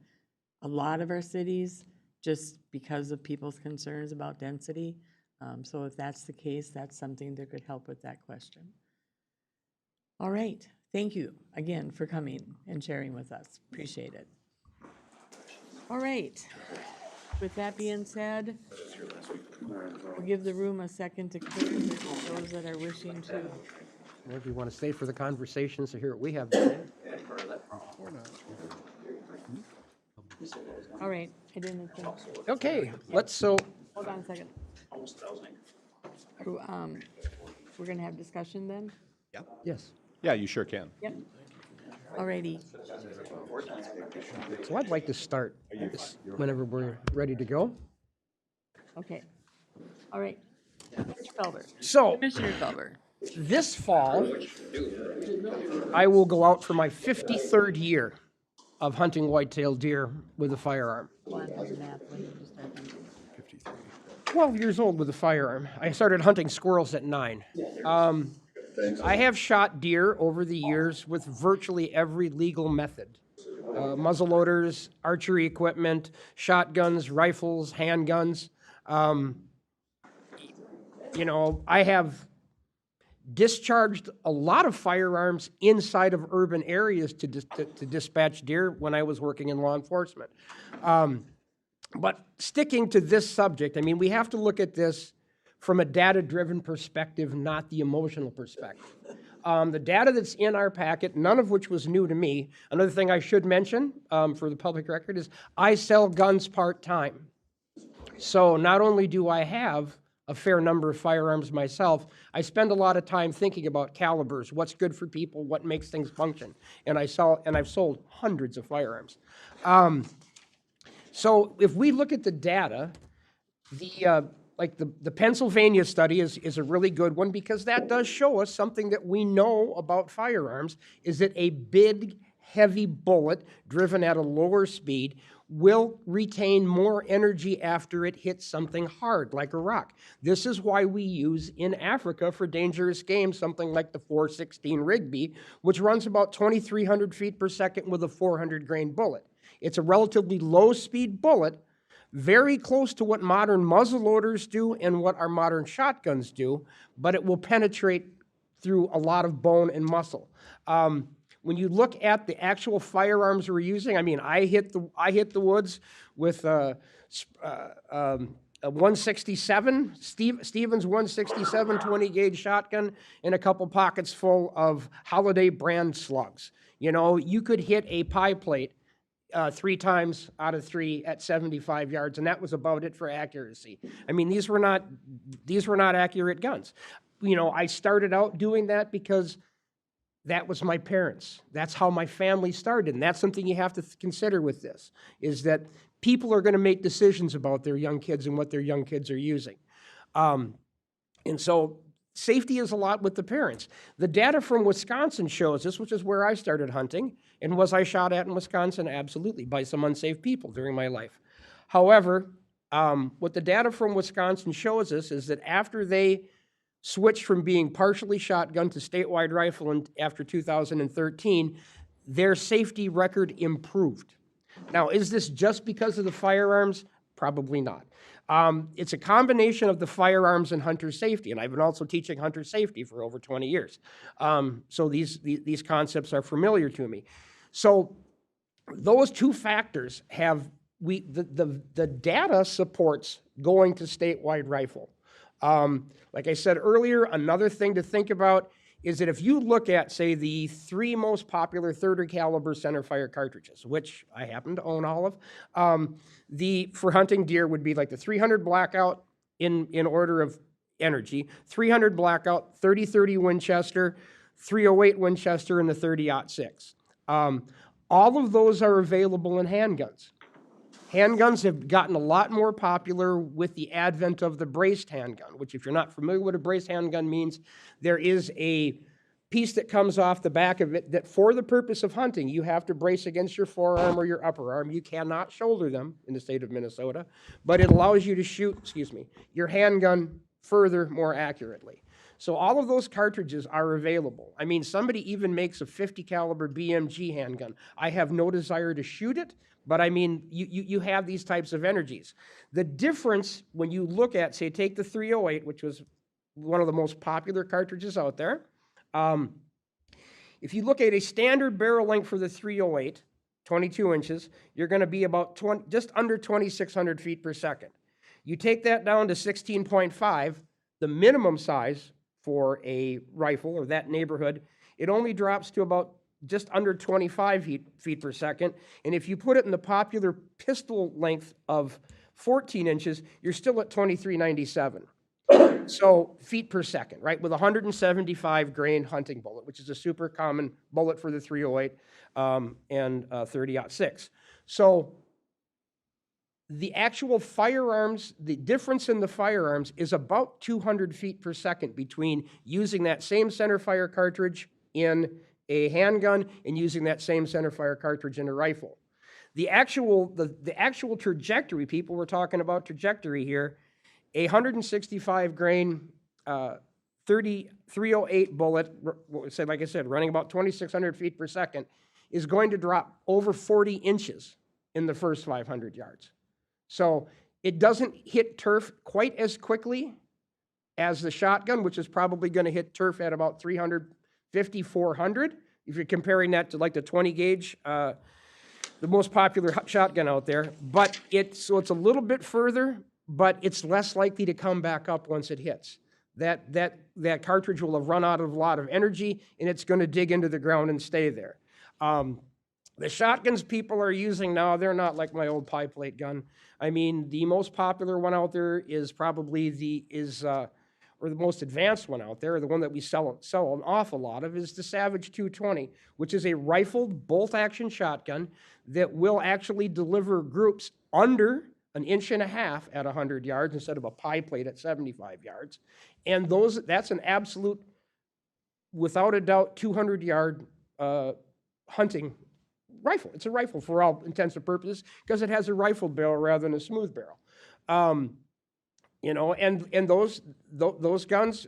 a lot of our cities, just because of people's concerns about density. So if that's the case, that's something that could help with that question. All right, thank you again for coming and sharing with us. Appreciate it. All right, with that being said, we'll give the room a second to clear for those that are wishing to. Or if you want to stay for the conversations to hear what we have to say. All right, I didn't think. Okay, Hold on a second. We're gonna have discussion then? Yes. Yeah, you sure can. Yep. All righty. So I'd like to start whenever we're ready to go. Okay. All right. Mr. Felber. So, Commissioner Felber. this fall, I will go out for my 53rd year of hunting whitetail deer with a firearm. 12 years old with a firearm. I started hunting squirrels at 9. I have shot deer over the years with virtually every legal method. Muzzleloaders, archery equipment, shotguns, rifles, handguns. You know, I have discharged a lot of firearms inside of urban areas to dispatch deer when I was working in law enforcement. But sticking to this subject, I mean, we have to look at this from a data-driven perspective, not the emotional perspective. The data that's in our packet, none of which was new to me. Another thing I should mention for the public record is I sell guns part-time. So not only do I have a fair number of firearms myself, I spend a lot of time thinking about calibers, what's good for people, what makes things function. And I've sold hundreds of firearms. So if we look at the data, the Pennsylvania study is a really good one because that does show us something that we know about firearms, is that a big, heavy bullet driven at a lower speed will retain more energy after it hits something hard, like a rock. This is why we use in Africa for dangerous game something like the 416 Rigby, which runs about 2,300 feet per second with a 400 grain bullet. It's a relatively low-speed bullet, very close to what modern muzzleloaders do and what our modern shotguns do, but it will penetrate through a lot of bone and muscle. When you look at the actual firearms we're using, I mean, I hit the woods with a 167, Stevens 167 20 gauge shotgun and a couple pockets full of Holiday brand slugs. You know, you could hit a pie plate 3 times out of 3 at 75 yards, and that was about it for accuracy. I mean, these were not accurate guns. You know, I started out doing that because That was my parents. That's how my family started. And that's something you have to consider with this, is that people are going to make decisions about their young kids and what their young kids are using. And so safety is a lot with the parents. The data from Wisconsin shows this, which is where I started hunting. And was I shot at in Wisconsin? Absolutely, by some unsafe people during my life. However, what the data from Wisconsin shows us is that after they switched from being partially shotgun to statewide rifle after 2013, their safety record improved. Now, is this just because of the firearms? Probably not. It's a combination of the firearms and hunter safety, and I've been also teaching hunter safety for over 20 years. So these concepts are familiar to me. So those two factors have, the data supports going to statewide rifle. Like I said earlier, another thing to think about is that if you look at, say, the 3 most popular 30 caliber centerfire cartridges, which I happen to own all of, for hunting deer would be like the 300 Blackout in order of energy, 300 Blackout, 30-30 Winchester, 308 Winchester, and the 30-06. All of those are available in handguns. Handguns have gotten a lot more popular with the advent of the braced handgun, which, if you're not familiar with what a braced handgun means, there is a piece that comes off the back of it that, for the purpose of hunting, you have to brace against your forearm or your upper arm. You cannot shoulder them in the state of Minnesota, but it allows you to shoot, your handgun further, more accurately. So all of those cartridges are available. I mean, somebody even makes a 50 caliber BMG handgun. I have no desire to shoot it, but I mean, you have these types of energies. The difference when you look at, say, take the 308, which was one of the most popular cartridges out there. If you look at a standard barrel length for the 308, 22 inches, you're going to be about just under 2,600 feet per second. You take that down to 16.5, the minimum size for a rifle or that neighborhood, it only drops to about just under 25 feet per second. And if you put it in the popular pistol length of 14 inches, you're still at 2397. So feet per second, right? With a 175 grain hunting bullet, which is a super common bullet for the 308 and 30-06. So the actual firearms, the difference in the firearms is about 200 feet per second between using that same centerfire cartridge in a handgun and using that same centerfire cartridge in a rifle. The actual trajectory, people were talking about trajectory here, a 165 grain 308 bullet, like I said, running about 2,600 feet per second, is going to drop over 40 inches in the first 500 yards. So it doesn't hit turf quite as quickly as the shotgun, which is probably going to hit turf at about 350, 400. If you're comparing that to like the 20 gauge, the most popular shotgun out there. But it's a little bit further, but it's less likely to come back up once it hits. That cartridge will have run out of a lot of energy, and it's going to dig into the ground and stay there. The shotguns people are using now, they're not like my old pie plate gun. I mean, the most popular one out there is probably the most advanced one out there, the one that we sell an awful lot of, is the Savage 220, which is a rifled bolt-action shotgun that will actually deliver groups under 1.5 inches at 100 yards instead of a pie plate at 75 yards. And that's an absolute, without a doubt, 200-yard hunting rifle. It's a rifle for all intents and purposes because it has a rifled barrel rather than a smooth barrel. And those guns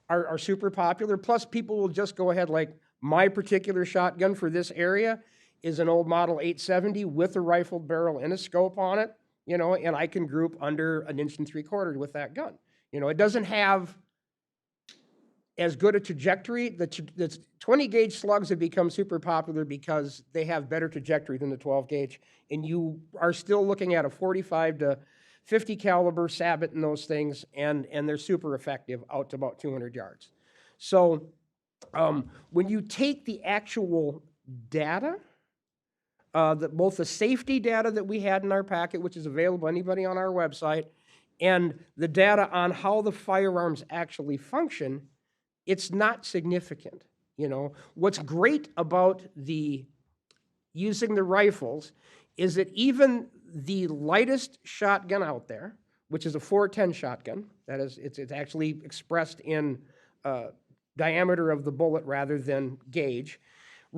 are super popular. Plus, people will just go ahead, like my particular shotgun for this area is an old model 870 with a rifled barrel and a scope on it, and I can group under 1.75 inches with that gun. It doesn't have as good a trajectory. The 20 gauge slugs have become super popular because they have better trajectory than the 12 gauge, and you are still looking at a 45 to 50 caliber sabot in those things, and they're super effective out to about 200 yards. So when you take the actual data, both the safety data that we had in our packet, which is available to anybody on our website, and the data on how the firearms actually function, it's not significant. You know, what's great about using the rifles is that even the lightest shotgun out there, which is a 410 shotgun, that is, it's actually expressed in diameter of the bullet rather than gauge,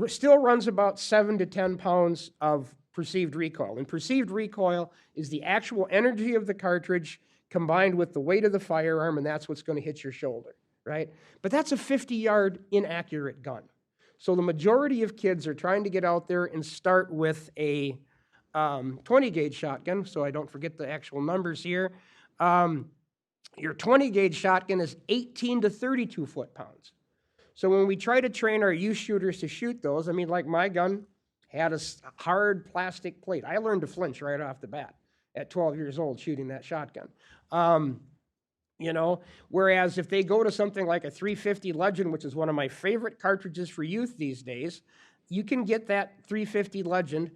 still runs about 7 to 10 pounds of perceived recoil. And perceived recoil is the actual energy of the cartridge combined with the weight of the firearm, and that's what's going to hit your shoulder, right? But that's a 50-yard inaccurate gun. So the majority of kids are trying to get out there and start with a 20-gauge shotgun, so I don't forget the actual numbers here. Your 20-gauge shotgun is 18 to 32 foot-pounds. So when we try to train our youth shooters to shoot those, I mean, like my gun had a hard plastic plate. I learned to flinch right off the bat at 12 years old shooting that shotgun. You know, whereas if they go to something like a 350 Legend, which is one of my favorite cartridges for youth these days, you can get that 350 Legend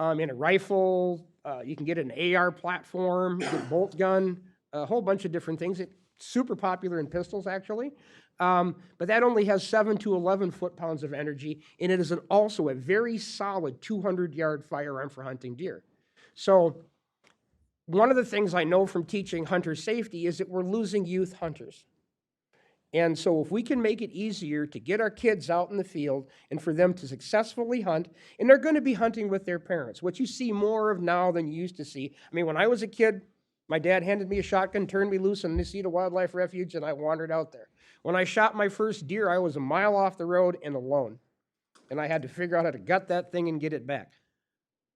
in a rifle, you can get an AR platform, you get bolt gun, a whole bunch of different things. It's super popular in pistols, actually. But that only has 7 to 11 foot-pounds of energy, and it is also a very solid 200-yard firearm for hunting deer. So one of the things I know from teaching hunter safety is that we're losing youth hunters. And so if we can make it easier to get our kids out in the field and for them to successfully hunt, and they're going to be hunting with their parents, what you see more of now than you used to see. I mean, when I was a kid, my dad handed me a shotgun, turned me loose in Nisita Wildlife Refuge, and I wandered out there. When I shot my first deer, I was a mile off the road and alone. And I had to figure out how to gut that thing and get it back.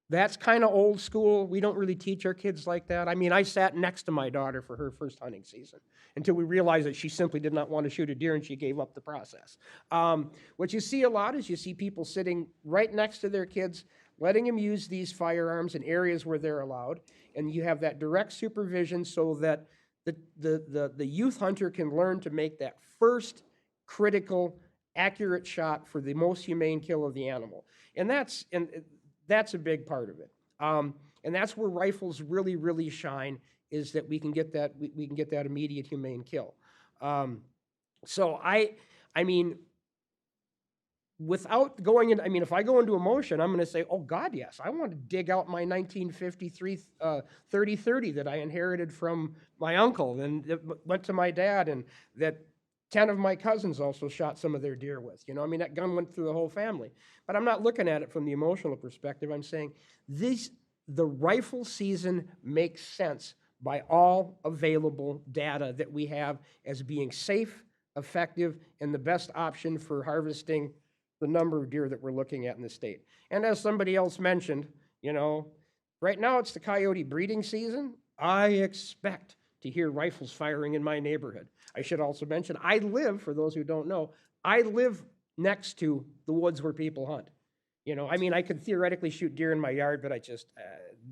That's kind of old school. We don't really teach our kids like that. I mean, I sat next to my daughter for her first hunting season until we realized that she simply did not want to shoot a deer and she gave up the process. What you see a lot is you see people sitting right next to their kids, letting them use these firearms in areas where they're allowed, and you have that direct supervision so that the youth hunter can learn to make that first critical, accurate shot for the most humane kill of the animal. And that's a big part of it. And that's where rifles really, really shine, is that we can get that, we can get that immediate humane kill. So I mean, without going in, I mean, if I go into emotion, I'm going to say, oh God, yes, I want to dig out my 1953 30-30 that I inherited from my uncle and that went to my dad, and that 10 of my cousins also shot some of their deer with. You know, I mean, that gun went through the whole family. But I'm not looking at it from the emotional perspective. I'm saying the rifle season makes sense by all available data that we have as being safe, effective, and the best option for harvesting the number of deer that we're looking at in the state. And as somebody else mentioned, you know, right now it's the coyote breeding season. I expect to hear rifles firing in my neighborhood. I should also mention, I live, for those who don't know, I live next to the woods where people hunt. You know, I mean, I could theoretically shoot deer in my yard, but I just,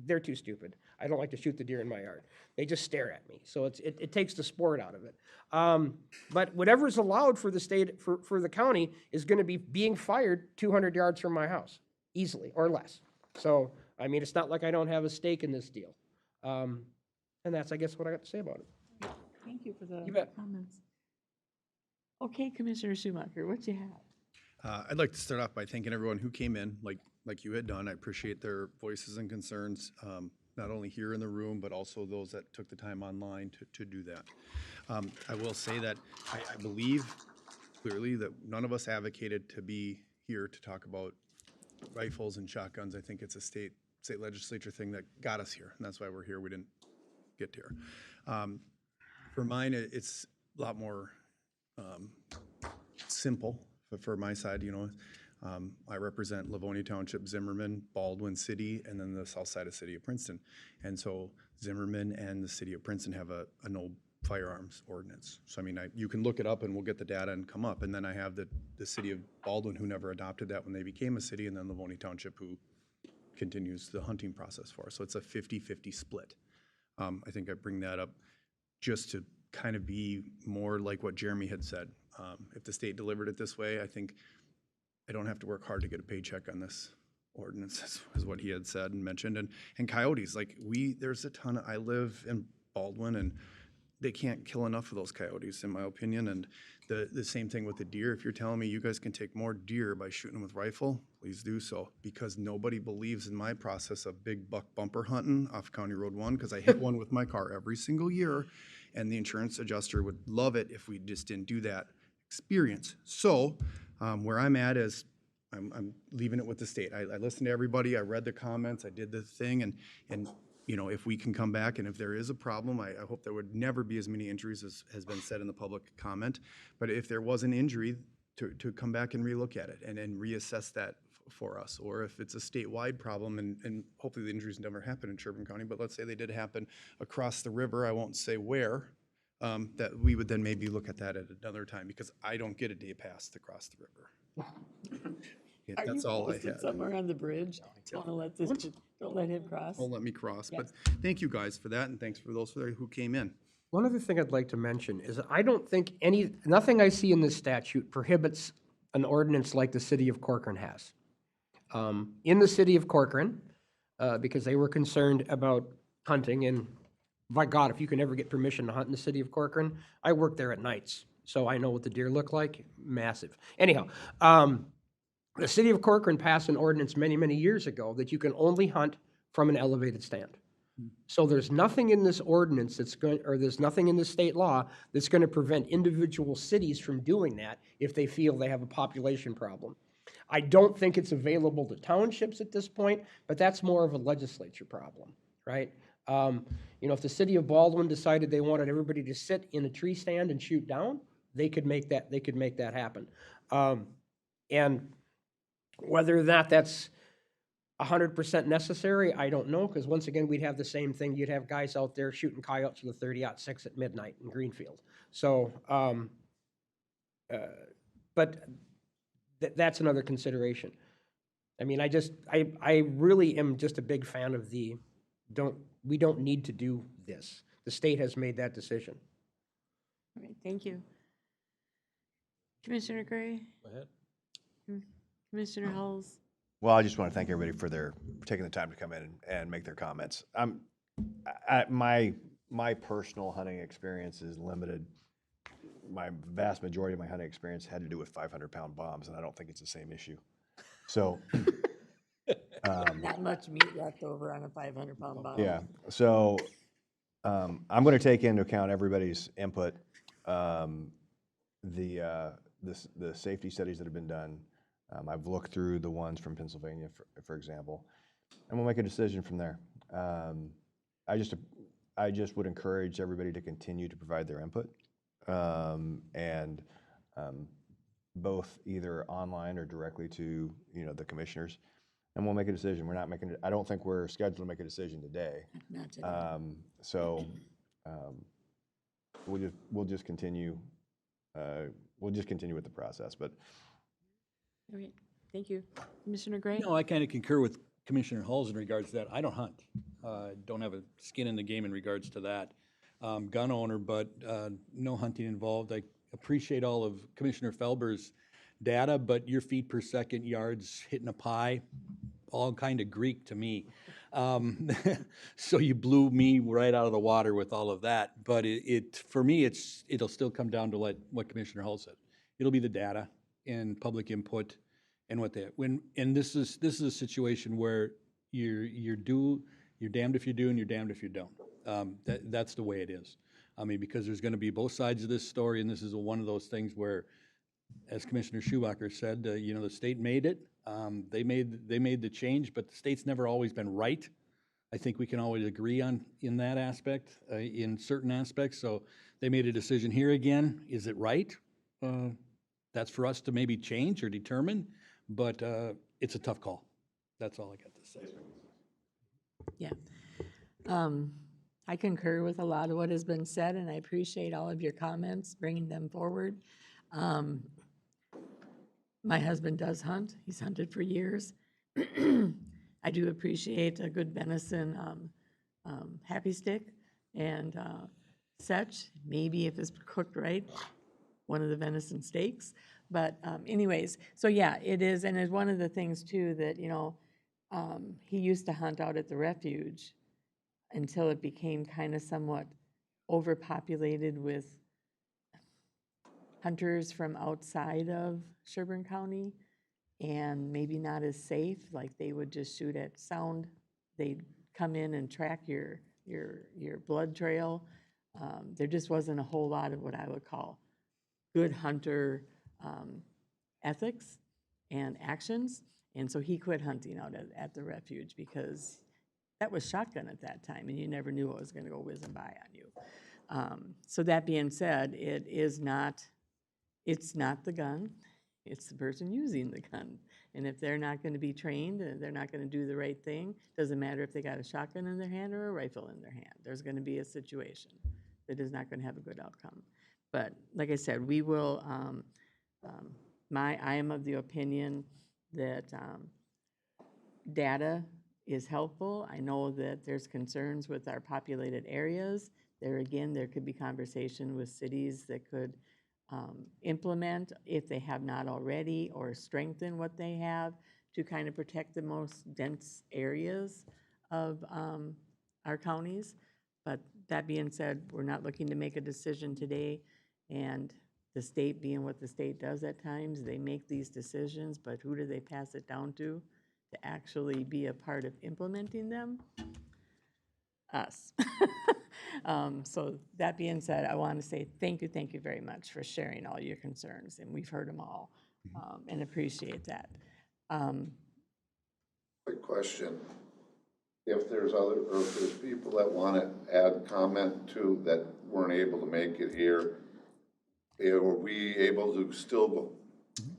they're too stupid. I don't like to shoot the deer in my yard. They just stare at me. So it takes the sport out of it. But whatever's allowed for the state, for the county, is going to be being fired 200 yards from my house, easily, or less. So, I mean, it's not like I don't have a stake in this deal. And that's, I guess, what I got to say about it. Thank you for the You bet. comments. Okay, Commissioner Schumacher, what you have? I'd like to start off by thanking everyone who came in, like you had done. I appreciate their voices and concerns, not only here in the room, but also those that took the time online to do that. I will say that I believe clearly that none of us advocated to be here to talk about rifles and shotguns. I think it's a state legislature thing that got us here, and that's why we're here. We didn't get here. For mine, it's a lot more simple. But for my side, you know, I represent Livonia Township, Zimmerman, Baldwin City, and then the south side of the city of Princeton. And so Zimmerman and the city of Princeton have a no firearms ordinance. So, I mean, you can look it up and we'll get the data and come up. And then I have the city of Baldwin, who never adopted that when they became a city, and then Livonia Township, who continues the hunting process for us. So it's a 50-50 split. I think I bring that up just to kind of be more like what Jeremy had said. If the state delivered it this way, I think I don't have to work hard to get a paycheck on this ordinance, is what he had said and mentioned. And coyotes, like there's a ton I live in Baldwin, and they can't kill enough of those coyotes, in my opinion. And the same thing with the deer. If you're telling me you guys can take more deer by shooting them with rifle, please do so, because nobody believes in my process of big buck bumper hunting off County Road 1, because I hit one with my car every single year, and the insurance adjuster would love it if we just didn't do that experience. So where I'm at is I'm leaving it with the state. I listened to everybody, I read the comments, I did the thing, and you know, if we can come back and if there is a problem, I hope there would never be as many injuries as has been said in the public comment. But if there was an injury, to come back and relook at it and reassess that for us. Or if it's a statewide problem, and hopefully the injuries never happen in Sherburne County, but let's say they did happen across the river, I won't say where, that we would then maybe look at that at another time, because I don't get a day pass to cross the river. Yeah, Are that's you all I posted had. somewhere on the bridge? Don't let this, don't let him cross. Don't let me cross, but Yes. thank you guys for that, and thanks for those who came in. One other thing I'd like to mention is I don't think nothing I see in this statute prohibits an ordinance like the city of Corcoran has. In the city of Corcoran, because they were concerned about hunting, and by God, if you can ever get permission to hunt in the city of Corcoran, I work there at nights, so I know what the deer look like, massive. Anyhow, the city of Corcoran passed an ordinance many, many years ago that you can only hunt from an elevated stand. So there's nothing in this ordinance there's nothing in the state law that's going to prevent individual cities from doing that if they feel they have a population problem. I don't think it's available to townships at this point, but that's more of a legislature problem, right? You know, if the city of Baldwin decided they wanted everybody to sit in a tree stand and shoot down, they could make that happen. And whether or not that's 100% necessary, I don't know, because once again, we'd have the same thing. You'd have guys out there shooting coyotes with a 30-06 at midnight in Greenfield. So, but that's another consideration. I mean, I really am just a big fan of we don't need to do this. The state has made that decision. All right, thank you. Commissioner Gray? Go ahead. Commissioner Hulls? Well, I just want to thank everybody for taking the time to come in and make their comments. My personal hunting experience is limited. My vast majority of my hunting experience had to do with 500-pound bombs, and I don't think it's the same issue. So, Not much meat left over on a 500-pound bomb. yeah. So, I'm going to take into account everybody's input, the safety studies that have been done. I've looked through the ones from Pennsylvania, for example, and we'll make a decision from there. I just would encourage everybody to continue to provide their input, and both either online or directly to the commissioners, and we'll make a decision. We're not making. I don't think we're scheduled to make a decision today. Not today. So we'll just continue. We'll just continue with the process, but. All right, thank you. Commissioner Gray? No, I kind of concur with Commissioner Hulls in regards to that. I don't hunt. Don't have a skin in the game in regards to that. Gun owner, but no hunting involved. I appreciate all of Commissioner Felber's data, but your feet per second, yards hitting a pie, all kind of Greek to me. So you blew me right out of the water with all of that. But for me, it'll still come down to what Commissioner Hull said. It'll be the data and public input, and this is a situation where you're damned if you do and you're damned if you don't. That's the way it is. I mean, because there's going to be both sides of this story, and this is one of those things where, as Commissioner Schubacher said, the state made it. They made the change, but the state's never always been right. I think we can always agree in that aspect, in certain aspects. So they made a decision here again. Is it right? That's for us to maybe change or determine, but it's a tough call. That's all I got to say. Yeah. I concur with a lot of what has been said, and I appreciate all of your comments, bringing them forward. My husband does hunt. He's hunted for years. I do appreciate a good venison happy stick and such. Maybe if it's cooked right, one of the venison steaks. But anyways, so yeah, it is. And it's one of the things too that, he used to hunt out at the refuge until it became kind of somewhat overpopulated with hunters from outside of Sherburne County and maybe not as safe, like they would just shoot at sound. They'd come in and track your blood trail. There just wasn't a whole lot of what I would call good hunter ethics and actions. And so he quit hunting out at the refuge because that was shotgun at that time, and you never knew what was going to go whizzing by on you. So that being said, it's not the gun, it's the person using the gun. And if they're not going to be trained and they're not going to do the right thing, doesn't matter if they got a shotgun in their hand or a rifle in their hand. There's going to be a situation that is not going to have a good outcome. But like I said, we will, I am of the opinion that data is helpful. I know that there's concerns with our populated areas. There again, there could be conversation with cities that could implement, if they have not already, or strengthen what they have to kind of protect the most dense areas of our counties. But that being said, we're not looking to make a decision today, and the state being what the state does at times, they make these decisions, but who do they pass it down to actually be a part of implementing them? Us. So that being said, I want to say thank you very much for sharing all your concerns, and we've heard them all, and appreciate that. Quick question. If there's people that want to add comment to that weren't able to make it here, are we able to still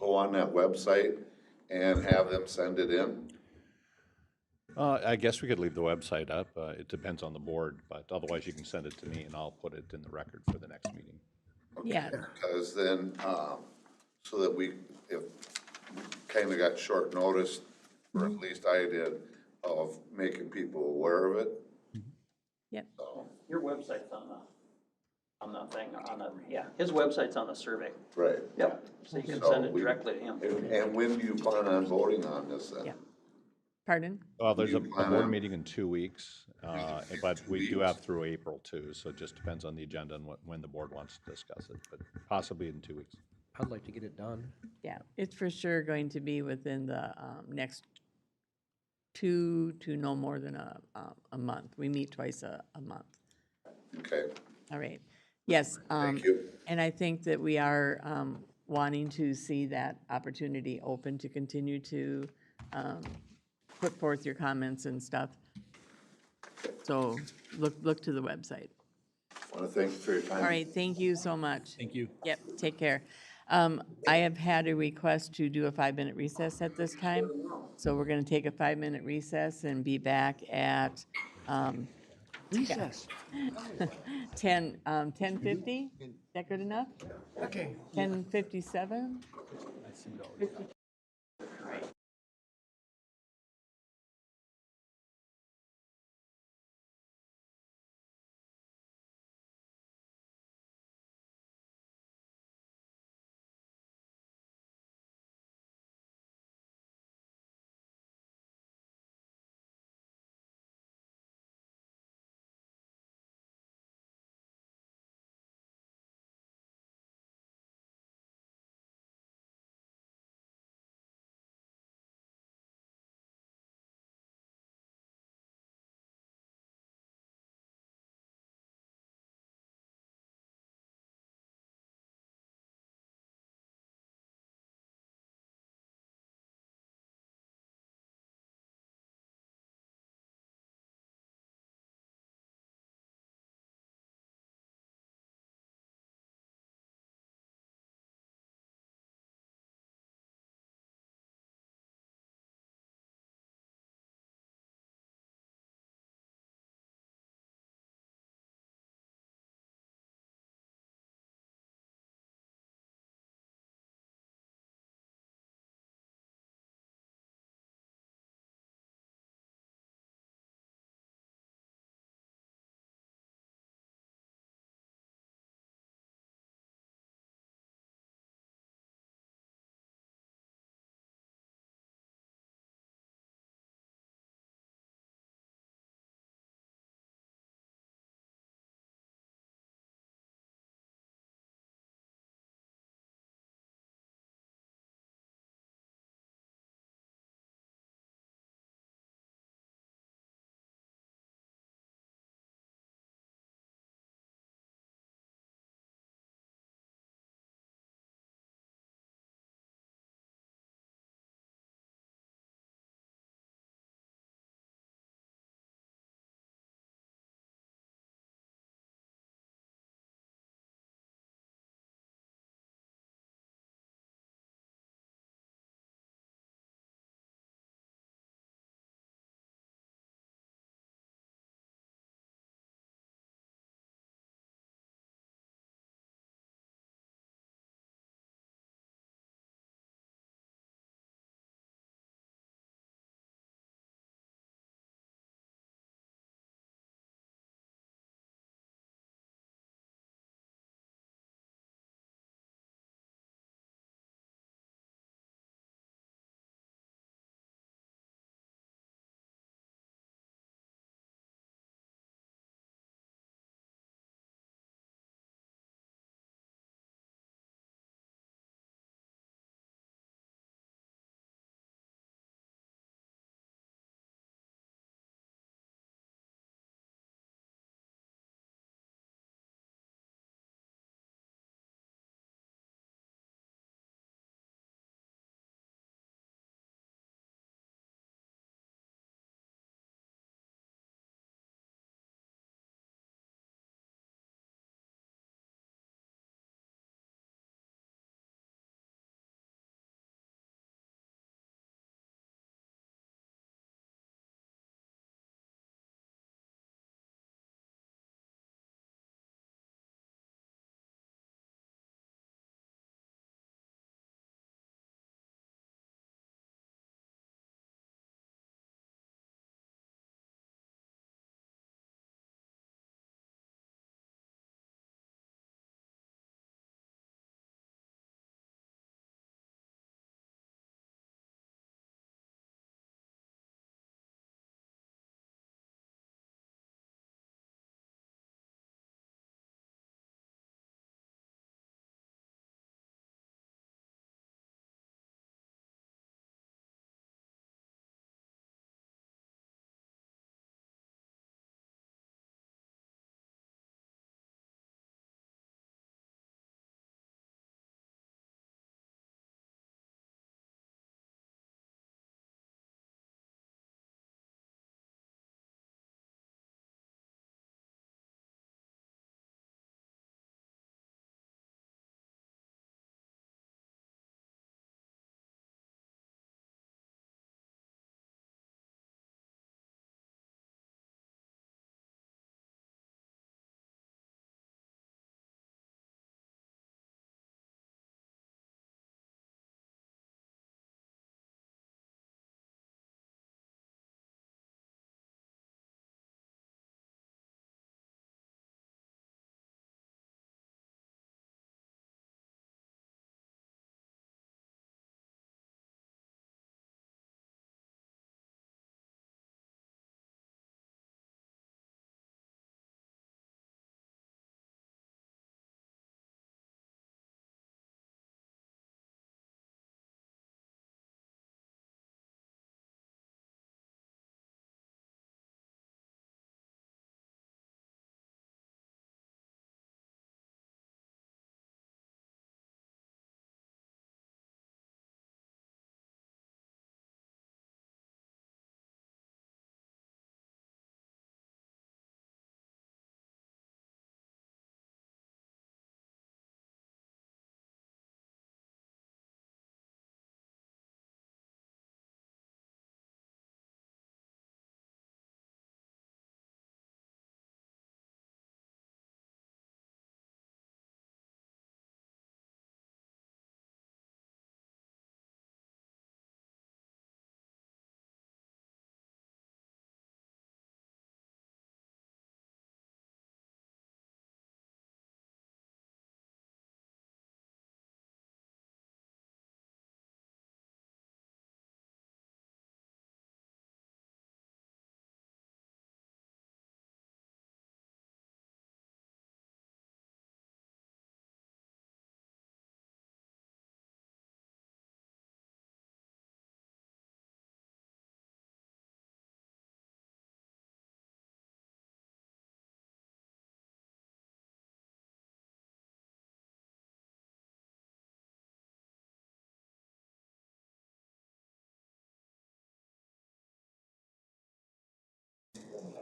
go on that website and have them send it in? I guess we could leave the website up. It depends on the board, but otherwise you can send it to me and I'll put it in the record for the next meeting. Yeah. Because then, so that if we kind of got short notice, or at least I did, of making people aware of it. Yep. So, Your website's on the thing, his website's on the survey. right. Yep, so you can send it directly to him. And when do you plan on voting on this then? Yeah. Pardon? Well, there's a plan board on- meeting in 2 weeks, but we do have through April too, so it just depends on the agenda and when the board wants to discuss it, but possibly in 2 weeks. I'd like to get it done. Yeah, it's for sure going to be within the next 2 to no more than a month. We meet twice a month. Okay. All right. Yes. Thank you. And I think that we are wanting to see that opportunity open to continue to put forth your comments and stuff. So look to the website. I want to thank you for your time. All right, thank you so much. Thank you. Yep, take care. I have had a request to do a 5-minute recess at this time. So we're going to take a 5-minute recess and be back at Recess. 10:50. Is that good enough? Okay. 10:57?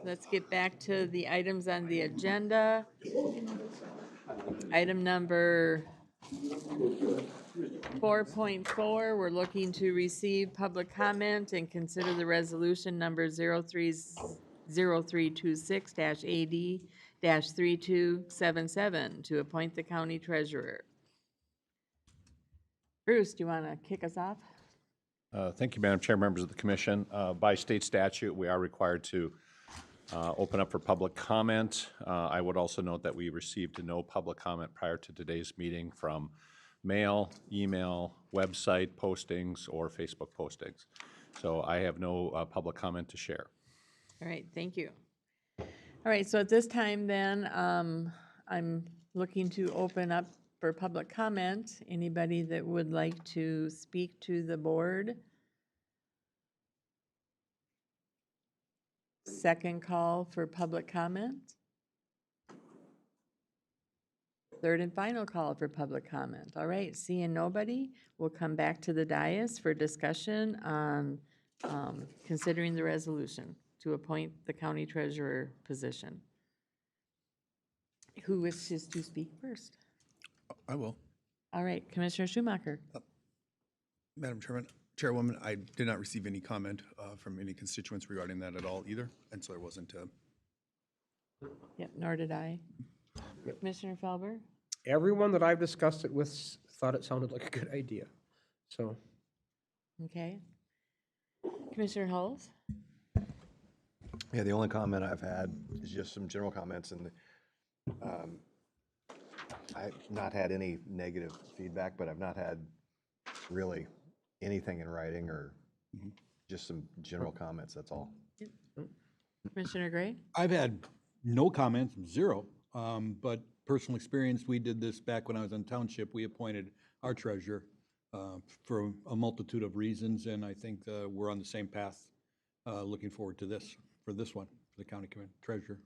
let's get back to the items on the agenda. Item number 4.4, we're looking to receive public comment and consider the resolution number 0326-AD-3277 to appoint the county treasurer. Bruce, do you want to kick us off? Thank you, Madam Chair, members of the commission. By state statute, we are required to open up for public comment. I would also note that we received no public comment prior to today's meeting from mail, email, website postings, or Facebook postings. So I have no public comment to share. All right, thank you. All right, so at this time then, I'm looking to open up for public comment. Anybody that would like to speak to the board? Second call for public comment. Third and final call for public comment. All right, seeing nobody, we'll come back to the dais for discussion on considering the resolution to appoint the county treasurer position. Who wishes to speak first? I will. All right, Commissioner Schumacher. Madam Chairwoman, I did not receive any comment from any constituents regarding that at all either, and so there wasn't Yep, nor did I. Commissioner Felber? Everyone that I've discussed it with thought it sounded like a good idea, so. Okay. Commissioner Hulls? Yeah, the only comment I've had is just some general comments, and I've not had any negative feedback, but I've not had really anything in writing or just some general comments, that's all. Commissioner Gray? I've had no comments, zero, but personal experience, we did this back when I was on township. We appointed our treasurer for a multitude of reasons, and I think we're on the same path, looking forward to this, for this one, for the county treasurer.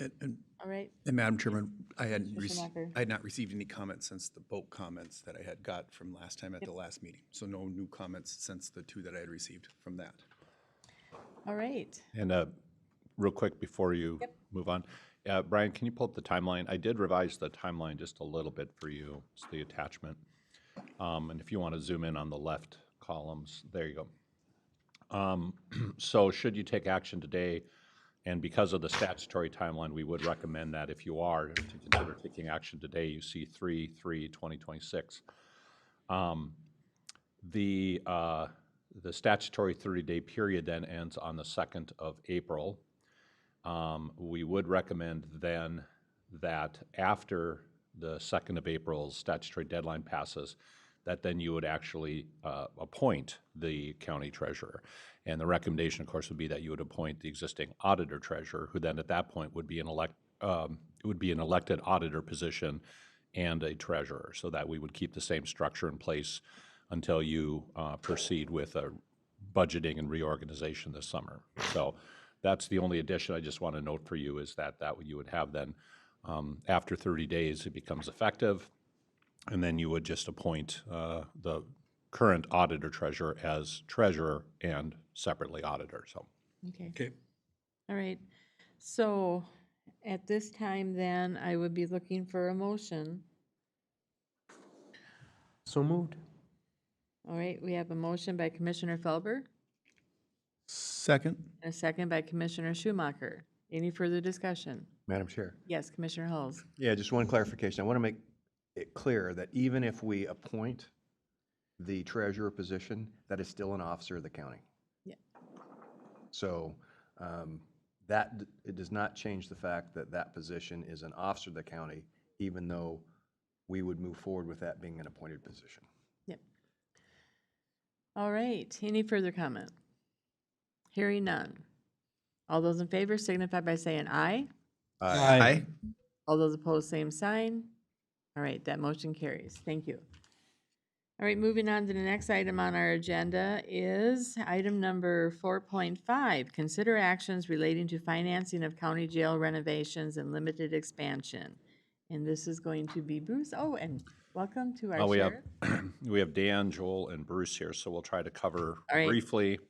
All right. And Madam Chairman, I had Schumacher. not received any comments since the boat comments that I had got from last time at the last meeting. So no new comments since the two that I had received from that. All right. And real quick before you move on, Brian, can you pull up the timeline? I did revise the timeline just a little bit for you. It's the attachment. And if you want to zoom in on the left columns, there you go. So should you take action today, and because of the statutory timeline, we would recommend that if you are to consider taking action today, you see 3/3/2026. The statutory 30-day period then ends on the 2nd of April. We would recommend then that after the 2nd of April's statutory deadline passes, that then you would actually appoint the county treasurer. And the recommendation, of course, would be that you would appoint the existing auditor treasurer, who then at that point would be an elected auditor position and a treasurer, so that we would keep the same structure in place until you proceed with budgeting and reorganization this summer. So that's the only addition I just want to note for you, is that you would have then, after 30 days, it becomes effective, and then you would just appoint the current auditor treasurer as treasurer and separately auditor, so. Okay. All right. So at this time then, I would be looking for a motion. So moved. All right, we have a motion by Commissioner Felber Second. and a second by Commissioner Schumacher. Any further discussion? Madam Chair. Yes, Commissioner Hulls. Yeah, just one clarification. I want to make it clear that even if we appoint the treasurer position, that is still an officer of the county. Yeah. So it does not change the fact that that position is an officer of the county, even though we would move forward with that being an appointed position. Yep. All right, any further comment? Hearing none. All those in favor signify by saying aye. Aye. All those opposed, same sign. All right, that motion carries. Thank you. All right, moving on to the next item on our agenda is item number 4.5, consider actions relating to financing of county jail renovations and limited expansion. And this is going to be Bruce. Oh, and welcome to our sheriff. We have Dan, Joel, and Bruce here, so we'll try to cover All right. briefly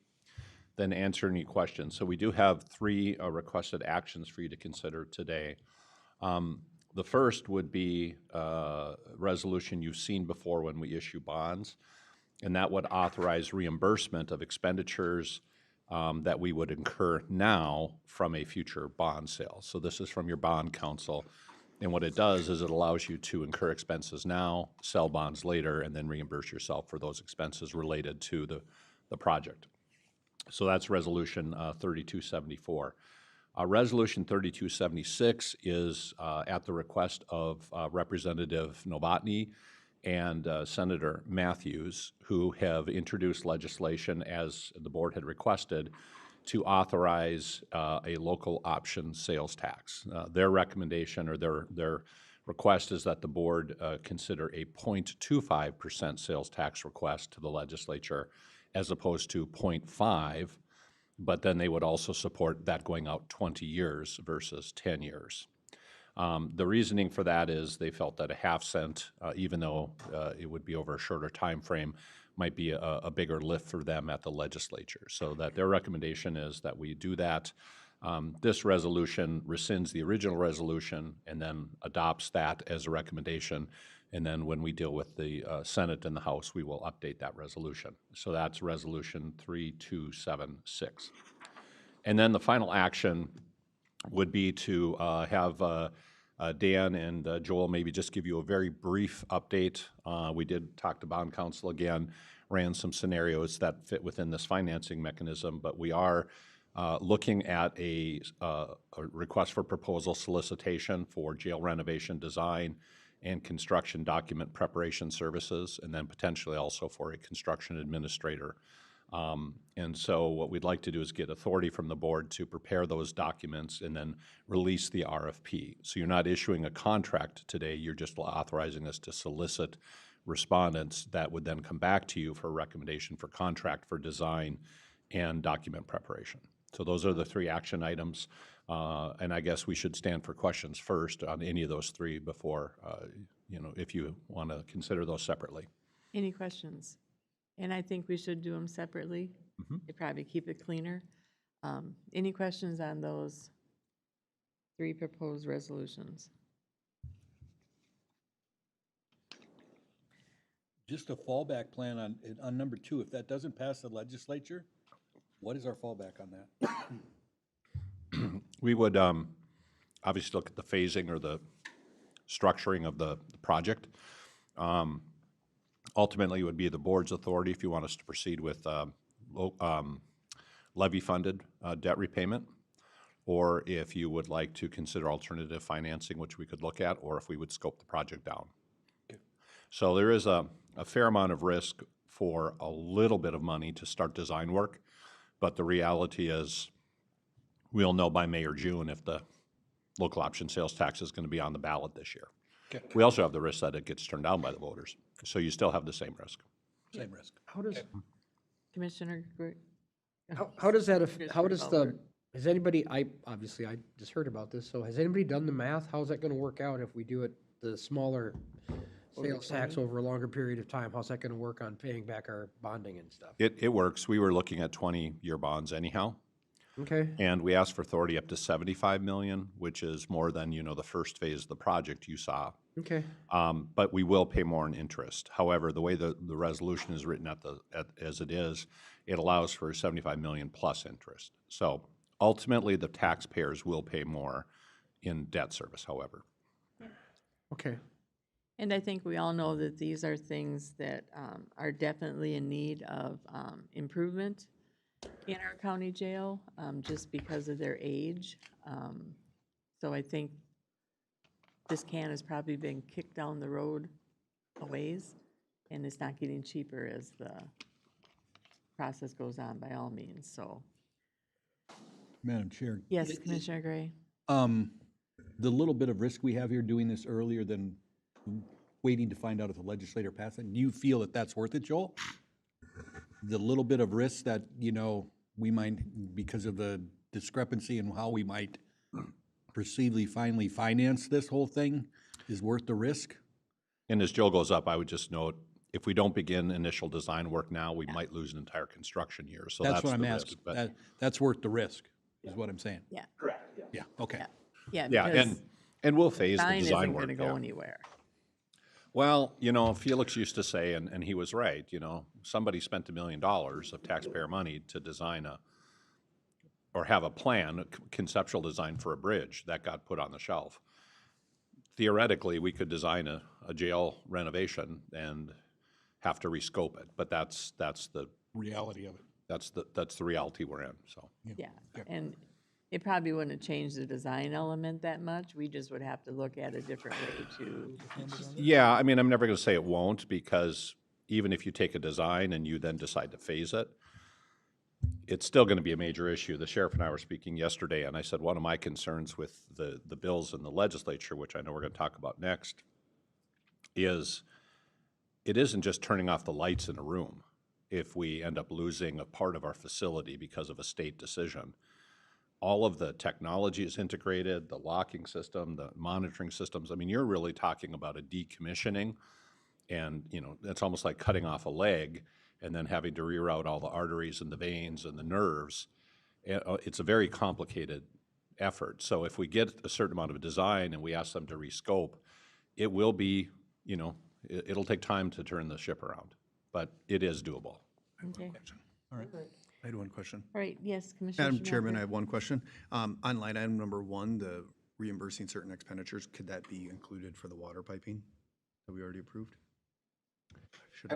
then answer any questions. So we do have three requested actions for you to consider today. The first would be a resolution you've seen before when we issue bonds, and that would authorize reimbursement of expenditures that we would incur now from a future bond sale. So this is from your bond counsel, and what it does is it allows you to incur expenses now, sell bonds later, and then reimburse yourself for those expenses related to the project. So that's Resolution 3274. Resolution 3276 is at the request of Representative Novotny and Senator Matthews, who have introduced legislation, as the board had requested, to authorize a local option sales tax. Their recommendation or their request is that the board consider a 0.25% sales tax request to the legislature as opposed to 0.5%, but then they would also support that going out 20 years versus 10 years. The reasoning for that is they felt that a half cent, even though it would be over a shorter time frame, might be a bigger lift for them at the legislature. So that their recommendation is that we do that. This resolution rescinds the original resolution and then adopts that as a recommendation. And then when we deal with the Senate and the House, we will update that resolution. So that's Resolution 3276. And then the final action would be to have Dan and Joel maybe just give you a very brief update. We did talk to bond counsel again, ran some scenarios that fit within this financing mechanism, but we are looking at a request for proposal solicitation for jail renovation design and construction document preparation services, and then potentially also for a construction administrator. And so what we'd like to do is get authority from the board to prepare those documents and then release the RFP. So you're not issuing a contract today, you're just authorizing us to solicit respondents that would then come back to you for a recommendation for contract for design and document preparation. So those are the three action items. And I guess we should stand for questions first on any of those three before, if you want to consider those separately. Any questions? And I think we should do them separately. They probably keep it cleaner. Any questions on those three proposed resolutions? Just a fallback plan on number 2. If that doesn't pass the legislature, what is our fallback on that? We would obviously look at the phasing or the structuring of the project. Ultimately, it would be the board's authority if you want us to proceed with levy-funded debt repayment, or if you would like to consider alternative financing, which we could look at, or if we would scope the project down. Okay. So there is a fair amount of risk for a little bit of money to start design work, but the reality is we'll know by May or June if the local option sales tax is going to be on the ballot this year. Okay. We also have the risk that it gets turned down by the voters, so you still have the same risk. Same risk. How does, Commissioner Gray? how does that, how does has anybody, obviously I just heard about this, so has anybody done the math? How's that gonna work out if we do it, the smaller sales tax over a longer period of time? How's that gonna work on paying back our bonding and stuff? It works. We were looking at 20-year bonds anyhow. Okay. And we asked for authority up to $75 million, which is more than, the first phase of the project you saw. Okay. But we will pay more in interest. However, the way the resolution is written as it is, it allows for $75 million plus interest. So ultimately, the taxpayers will pay more in debt service, however. Okay. And I think we all know that these are things that are definitely in need of improvement in our county jail, just because of their age. So I think this can has probably been kicked down the road a ways, and it's not getting cheaper as the process goes on by all means, so. Madam Chair. Yes, Commissioner Gray. The little bit of risk we have here doing this earlier than waiting to find out if the legislator passes it, do you feel that that's worth it, Joel? The little bit of risk that, we might, because of the discrepancy in how we might perceivably finally finance this whole thing, is worth the risk? And as Joel goes up, I would just note, if we don't begin initial design work now, we might lose an entire construction year. So That's what the I'm risk, asking. but- That's worth the risk, is what I'm saying. Yeah. Correct, Yeah, okay. Yeah, Yeah, because and we'll phase the sign design isn't work. gonna go yeah. anywhere. Well, Felix used to say, and he was right, somebody spent $1 million of taxpayer money to design or have a plan, a conceptual design for a bridge that got put on the shelf. Theoretically, we could design a jail renovation and have to rescope it, but that's the Reality of it. that's the reality we're in, so. Yeah, and it probably wouldn't have changed the design element that much. We just would have to look at a different way to. Yeah, I mean, I'm never going to say it won't, because even if you take a design and you then decide to phase it, it's still going to be a major issue. The sheriff and I were speaking yesterday, and I said one of my concerns with the bills in the legislature, which I know we're going to talk about next, is it isn't just turning off the lights in a room if we end up losing a part of our facility because of a state decision. All of the technology is integrated, the locking system, the monitoring systems. I mean, you're really talking about a decommissioning, and it's almost like cutting off a leg and then having to reroute all the arteries and the veins and the nerves. It's a very complicated effort. So if we get a certain amount of design and we ask them to rescope, it will be, it'll take time to turn the ship around, but it is doable. Okay. All right. I had one question. All right, yes, Commissioner Madam Chairman, Schumacher. I have one question. On line item number 1, the reimbursing certain expenditures, could that be included for the water piping that we already approved? I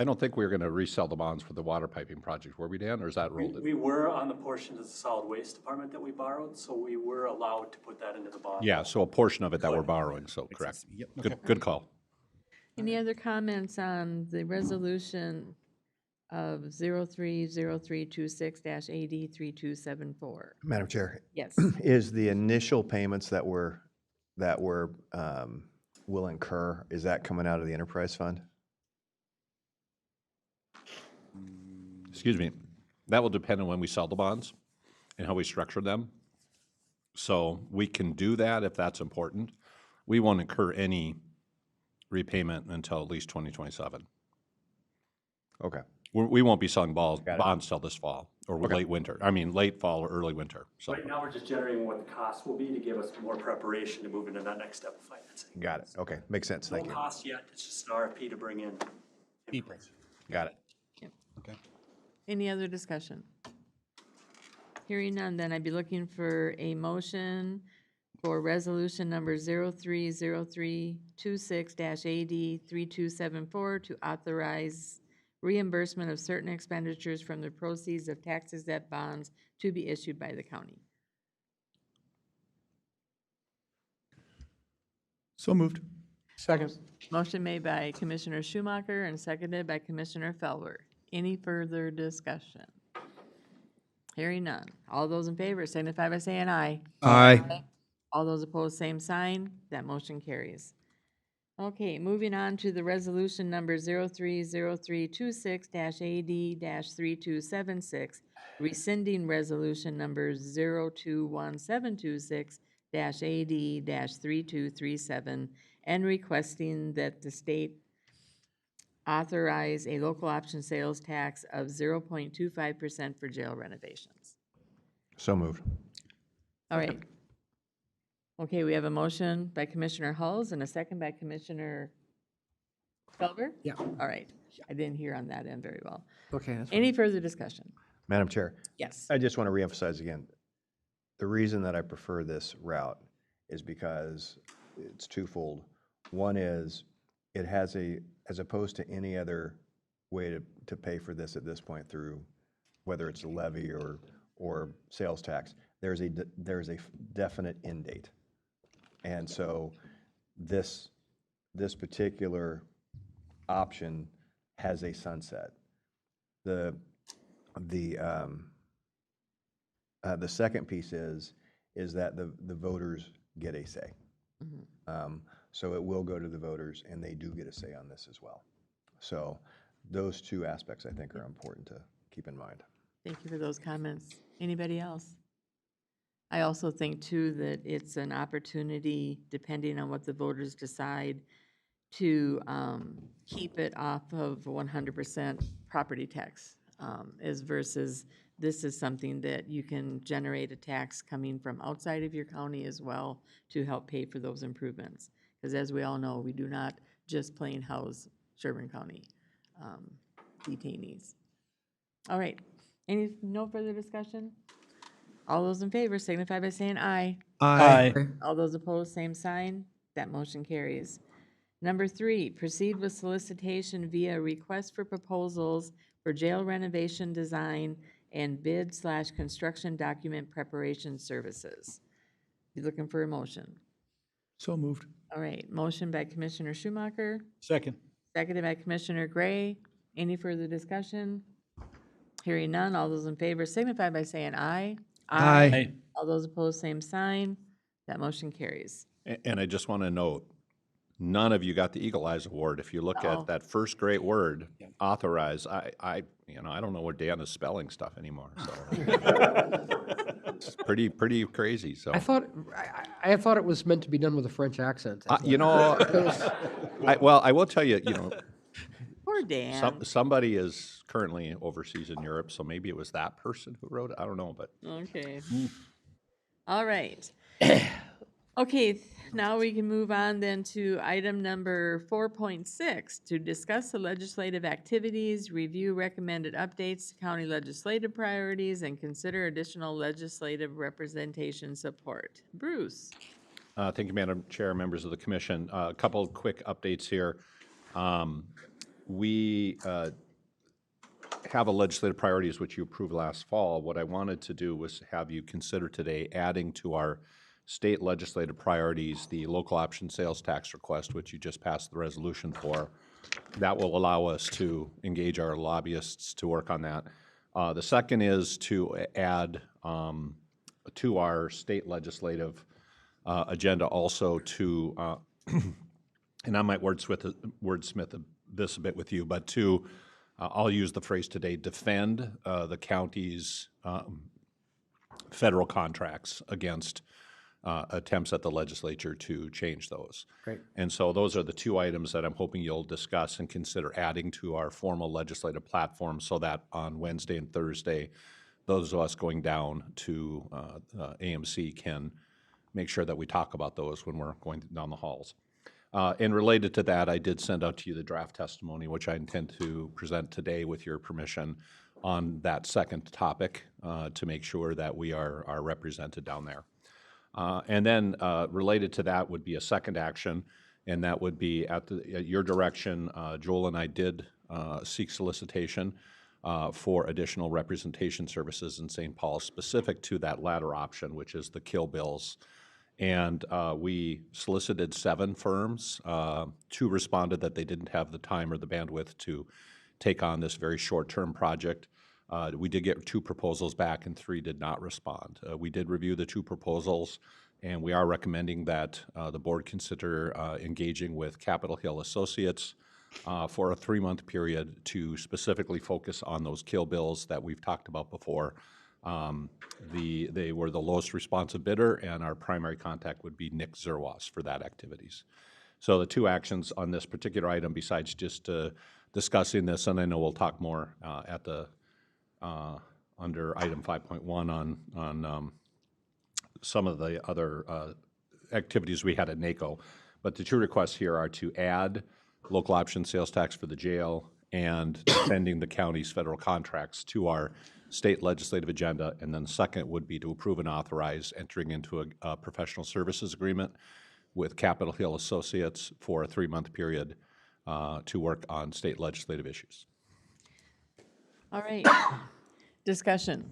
don't think we were going to resell the bonds for the water piping project, were we, Dan, or is that rolled in? We were on the portion of the solid waste department that we borrowed, so we were allowed to put that into the bond. Yeah, so a portion of it that we're borrowing, so correct. Yep. Good call. Any other comments on the resolution of 030326-AD3274? Madam Chair. Yes. Is the initial payments that will incur, is that coming out of the enterprise fund? Excuse me. That will depend on when we sell the bonds and how we structure them. So we can do that if that's important. We won't incur any repayment until at least 2027. Okay. We won't be selling bonds till this fall or Okay. late fall or early winter. So Right now, we're just generating what the cost will be to give us more preparation to move into that next step of financing. Got it. Okay. Makes sense. Thank No you. cost yet, it's just an RFP to bring in. People. Got it. Okay. Any other discussion? Hearing none, then I'd be looking for a motion for resolution number 030326-AD3274 to authorize reimbursement of certain expenditures from the proceeds of tax-exempt bonds to be issued by the county. So moved. Second. Motion made by Commissioner Schumacher and seconded by Commissioner Felber. Any further discussion? Hearing none. All those in favor signify by saying aye. Aye. All those opposed, same sign. That motion carries. Okay, moving on to the resolution number 030326-AD-3276, rescinding resolution number 021726-AD-3237, and requesting that the state authorize a local option sales tax of 0.25% for jail renovations. So moved. All right. Okay, we have a motion by Commissioner Hulls and a second by Commissioner Felber? Yeah. All right. I didn't hear on that end very well. Okay, that's Any further discussion? Madam Chair. Yes. I just want to reemphasize again, the reason that I prefer this route is because it's twofold. One is it has as opposed to any other way to pay for this at this point through, whether it's a levy or sales tax, there's a definite end date. And so this particular option has a sunset. The second piece is that the voters get a say. So it will go to the voters, and they do get a say on this as well. So those two aspects, I think, are important to keep in mind. Thank you for those comments. Anybody else? I also think, too, that it's an opportunity, depending on what the voters decide, to keep it off of 100% property tax, as versus this is something that you can generate a tax coming from outside of your county as well to help pay for those improvements. Because as we all know, we do not just plain house Sherburne County detainees. All right, no further discussion? All those in favor signify by saying aye. Aye. All those opposed, same sign. That motion carries. Number 3, proceed with solicitation via request for proposals for jail renovation design and bid/construction document preparation services. You looking for a motion? So moved. All right, motion by Commissioner Schumacher, Second. seconded by Commissioner Gray. Any further discussion? Hearing none, all those in favor signify by saying aye. Aye. All those opposed, same sign. That motion carries. And I just want to note, none of you got the Eagle Eyes Award. If you look Uh-oh. at that first great word, authorize, I don't know where Dan is spelling stuff anymore, so. It's pretty crazy, so. I thought it was meant to be done with a French accent. You know, I will tell you, Poor Dan. somebody is currently overseas in Europe, so maybe it was that person who wrote it. I don't know, but. Okay. All right. Okay, now we can move on then to item number 4.6, to discuss the legislative activities, review recommended updates to county legislative priorities, and consider additional legislative representation support. Bruce? Thank you, Madam Chair, members of the commission. A couple of quick updates here. We have a legislative priorities which you approved last fall. What I wanted to do was have you consider today adding to our state legislative priorities the local option sales tax request, which you just passed the resolution for. That will allow us to engage our lobbyists to work on that. The second is to add to our state legislative agenda also to, and I might wordsmith this a bit with you, but to, I'll use the phrase today, defend the county's federal contracts against attempts at the legislature to change those. Great. And so those are the two items that I'm hoping you'll discuss and consider adding to our formal legislative platform so that on Wednesday and Thursday, those of us going down to AMC can make sure that we talk about those when we're going down the halls. And related to that, I did send out to you the draft testimony, which I intend to present today with your permission on that second topic to make sure that we are represented down there. And then related to that would be a second action, and that would be at your direction. Joel and I did seek solicitation for additional representation services in St. Paul specific to that latter option, which is the kill bills. And we solicited 7 firms. 2 responded that they didn't have the time or the bandwidth to take on this very short-term project. We did get 2 proposals back and 3 did not respond. We did review the 2 proposals, and we are recommending that the board consider engaging with Capitol Hill Associates for a 3-month period to specifically focus on those kill bills that we've talked about before. They were the lowest responsive bidder, and our primary contact would be Nick Zerwas for that activities. So the 2 actions on this particular item, besides just discussing this, and I know we'll talk more at the under item 5.1 on some of the other activities we had at NACO. But the 2 requests here are to add local option sales tax for the jail and defending the county's federal contracts to our state legislative agenda. And then the second would be to approve and authorize entering into a professional services agreement with Capitol Hill Associates for a 3-month period to work on state legislative issues. All right. Discussion.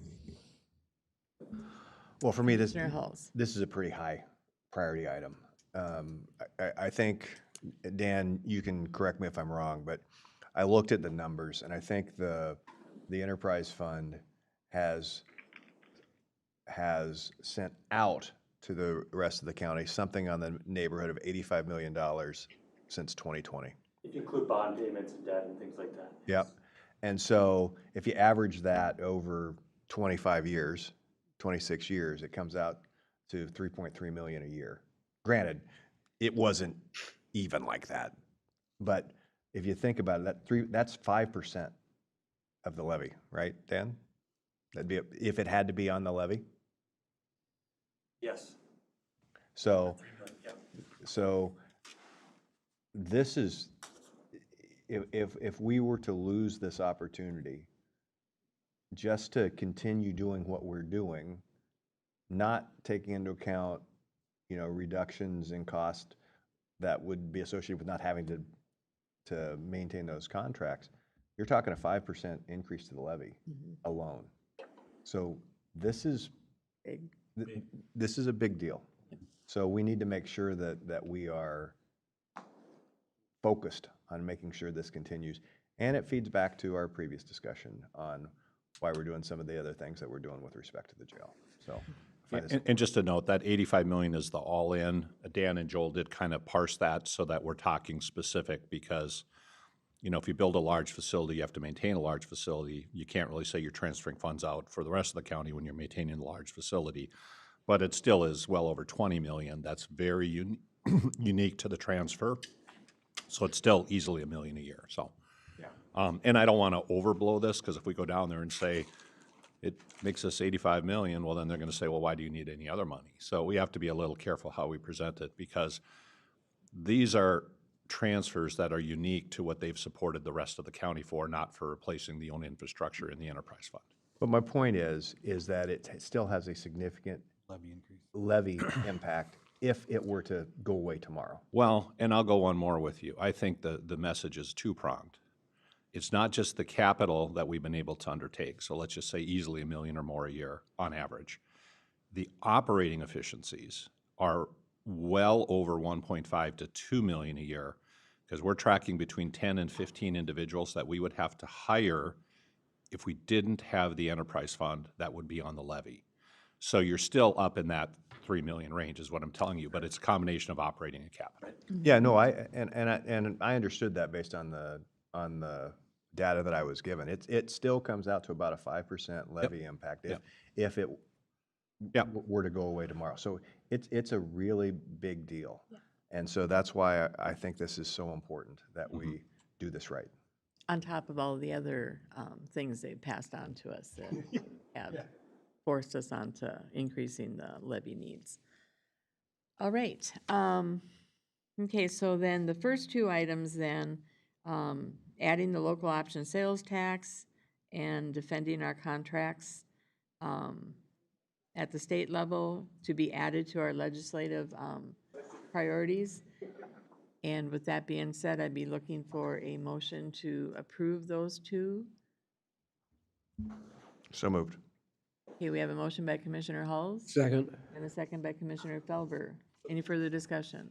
Well, for me, this Commissioner Halls. is a pretty high priority item. I think, Dan, you can correct me if I'm wrong, but I looked at the numbers, and I think the enterprise fund has sent out to the rest of the county something on the neighborhood of $85 million since 2020. If you include bond payments and debt and things like that. Yep. And so if you average that over 25 years, 26 years, it comes out to 3.3 million a year. Granted, it wasn't even like that But if you think about it, that's 5% of the levy, right, Dan? That'd be, if it had to be on the levy? Yes. So, 3 million, yep. so this is, if we were to lose this opportunity, just to continue doing what we're doing, not taking into account, reductions in cost that would be associated with not having to maintain those contracts, you're talking a 5% increase to the levy alone. So this is Big. This is a big deal. So we need to make sure that we are focused on making sure this continues. And it feeds back to our previous discussion on why we're doing some of the other things that we're doing with respect to the jail. So, and just to note, that 85 million is the all-in. Dan and Joel did kind of parse that so that we're talking specific, because, if you build a large facility, you have to maintain a large facility. You can't really say you're transferring funds out for the rest of the county when you're maintaining a large facility. But it still is well over 20 million. That's very unique to the transfer. So it's still easily $1 million a year. So, and I don't want to overblow this, because if we go down there and say it makes us 85 million, well, then they're going to say, well, why do you need any other money? So we have to be a little careful how we present it, because these are transfers that are unique to what they've supported the rest of the county for, not for replacing the own infrastructure in the enterprise fund. but my point is that it still has a significant levy impact if it were to go away tomorrow. Well, and I'll go one more with you. I think the message is two-pronged. It's not just the capital that we've been able to undertake, so let's just say easily $1 million or more a year on average. The operating efficiencies are well over 1.5 to 2 million a year, because we're tracking between 10 and 15 individuals that we would have to hire if we didn't have the enterprise fund that would be on the levy. So you're still up in that 3 million range is what I'm telling you, but it's a combination of operating and capital. Yeah, no, I understood that based on the data that I was given. It still comes out to about a 5% levy impact if it were to go away tomorrow. So it's a really big deal. And so that's why I think this is so important that we do this right. On top of all the other things they've passed on to us that have forced us on to increasing the levy needs. All right. Okay, so then the first two items then, adding the local option sales tax and defending our contracts at the state level to be added to our legislative priorities. And with that being said, I'd be looking for a motion to approve those two. So moved. Okay, we have a motion by Commissioner Hulls. Second. And a second by Commissioner Felber. Any further discussion?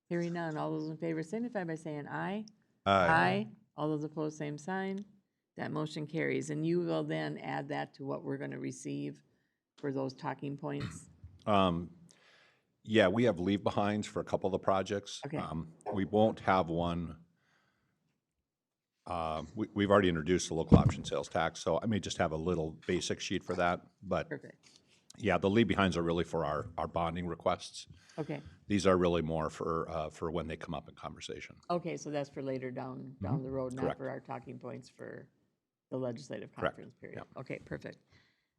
Hearing none. All those in favor signify by saying aye. Aye. All those opposed, same sign. That motion carries. And you will then add that to what we're going to receive for those talking points? Yeah, we have leave behinds for a couple of the projects. Okay. We won't have one. We've already introduced the local option sales tax, so I may just have a little basic sheet for that. But Perfect. yeah, the leave behinds are really for our bonding requests. Okay. These are really more for when they come up in conversation. Okay, so that's for later down the road, not Correct. for our talking points for the legislative Correct. conference period. Okay, perfect.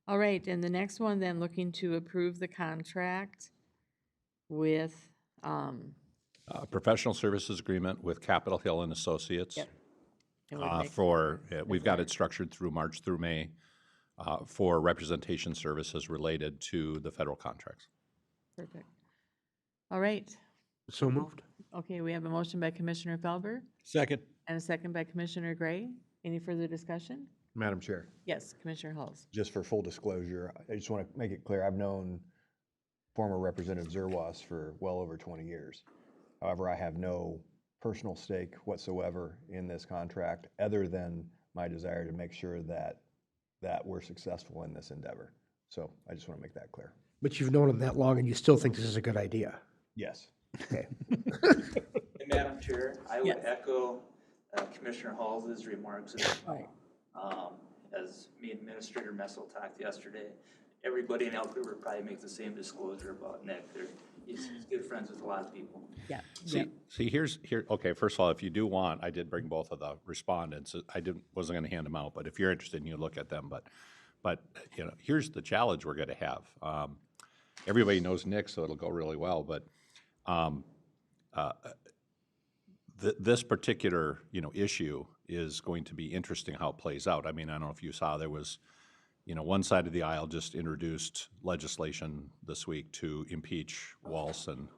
All right, and the next one then, looking to approve the contract with, Professional services agreement with Capitol Hill and Associates. Yep. And we'll We've got it structured through March through May for representation services related to the federal contracts. Perfect. All right. So moved. Okay, we have a motion by Commissioner Felber Second. and a second by Commissioner Gray. Any further discussion? Madam Chair, Yes, Commissioner Hulls. just for full disclosure, I just want to make it clear, I've known former Representative Zerwas for well over 20 years. However, I have no personal stake whatsoever in this contract, other than my desire to make sure that we're successful in this endeavor. So I just want to make that clear. But you've known him that long and you still think this is a good idea? Yes. Okay. And Madam Chair, I would Yes. echo Commissioner Hall's remarks. Right. As me and Administrator Messel talked yesterday, everybody in Elk River probably makes the same disclosure about Nick. He's good friends with a lot of people. Yeah. See, okay, first of all, if you do want, I did bring both of the respondents. Wasn't gonna hand them out, but if you're interested, you can look at them. But, you know, here's the challenge we're gonna have. Everybody knows Nick, so it'll go really well, but, this particular, you know, issue is going to be interesting how it plays out. I mean, I don't know if you saw, there was, you know, one side of the aisle just introduced legislation this week to impeach Walz and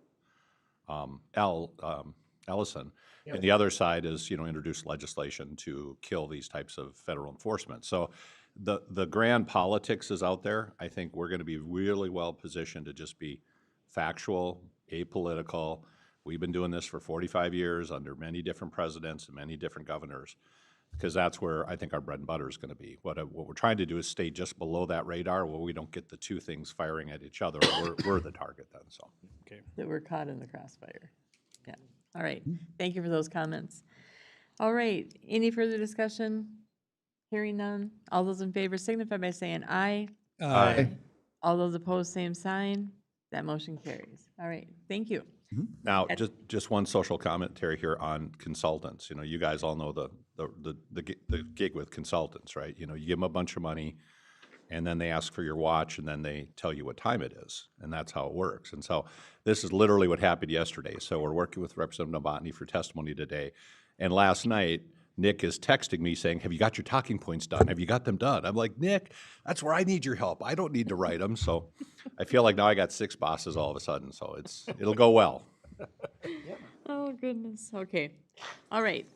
Ellison. And the other side is, you know, introduced legislation to kill these types of federal enforcement. So the grand politics is out there. I think we're going to be really well positioned to just be factual, apolitical. We've been doing this for 45 years under many different presidents and many different governors, because that's where I think our bread and butter is going to be. What we're trying to do is stay just below that radar where we don't get the two things firing at each other. We're the target then, so. Okay. That we're caught in the crossfire. Yeah. All right. Thank you for those comments. All right. Any further discussion? Hearing none. All those in favor signify by saying aye. Aye. All those opposed, same sign. That motion carries. All right. Thank you. Now, just one social commentary here on consultants. You know, you guys all know the gig with consultants, right? You know, you give them a bunch of money, and then they ask for your watch, and then they tell you what time it is, and that's how it works. And so this is literally what happened yesterday. So we're working with Representative Novotny for testimony today, and last night, Nick is texting me saying, have you got your talking points done? Have you got them done? I'm like, Nick, that's where I need your help. I don't need to write them. So I feel like now I got 6 bosses all of a sudden, so it'll go well. Oh, goodness. Okay. All right.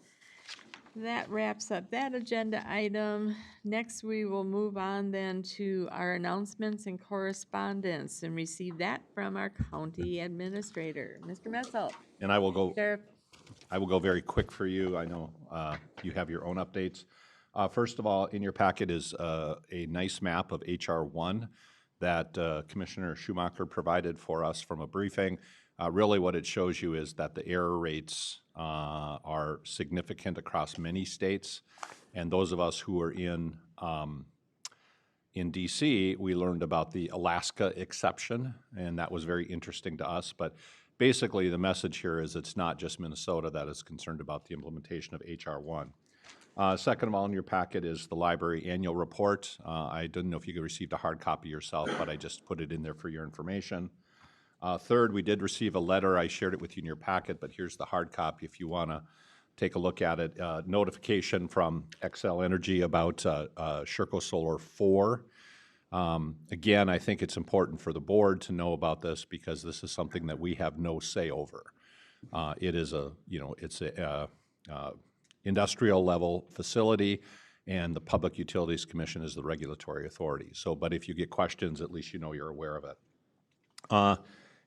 That wraps up that agenda item. Next, we will move on then to our announcements and correspondence and receive that from our county administrator, Mr. Metzel. And I will go. Sheriff. I will go very quick for you. I know you have your own updates. First of all, in your packet is a nice map of HR 1 that Commissioner Schumacher provided for us from a briefing. Really what it shows you is that the error rates are significant across many states. And those of us who are in DC, we learned about the Alaska exception, and that was very interesting to us. But basically, the message here is it's not just Minnesota that is concerned about the implementation of HR 1. Second of all, in your packet is the library annual report. I didn't know if you received a hard copy yourself, but I just put it in there for your information. Third, we did receive a letter. I shared it with you in your packet, but here's the hard copy if you want to take a look at it. Notification from Xcel Energy about Sherco Solar 4. Again, I think it's important for the board to know about this because this is something that we have no say over. It is it's a industrial level facility, and the Public Utilities Commission is the regulatory authority. So, but if you get questions, at least you know you're aware of it.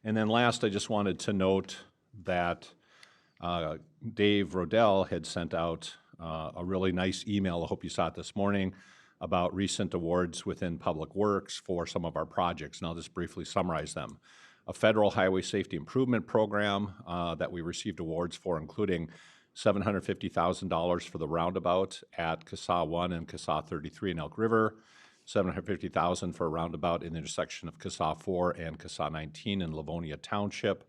And then last, I just wanted to note that Dave Rodell had sent out a really nice email, I hope you saw it this morning, about recent awards within Public Works for some of our projects, and I'll just briefly summarize them. A federal highway safety improvement program that we received awards for, including $750,000 for the roundabout at CASA 1 and CASA 33 in Elk River, $750,000 for a roundabout in the intersection of CASA 4 and CASA 19 in Livonia Township,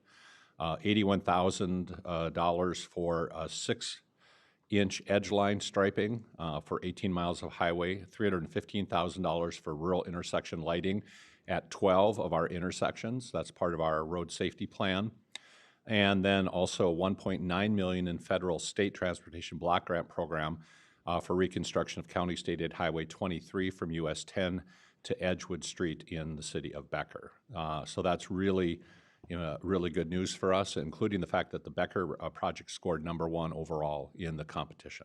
$81,000 for 6-inch edge line striping for 18 miles of highway, $315,000 for rural intersection lighting at 12 of our intersections. That's part of our road safety plan. And then also $1.9 million in federal state transportation block grant program for reconstruction of County State Aid Highway 23 from US 10 to Edgewood Street in the city of Becker. So that's really, really good news for us, including the fact that the Becker project scored #1 overall in the competition.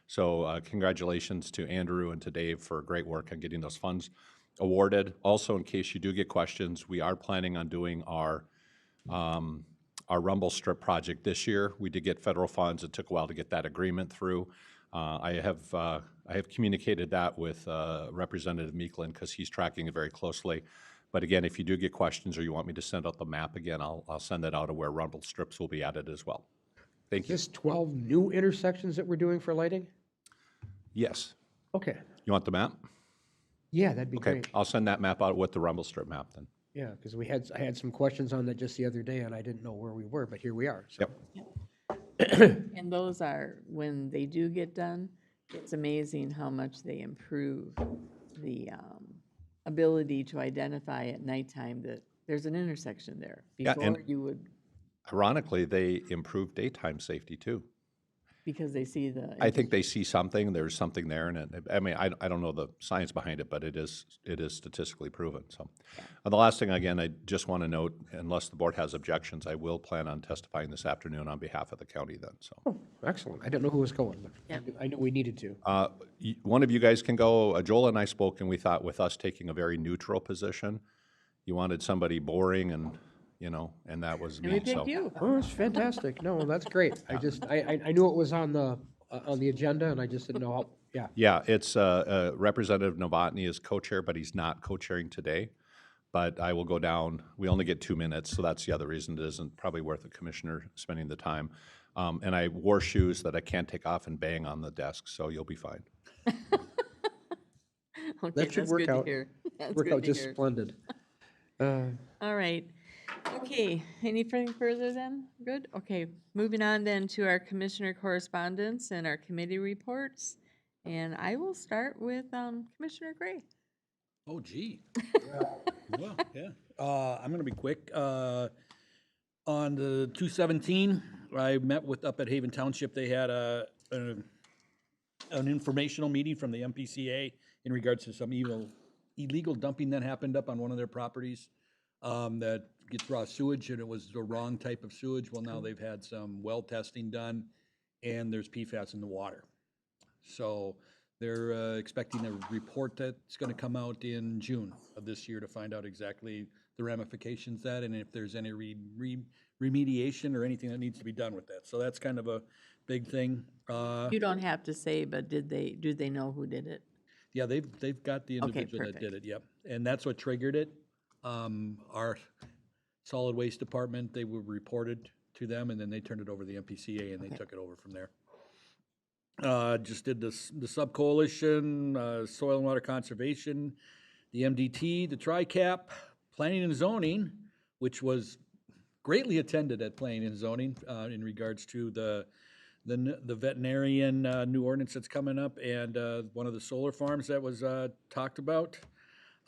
So congratulations to Andrew and to Dave for great work on getting those funds awarded. Also, in case you do get questions, we are planning on doing our Rumble Strip project this year. We did get federal funds. It took a while to get that agreement through. I have communicated that with Representative Meeklin because he's tracking it very closely. But again, if you do get questions or you want me to send out the map again, I'll send that out of where Rumble Strips will be added as well. Thank you. Is this 12 new intersections that we're doing for lighting? Yes. Okay. You want the map? Yeah, that'd be Okay, great. I'll send that map out with the Rumble Strip map then. Yeah, because I had some questions on that just the other day, and I didn't know where we were, but here we are, so. And those are, when they do get done, it's amazing how much they improve the ability to identify at nighttime that there's an intersection there. Yeah, and Before you would, ironically, they improve daytime safety too. because they see the. I think they see something, there's something there, and I mean, I don't know the science behind it, but it is statistically proven, so. The last thing, again, I just want to note, unless the board has objections, I will plan on testifying this afternoon on behalf of the county then, so. Oh, excellent. I didn't know who was going, but I knew we needed to. One of you guys can go. Joel and I spoke, and we thought with us taking a very neutral position, you wanted somebody boring and, and that was And we me, so. picked you. Oh, it's fantastic. No, that's great. I just, I knew it was on the agenda, and I just didn't know how, yeah. Yeah, it's Representative Novotny is co-chair, but he's not co-chairing today. But I will go down. We only get 2 minutes, so that's the other reason it isn't probably worth a commissioner spending the time. And I wore shoes that I can't take off and bang on the desk, so you'll be fine. Okay, That should that's work good to out, hear. That's work good out to just hear. splendid. All right. Okay, anything further then? Good? Okay, moving on then to our commissioner correspondence and our committee reports. And I will start with Commissioner Gray. Oh, gee. Well, yeah. I'm gonna be quick. On the 217, I met with, up at Haven Township, they had an informational meeting from the MPCA in regards to some illegal dumping that happened up on one of their properties, that gets raw sewage, and it was the wrong type of sewage. Well, now they've had some well testing done, and there's PFAS in the water. So they're expecting a report that's gonna come out in June of this year to find out exactly the ramifications of that, and if there's any remediation or anything that needs to be done with that. So that's kind of a big thing. You don't have to say, but do they know who did it? Yeah, they've got the Okay, individual that did perfect. it, yep. And that's what triggered it. Our solid waste department, they were reported to them, and then they turned it over to the MPCA, and they took it over from there. Just did the sub-coalition, soil and water conservation, the MDT, the TRICAP, planning and zoning, which was greatly attended at planning and zoning, in regards to the veterinarian, new ordinance that's coming up, and, one of the solar farms that was, talked about.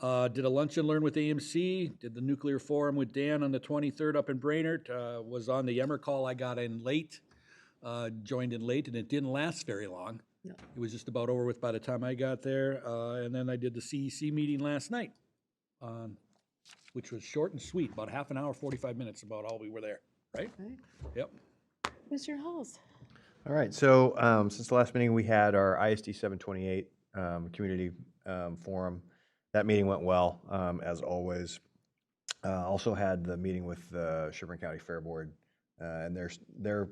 Did a lunch and learn with AMC, did the nuclear forum with Dan on the 23rd up in Brainerd, was on the Emmer call. I got in late, joined in late, and it didn't last very long. No. It was just about over with by the time I got there, and then I did the CEC meeting last night, which was short and sweet, about half an hour, 45 minutes, about all we were there, right? Right. Yep. Mr. Halls? All right, so since the last meeting, we had our ISD 728 community forum. That meeting went well, as always. Also had the meeting with the Sherburne County Fair Board, and they're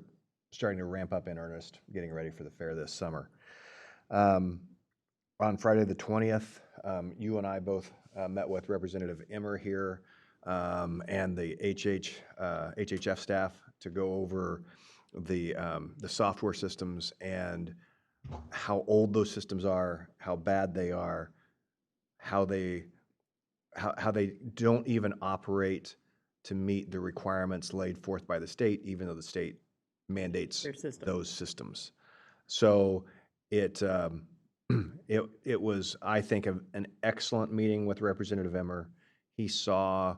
starting to ramp up in earnest, getting ready for the fair this summer. On Friday the 20th, you and I both met with Representative Emmer here and the HHF staff to go over the software systems and how old those systems are, how bad they are, how they don't even operate to meet the requirements laid forth by the state, even though the state mandates those systems. So it was, I think, an excellent meeting with Representative Emmer. He saw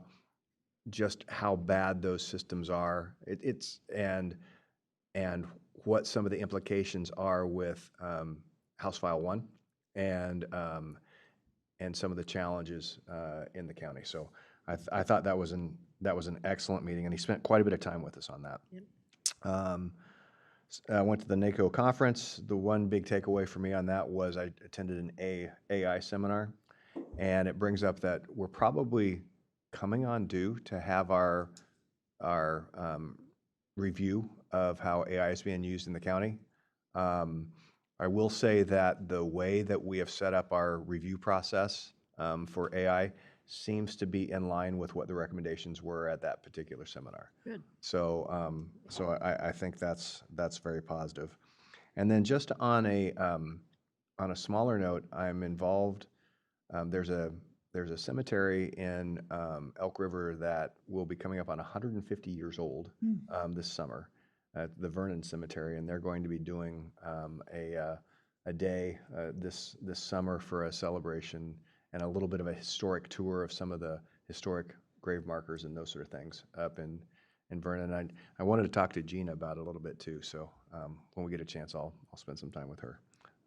just how bad those systems are. And what some of the implications are with House File 1 and some of the challenges in the county. So I thought that was an excellent meeting, and he spent quite a bit of time with us on that. Yep. I went to the NACO conference. The one big takeaway for me on that was I attended an AI seminar, and it brings up that we're probably coming on due to have our review of how AI is being used in the county. I will say that the way that we have set up our review process for AI seems to be in line with what the recommendations were at that particular seminar. Good. So, I think that's very positive. And then just on a smaller note, I'm involved. There's a there's a cemetery in Elk River that will be coming up on 150 years old this summer, at the Vernon Cemetery, and they're going to be doing a day this summer for a celebration and a little bit of a historic tour of some of the historic grave markers and those sort of things up in Vernon. I wanted to talk to Gina about it a little bit too, so when we get a chance, I'll spend some time with her.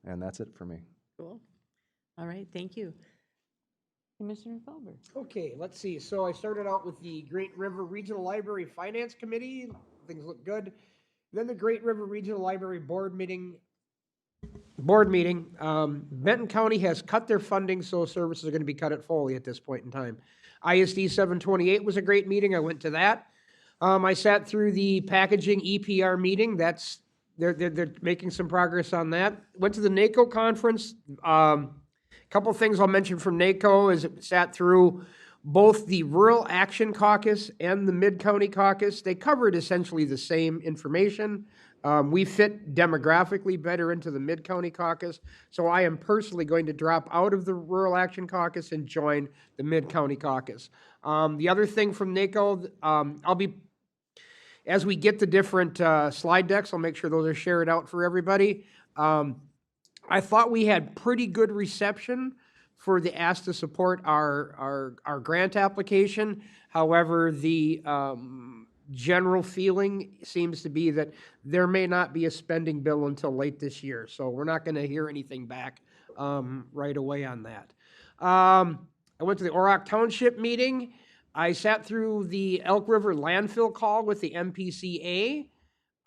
And that's it for me. Cool. All right, thank you. Commissioner Felber. Okay, let's see. So I started out with the Great River Regional Library Finance Committee. Things look good. Then the Great River Regional Library Board meeting. Benton County has cut their funding, so services are going to be cut at Foley at this point in time. ISD 728 was a great meeting. I went to that. I sat through the packaging EPR meeting. They're making some progress on that. Went to the NACO conference. Couple things I'll mention from NACO is it sat through both the Rural Action Caucus and the Mid-County Caucus. They covered essentially the same information. We fit demographically better into the Mid-County Caucus, so I am personally going to drop out of the Rural Action Caucus and join the Mid-County Caucus. The other thing from NACO, as we get the different slide decks, I'll make sure those are shared out for everybody. I thought we had pretty good reception for the ask to support our grant application. However, the general feeling seems to be that there may not be a spending bill until late this year. So we're not going to hear anything back right away on that. I went to the Orac Township meeting. I sat through the Elk River landfill call with the MPCA.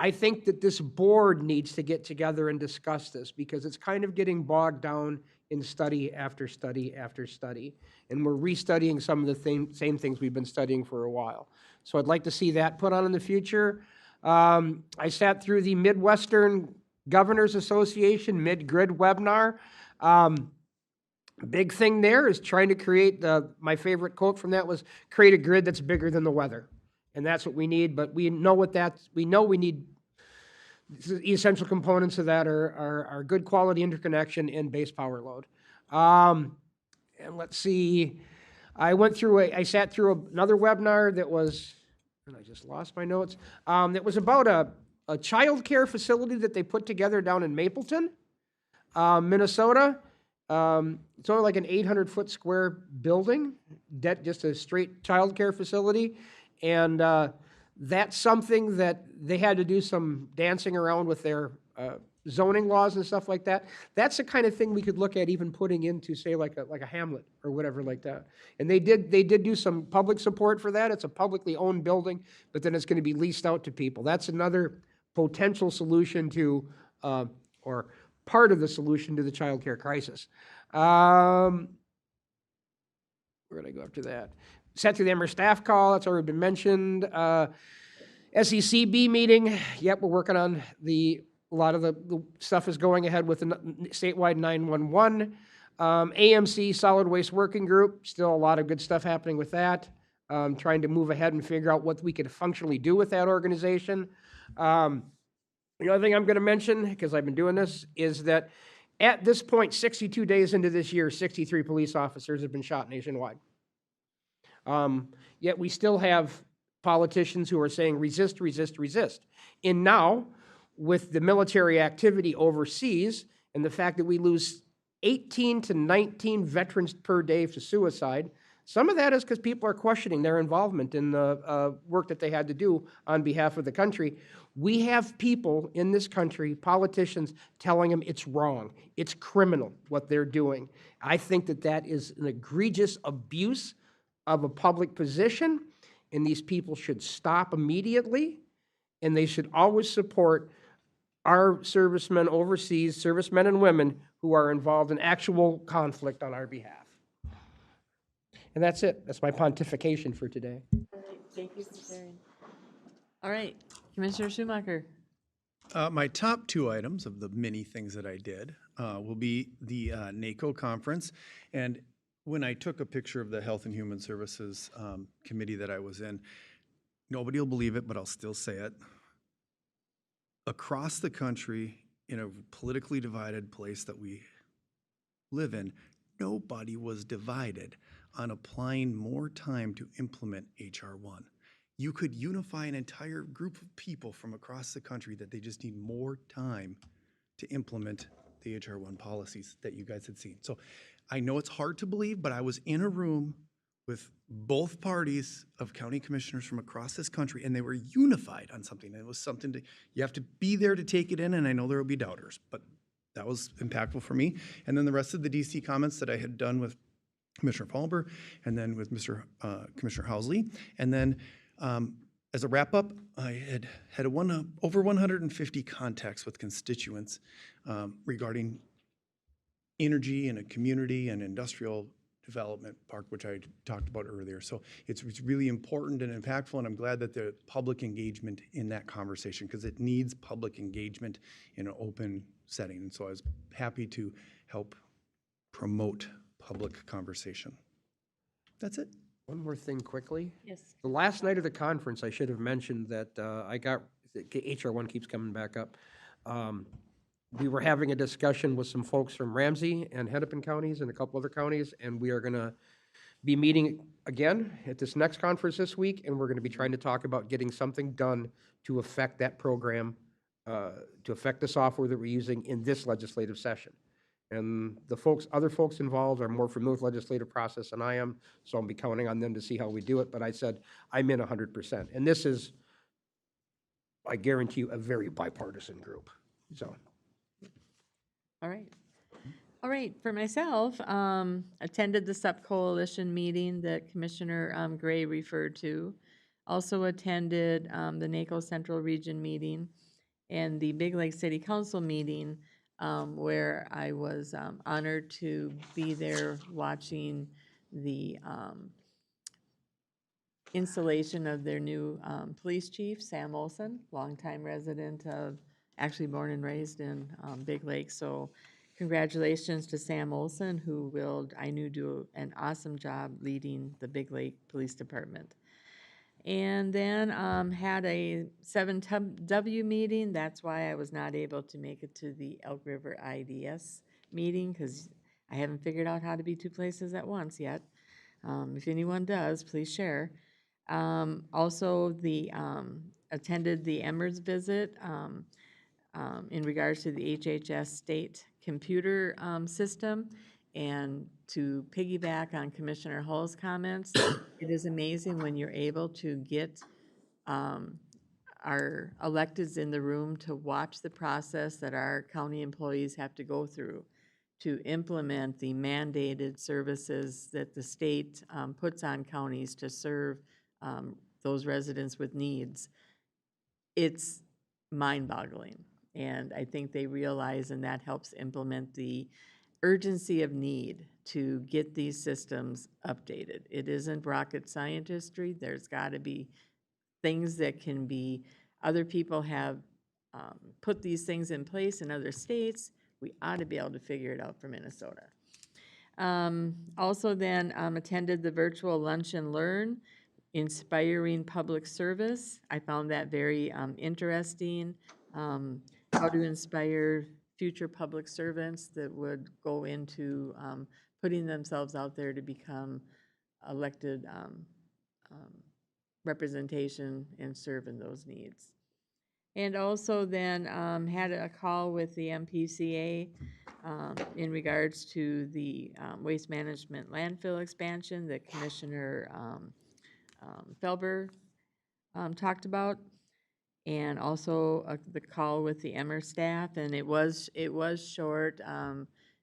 I think that this board needs to get together and discuss this because it's kind of getting bogged down in study after study after study. And we're restudying some of the same things we've been studying for a while. So I'd like to see that put on in the future. I sat through the Midwestern Governors Association Mid-Grid webinar. Big thing there is trying to create my favorite quote from that was, create a grid that's bigger than the weather. And that's what we need, but we know we need the essential components of that are good quality interconnection and base power load. And let's see, I sat through another webinar that was, and I just lost my notes, that was about a child care facility that they put together down in Mapleton, Minnesota. It's only like an 800-foot square building, just a straight child care facility. And that's something that they had to do some dancing around with their zoning laws and stuff like that. That's the kind of thing we could look at even putting into, say, like a hamlet or whatever like that. And they did do some public support for that. It's a publicly owned building, but then it's going to be leased out to people. That's another potential solution to, or part of the solution to the child care crisis. Where did I go after that? Sat through the Emmer staff call, that's already been mentioned. SECB meeting, yep, we're working on a lot of the stuff is going ahead with the statewide 911. AMC Solid Waste Working Group, still a lot of good stuff happening with that. Trying to move ahead and figure out what we could functionally do with that organization. The other thing I'm going to mention, because I've been doing this, is that at this point, 62 days into this year, 63 police officers have been shot nationwide. Yet we still have politicians who are saying resist, resist, resist. And now, with the military activity overseas and the fact that we lose 18 to 19 veterans per day to suicide, some of that is because people are questioning their involvement in the work that they had to do on behalf of the country. We have people in this country, politicians, telling them it's wrong. It's criminal what they're doing. I think that that is an egregious abuse of a public position, and these people should stop immediately, and they should always support our servicemen overseas, servicemen and women who are involved in actual conflict on our behalf. And that's it. That's my pontification for today. Thank you for sharing. All right, Commissioner Schumacher. My top two items of the many things that I did will be the NACO conference. And when I took a picture of the Health and Human Services committee that I was in, nobody will believe it, but I'll still say it. Across the country, in a politically divided place that we live in, nobody was divided on applying more time to implement HR 1. You could unify an entire group of people from across the country that they just need more time to implement the HR 1 policies that you guys had seen. So I know it's hard to believe, but I was in a room with both parties of county commissioners from across this country, and they were unified on something. It was something to, you have to be there to take it in, and I know there will be doubters, but that was impactful for me. And then the rest of the DC comments that I had done with Commissioner Palmer, and then with Commissioner Housley. And then as a wrap up, I had over 150 contacts with constituents regarding energy in a community and industrial development park, which I talked about earlier. So it's really important and impactful, and I'm glad that the public engagement in that conversation, because it needs public engagement in an open setting. And so I was happy to help promote public conversation. That's it. One more thing quickly. Yes. The last night of the conference, I should have mentioned that I got, HR1 keeps coming back up. We were having a discussion with some folks from Ramsey and Hennepin counties and a couple other counties, and we are going to be meeting again at this next conference this week, and we're going to be trying to talk about getting something done to affect that program, to affect the software that we're using in this legislative session. And the other folks involved are more familiar with legislative process than I am, so I'll be counting on them to see how we do it. But I said, I'm in 100%. And this is, I guarantee you, a very bipartisan group, so. All right. All right, for myself, attended the SUP Coalition meeting that Commissioner Gray referred to. Also attended the NACO Central Region meeting and the Big Lake City Council meeting, where I was honored to be there watching the installation of their new police chief, Sam Olson, longtime resident of, actually born and raised in Big Lake. So congratulations to Sam Olson, who will, I knew, do an awesome job leading the Big Lake Police Department. And then had a 7W meeting. That's why I was not able to make it to the Elk River IDS meeting, because I haven't figured out how to be two places at once yet. If anyone does, please share. Also, attended the Emmers visit in regards to the HHS state computer system. And to piggyback on Commissioner Hull's comments, it is amazing when you're able to get our electeds in the room to watch the process that our county employees have to go through to implement the mandated services that the state puts on counties to serve those residents with needs. It's mind-boggling, and I think they realize, and that helps implement the urgency of need to get these systems updated. It isn't rocket scientistry. There's got to be things that can be, other people have put these things in place in other states. We ought to be able to figure it out for Minnesota. Also then attended the virtual Lunch and Learn, Inspiring Public Service. I found that very interesting, how to inspire future public servants that would go into putting themselves out there to become elected representation and serve in those needs. And also then had a call with the MPCA in regards to the waste management landfill expansion that Commissioner Felber talked about. And also the call with the Emmer staff, and it was short.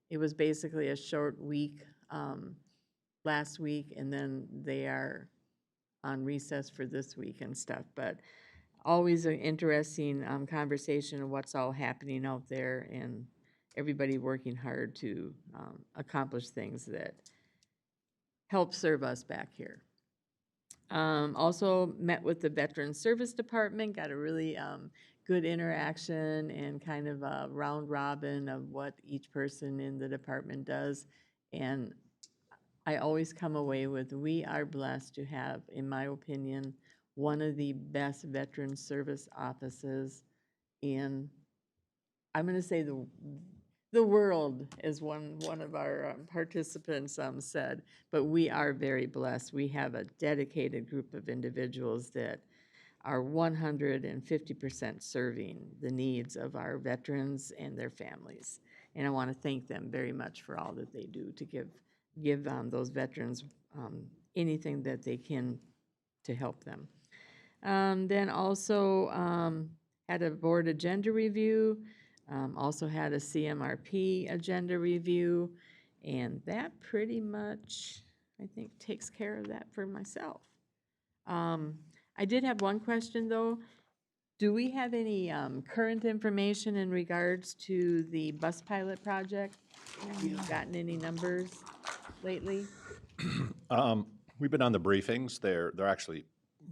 It was basically a short week last week, and then they are on recess for this week and stuff. But always an interesting conversation of what's all happening out there, and everybody working hard to accomplish things that help serve us back here. Also met with the Veterans Service Department, got a really good interaction and kind of a round robin of what each person in the department does. And I always come away with, we are blessed to have, in my opinion, one of the best Veterans Service offices in, I'm going to say the the world, as one of our participants said. But we are very blessed. We have a dedicated group of individuals that are 150% serving the needs of our veterans and their families. And I want to thank them very much for all that they do to give those veterans anything that they can to help them. Then also had a board agenda review, also had a CMRP agenda review, and that pretty much, I think, takes care of that for myself. I did have one question, though. Do we have any current information in regards to the bus pilot project? Have you gotten any numbers lately? We've been on the briefings. They're actually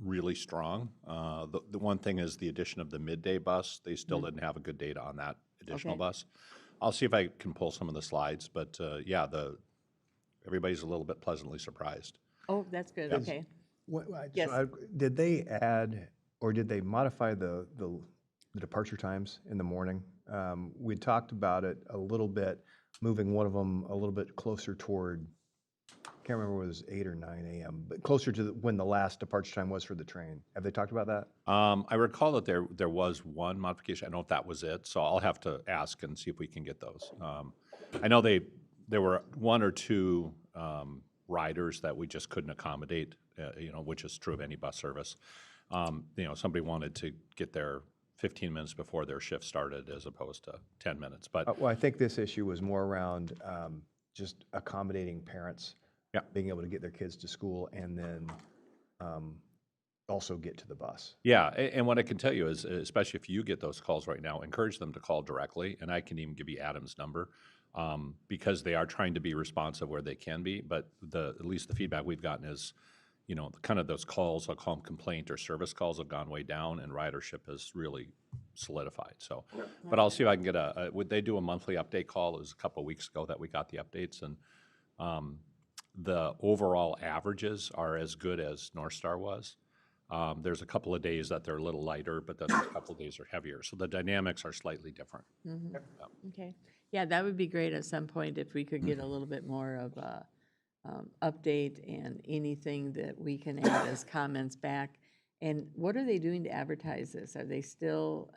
really strong. The one thing is the addition of the midday bus. They still didn't have a good data on that additional Okay. bus. I'll see if I can pull some of the slides, but yeah, everybody's a little bit pleasantly surprised. Oh, that's good, Yes. okay. Yes. Did they add, or did they modify the departure times in the morning? We talked about it a little bit, moving one of them a little bit closer toward, can't remember if it was 8 or 9 a.m., but closer to when the last departure time was for the train. Have they talked about that? I recall that there was one modification. I don't know if that was it, so I'll have to ask and see if we can get those. I know there were one or two riders that we just couldn't accommodate, which is true of any bus service. Somebody wanted to get there 15 minutes before their shift started as opposed to 10 minutes. But Well, I think this issue was more around just accommodating parents, being able to get their kids to school and then also get to the bus. yeah, and what I can tell you is, especially if you get those calls right now, encourage them to call directly, and I can even give you Adam's number, because they are trying to be responsive where they can be, but at least the feedback we've gotten is, kind of those calls, I'll call them complaint or service calls, have gone way down, and ridership has really solidified, so. But I'll see if I can get would they do a monthly update call? It was a couple of weeks ago that we got the updates, and the overall averages are as good as North Star was. There's a couple of days that they're a little lighter, but then a couple of days are heavier. So the dynamics are slightly different. Mhm. Okay. Yeah, that would be great at some point if we could get a little bit more of a update and anything that we can add as comments back. And what are they doing to advertise this? Are they still,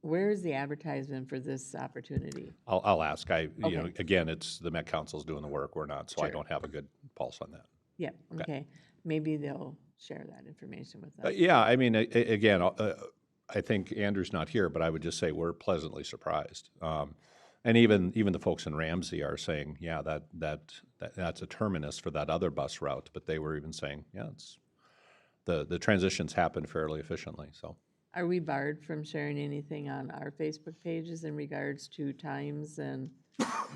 where is the advertisement for this opportunity? I'll ask. Okay. Again, it's the Met Council's doing the work. We're not, so I don't have a good pulse on that. Yeah, okay. Maybe they'll share that information with us. Yeah, I mean, again, I think Andrew's not here, but I would just say we're pleasantly surprised. And even the folks in Ramsey are saying, yeah, that's a terminus for that other bus route. But they were even saying, yeah, the transitions happen fairly efficiently. So. Are we barred from sharing anything on our Facebook pages in regards to times and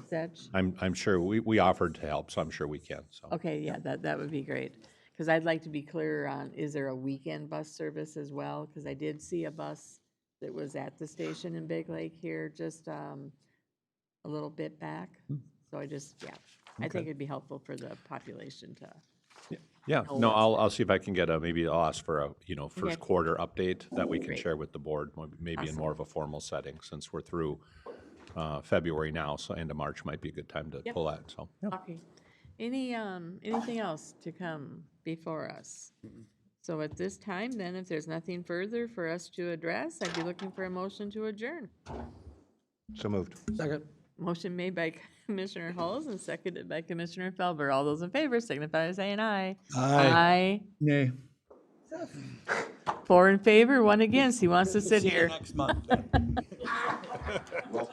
such? I'm sure we offered to help, so I'm sure we can. So. Okay, yeah, that would be great. Because I'd like to be clearer on, is there a weekend bus service as well? Because I did see a bus that was at the station in Big Lake here just a little bit back. So I think it'd be helpful for the population to. Yeah, know no, what's I'll see if I can get maybe I'll ask for a, first Okay. quarter update that we can Great. share with the board, maybe in Awesome. more of a formal setting, since we're through February now, so end of March might be a good time to Yep. pull that, so. Yeah. Okay. Anything else to come before us? So at this time, then, if there's nothing further for us to address, I'd be looking for a motion to adjourn. So moved. Second. Motion made by Commissioner Hulls and seconded by Commissioner Felber. All those in favor signify by saying aye. Aye. Nay. 4 in favor, 1 against. He wants to sit See you here. next month. Well,